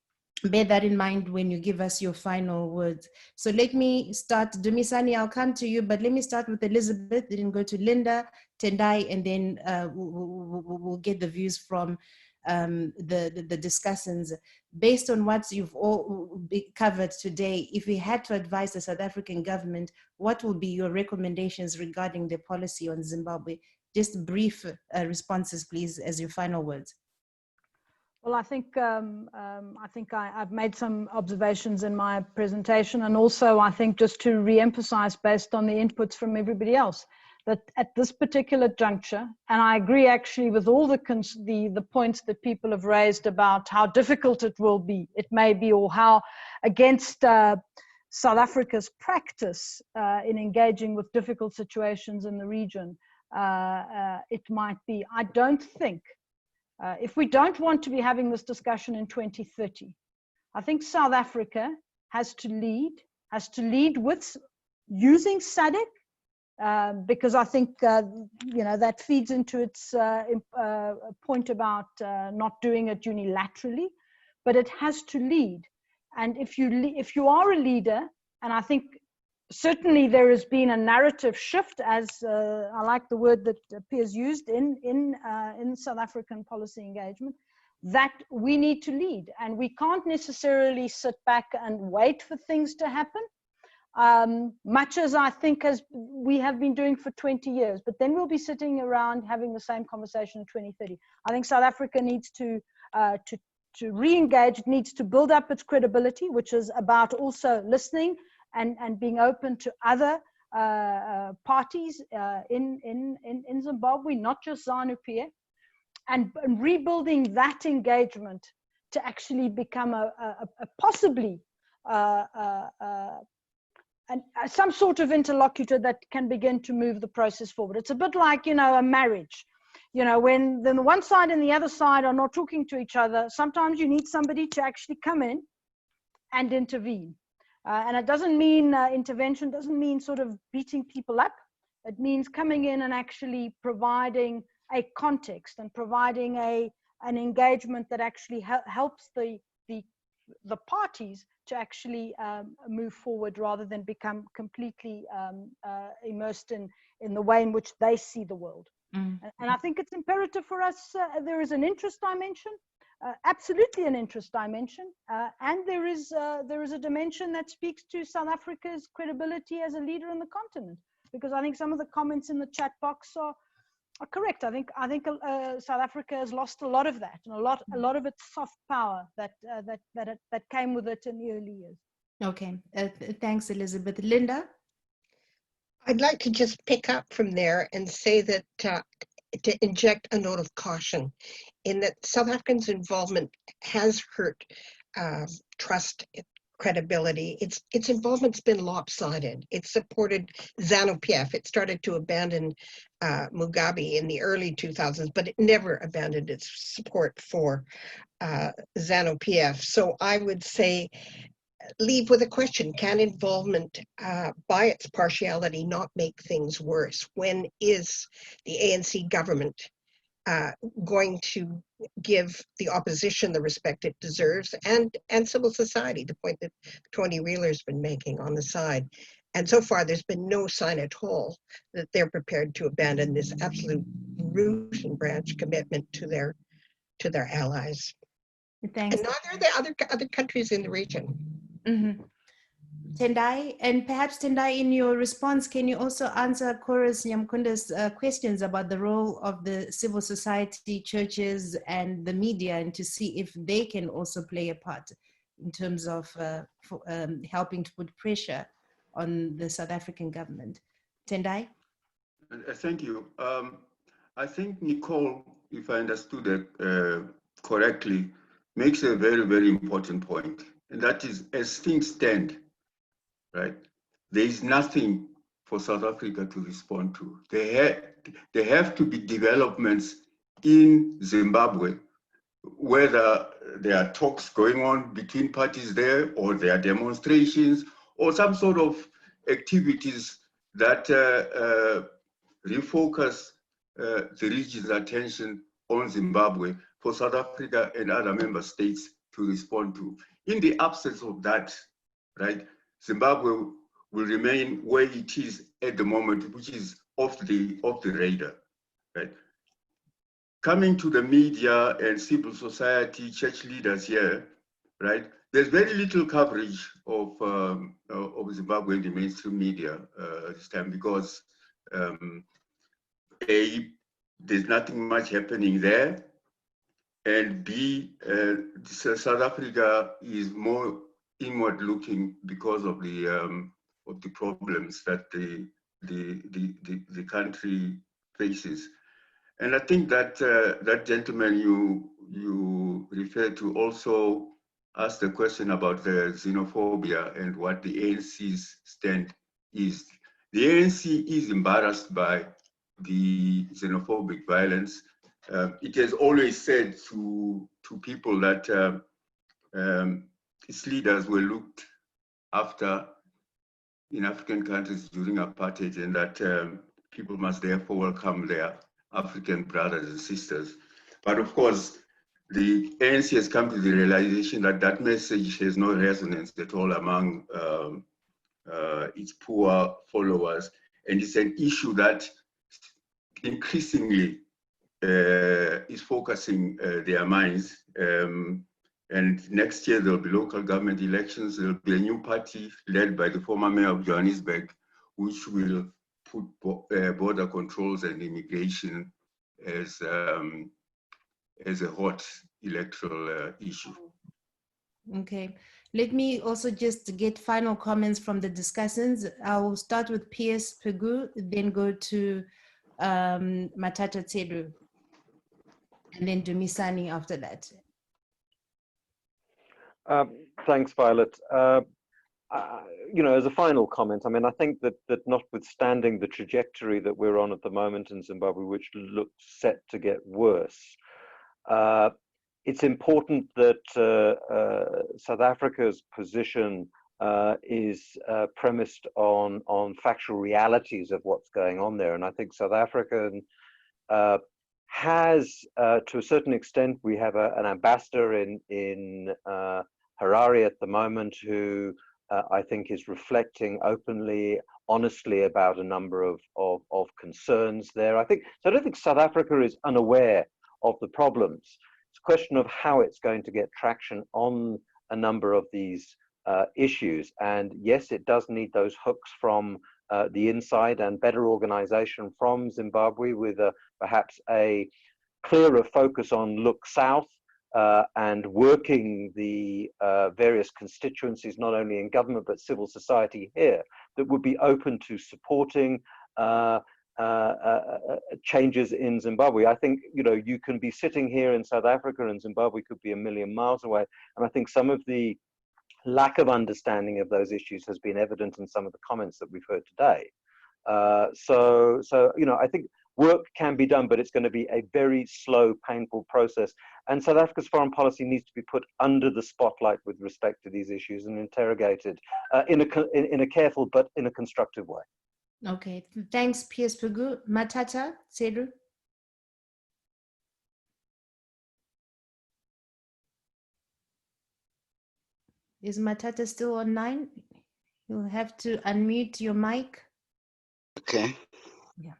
bear that in mind when you give us your final words. So let me start. Dumisani, I'll come to you, but let me start with Elizabeth, then go to Linda, Tendai, and then we'll get the views from the discussants. Based on what you've all covered today, if we had to advise the South African government, what would be your recommendations regarding the policy on Zimbabwe? Just brief responses, please, as your final words. Well, I think I've made some observations in my presentation, and also I think just to re-emphasize based on the inputs from everybody else, that at this particular juncture, and I agree actually with all the points that people have raised about how difficult it may be, or how against South Africa's practice in engaging with difficult situations in the region, it might be. I don't think, if we don't want to be having this discussion in 2030, I think South Africa has to lead with using SADC, because I think that feeds into its point about not doing it unilaterally, but it has to lead. And if you are a leader, and I think certainly there has been a narrative shift, as I like the word that Piers used in South African policy engagement, that we need to lead, and we can't necessarily sit back and wait for things to happen. Much as I think as we have been doing for 20 years, but then we'll be sitting around having the same conversation in 2030. I think South Africa needs to re-engage, it needs to build up its credibility, which is about also listening and being open to other parties in Zimbabwe, not just ZANU-PF, and rebuilding that engagement to actually become possibly some sort of interlocutor that can begin to move the process forward. It's a bit like, a marriage. When the one side and the other side are not talking to each other, sometimes you need somebody to actually come in and intervene. And it doesn't mean intervention, doesn't mean sort of beating people up. It means coming in and actually providing a context and providing an engagement that actually helps the parties to actually move forward, rather than become completely immersed in the way in which they see the world. And I think it's imperative for us, there is an interest dimension, absolutely an interest dimension, and there is a dimension that speaks to South Africa's credibility as a leader in the continent, because I think some of the comments in the chat box are correct. I think South Africa has lost a lot of that, and a lot of its soft power that came with it in the early years. Okay, thanks, Elizabeth. Linda? I'd like to just pick up from there and say that to inject a note of caution in that South Africa's involvement has hurt trust, credibility. Its involvement's been lopsided. It supported ZANU-PF. It started to abandon Mugabe in the early 2000s, but it never abandoned its support for ZANU-PF. So I would say, leave with a question. Can involvement by its partiality not make things worse? When is the ANC government going to give the opposition the respect it deserves, and civil society, the point that Tony Wheeler's been making on the side? And so far, there's been no sign at all that they're prepared to abandon this absolute root and branch commitment to their allies. Thanks. And neither are the other countries in the region. Tendai, and perhaps Tendai, in your response, can you also answer Kora's Nyamkunda's questions about the role of the civil society, churches, and the media, and to see if they can also play a part in terms of helping to put pressure on the South African government? Tendai? Thank you. I think Nicole, if I understood it correctly, makes a very, very important point. And that is, as things stand, right, there is nothing for South Africa to respond to. There have to be developments in Zimbabwe, whether there are talks going on between parties there, or there are demonstrations, or some sort of activities that refocus the region's attention on Zimbabwe for South Africa and other member states to respond to. In the absence of that, right, Zimbabwe will remain where it is at the moment, which is off the radar, right? Coming to the media and civil society, church leaders here, right? There's very little coverage of Zimbabwe in the mainstream media this time, because A, there's nothing much happening there, and B, South Africa is more inward looking because of the problems that the country faces. And I think that that gentleman you referred to also asked the question about the xenophobia and what the ANC's stand is. The ANC is embarrassed by the xenophobic violence. It has always said to people that its leaders were looked after in African countries during apartheid, and that people must therefore welcome their African brothers and sisters. But of course, the ANC has come to the realization that that message has no resonance at all among its poor followers, and it's an issue that increasingly is focusing their minds. And next year there'll be local government elections. There'll be a new party led by the former mayor of Johannesburg, which will put border controls and immigration as a hot electoral issue. Okay, let me also just get final comments from the discussants. I'll start with P.S. Pegu, then go to Matata Tsedu, and then Dumisani after that. Thanks, Violet. You know, as a final comment, I mean, I think that notwithstanding the trajectory that we're on at the moment in Zimbabwe, which looks set to get worse, it's important that South Africa's position is premised on factual realities of what's going on there. And I think South Africa has, to a certain extent, we have an ambassador in Harare at the moment who I think is reflecting openly honestly about a number of concerns there. So I don't think South Africa is unaware of the problems. It's a question of how it's going to get traction on a number of these issues. And yes, it does need those hooks from the inside and better organization from Zimbabwe, with perhaps a clearer focus on look south and working the various constituencies, not only in government but civil society here, that would be open to supporting changes in Zimbabwe. I think, you know, you can be sitting here in South Africa and Zimbabwe could be a million miles away. And I think some of the lack of understanding of those issues has been evident in some of the comments that we've heard today. So, you know, I think work can be done, but it's going to be a very slow, painful process. And South Africa's foreign policy needs to be put under the spotlight with respect to these issues and interrogated in a careful but in a constructive way. Okay, thanks, Piers Pugu. Matata, Sedru? Is Matata still online? You'll have to unmute your mic. Okay. Yeah.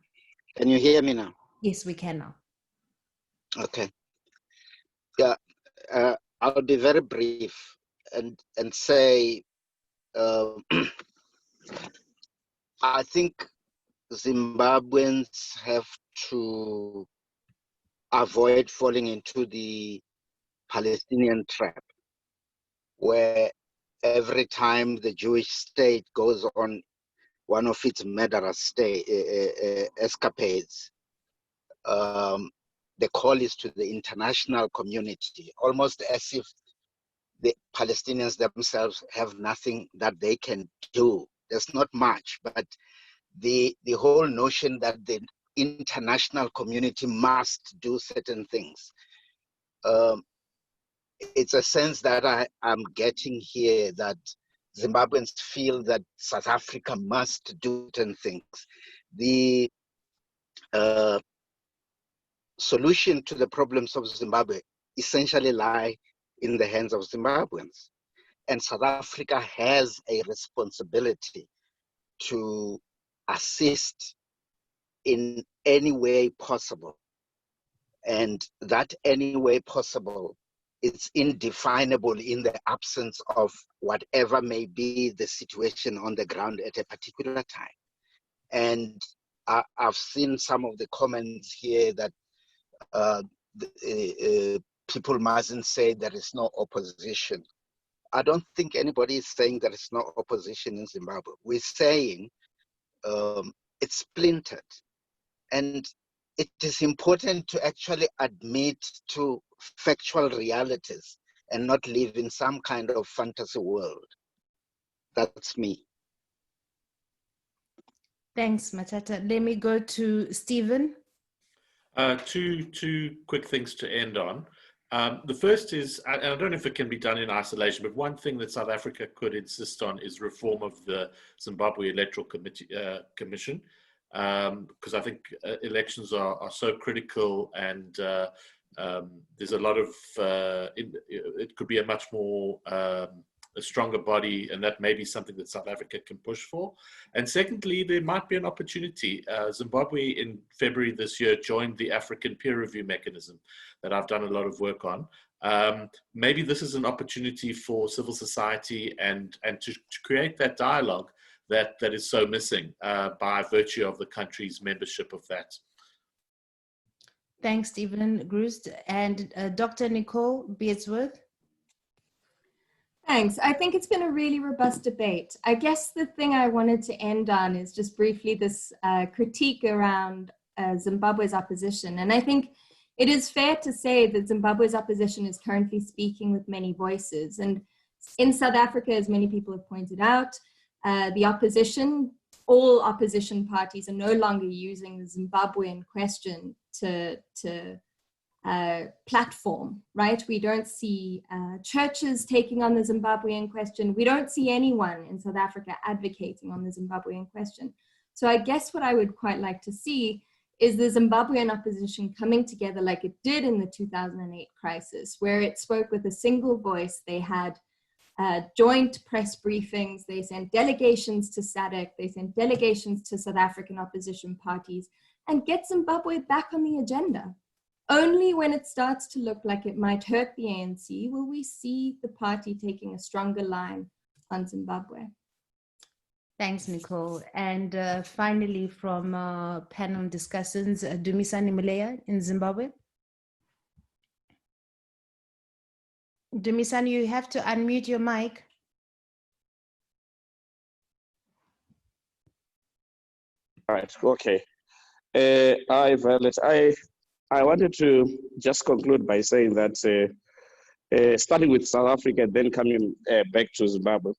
Can you hear me now? Yes, we can now. Okay. Yeah, I'll be very brief and say I think Zimbabweans have to avoid falling into the Palestinian trap, where every time the Jewish state goes on one of its murderous escapades, the call is to the international community, almost as if the Palestinians themselves have nothing that they can do. There's not much, but the whole notion that the international community must do certain things. It's a sense that I'm getting here, that Zimbabweans feel that South Africa must do certain things. The solution to the problems of Zimbabwe essentially lie in the hands of Zimbabweans. And South Africa has a responsibility to assist in any way possible. And that any way possible, it's indefinable in the absence of whatever may be the situation on the ground at a particular time. And I've seen some of the comments here that people mustn't say there is no opposition. I don't think anybody is saying there is no opposition in Zimbabwe. We're saying it's splintered. And it is important to actually admit to factual realities and not live in some kind of fantasy world. That's me. Thanks, Matata. Let me go to Stephen. Two quick things to end on. The first is, and I don't know if it can be done in isolation, but one thing that South Africa could insist on is reform of the Zimbabwe Electoral Commission, because I think elections are so critical, and there's a lot of, it could be a much more, a stronger body, and that may be something that South Africa can push for. And secondly, there might be an opportunity. Zimbabwe in February this year joined the African peer review mechanism that I've done a lot of work on. Maybe this is an opportunity for civil society and to create that dialogue that is so missing by virtue of the country's membership of that. Thanks, Stephen Groost. And Dr. Nicole Beardsworth. Thanks. I think it's been a really robust debate. I guess the thing I wanted to end on is just briefly this critique around Zimbabwe's opposition. And I think it is fair to say that Zimbabwe's opposition is currently speaking with many voices. And in South Africa, as many people have pointed out, the opposition, all opposition parties are no longer using the Zimbabwean question to platform, right? We don't see churches taking on the Zimbabwean question. We don't see anyone in South Africa advocating on the Zimbabwean question. So I guess what I would quite like to see is the Zimbabwean opposition coming together like it did in the 2008 crisis, where it spoke with a single voice. They had joint press briefings, they sent delegations to SADC, they sent delegations to South African opposition parties, and get Zimbabwe back on the agenda. Only when it starts to look like it might hurt the ANC will we see the party taking a stronger line on Zimbabwe. Thanks, Nicole. And finally, from panel discussants, Dumisani Muleya in Zimbabwe. Dumisani, you have to unmute your mic. All right, okay. Hi, Violet. I wanted to just conclude by saying that starting with South Africa, then coming back to Zimbabwe,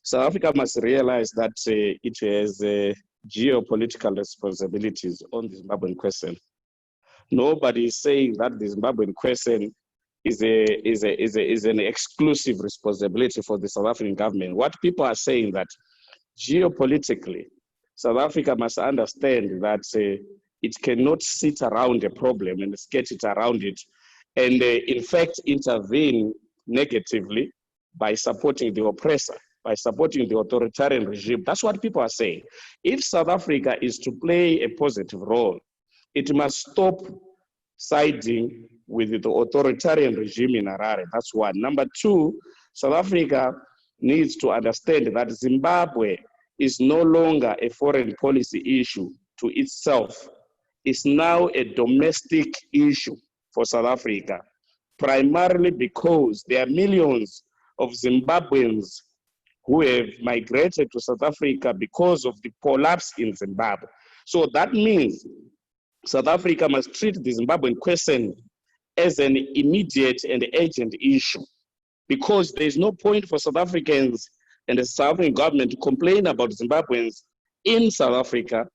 South Africa must realize that it has geopolitical responsibilities on the Zimbabwean question. Nobody is saying that the Zimbabwean question is an exclusive responsibility for the South African government. What people are saying that geopolitically, South Africa must understand that it cannot sit around a problem and sketch it around it, and in fact intervene negatively by supporting the oppressor, by supporting the authoritarian regime. That's what people are saying. If South Africa is to play a positive role, it must stop siding with the authoritarian regime in Harare. That's one. Number two, South Africa needs to understand that Zimbabwe is no longer a foreign policy issue to itself. It's now a domestic issue for South Africa, primarily because there are millions of Zimbabweans who have migrated to South Africa because of the collapse in Zimbabwe. So that means South Africa must treat the Zimbabwean question as an immediate and urgent issue, because there's no point for South Africans and the South African government to complain about Zimbabweans in South Africa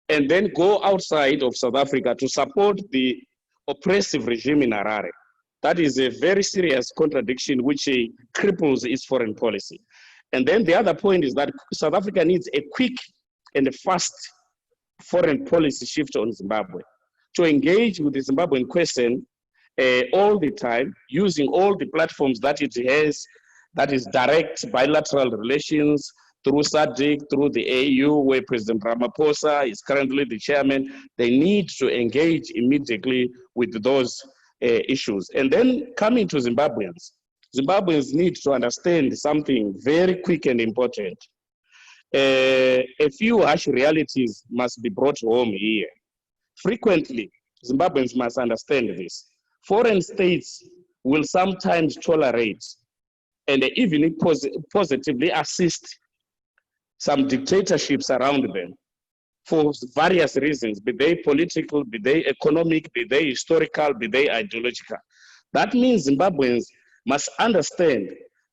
and then go outside of South Africa to support the oppressive regime in Harare. That is a very serious contradiction which cripples its foreign policy. And then the other point is that South Africa needs a quick and a fast foreign policy shift on Zimbabwe to engage with the Zimbabwean question all the time, using all the platforms that it has, that is direct bilateral relations through SADC, through the AU, where President Ramaphosa is currently the chairman. They need to engage immediately with those issues. And then coming to Zimbabweans, Zimbabweans need to understand something very quick and important. A few harsh realities must be brought home here. Frequently, Zimbabweans must understand this. Foreign states will sometimes tolerate and even positively assist some dictatorships around them for various reasons, be they political, be they economic, be they historical, be they ideological. That means Zimbabweans must understand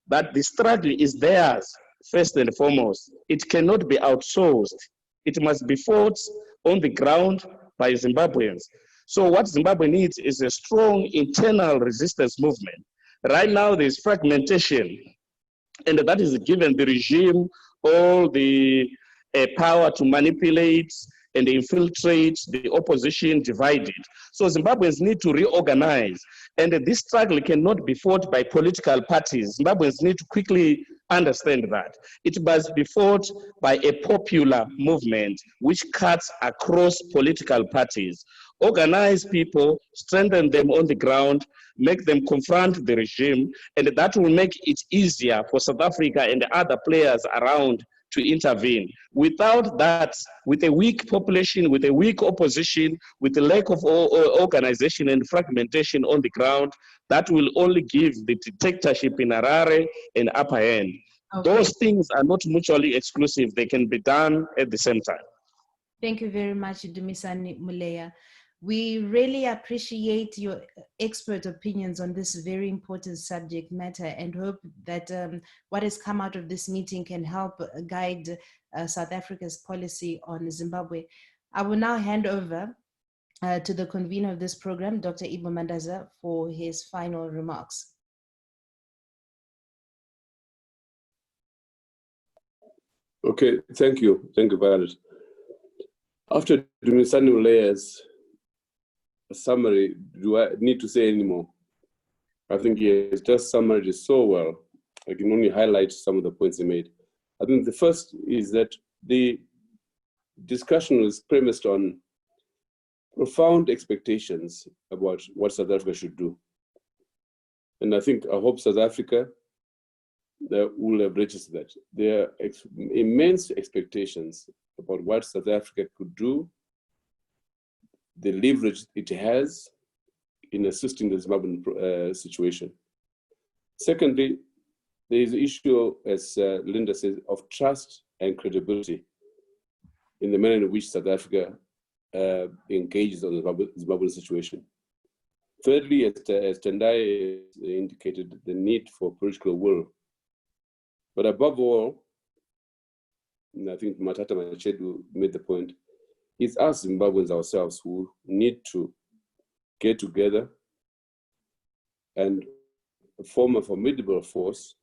that the struggle is theirs first and foremost. It cannot be outsourced. It must be fought on the ground by Zimbabweans. So what Zimbabwe needs is a strong internal resistance movement. Right now there's fragmentation, and that is given the regime all the power to manipulate and infiltrate the opposition divided. So Zimbabweans need to reorganize, and this struggle cannot be fought by political parties. Zimbabweans need to quickly understand that. It must be fought by a popular movement which cuts across political parties. Organize people, strengthen them on the ground, make them confront the regime, and that will make it easier for South Africa and other players around to intervene. Without that, with a weak population, with a weak opposition, with a lack of organization and fragmentation on the ground, that will only give the dictatorship in Harare an upper hand. Okay. Those things are not mutually exclusive. They can be done at the same time. Thank you very much, Dumisani Muleya. We really appreciate your expert opinions on this very important subject matter, and hope that what has come out of this meeting can help guide South Africa's policy on Zimbabwe. I will now hand over to the convener of this program, Dr. Ibo Mandaza, for his final remarks. Okay, thank you. Thank you, Violet. After Dumisani Muleya's summary, do I need to say any more? I think he has just summarized it so well. I can only highlight some of the points he made. I think the first is that the discussion was premised on profound expectations about what South Africa should do. And I hope South Africa will have registered that. There are immense expectations about what South Africa could do, the leverage it has in assisting the Zimbabwean situation. Secondly, there is the issue, as Linda says, of trust and credibility in the manner in which South Africa engages on the Zimbabwean situation. Thirdly, as Tendai indicated, the need for political will. But above all, and I think Matata Machedu made the point, it's us Zimbabweans ourselves who need to get together and form a formidable force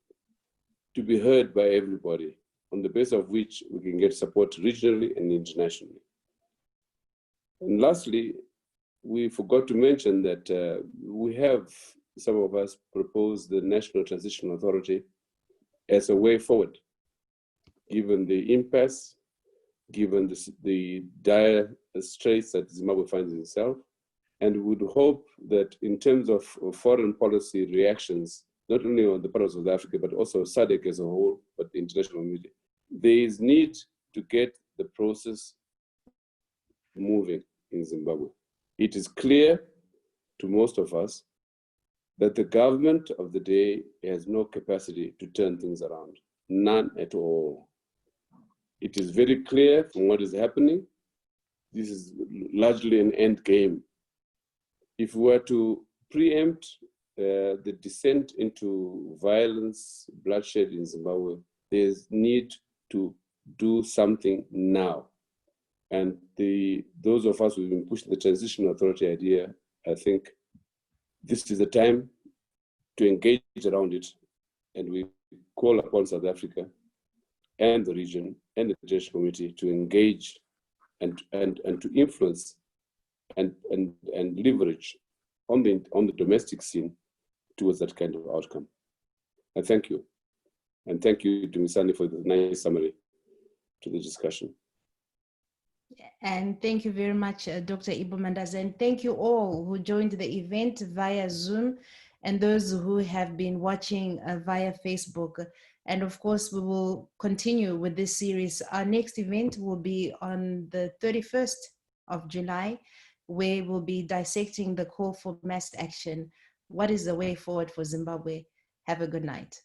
to be heard by everybody, on the basis of which we can get support regionally and internationally. And lastly, we forgot to mention that we have, some of us, proposed the National Transition Authority as a way forward, given the impasse, given the dire straits that Zimbabwe finds itself. And we would hope that in terms of foreign policy reactions, not only on the part of South Africa, but also SADC as a whole, but the international media, there is need to get the process moving in Zimbabwe. It is clear to most of us that the government of the day has no capacity to turn things around, none at all. It is very clear from what is happening, this is largely an end game. If we were to preempt the descent into violence, bloodshed in Zimbabwe, there's need to do something now. And those of us who've been pushing the transition authority idea, I think this is the time to engage around it. And we call upon South Africa and the region and the international community to engage and to influence and leverage on the domestic scene towards that kind of outcome. And thank you. And thank you to Misani for the nice summary to the discussion. And thank you very much, Dr. Ibu Mandaza. And thank you all who joined the event via Zoom and those who have been watching via Facebook. And of course, we will continue with this series. Our next event will be on the 31st of July, where we'll be dissecting the call for mass action. What is the way forward for Zimbabwe? Have a good night.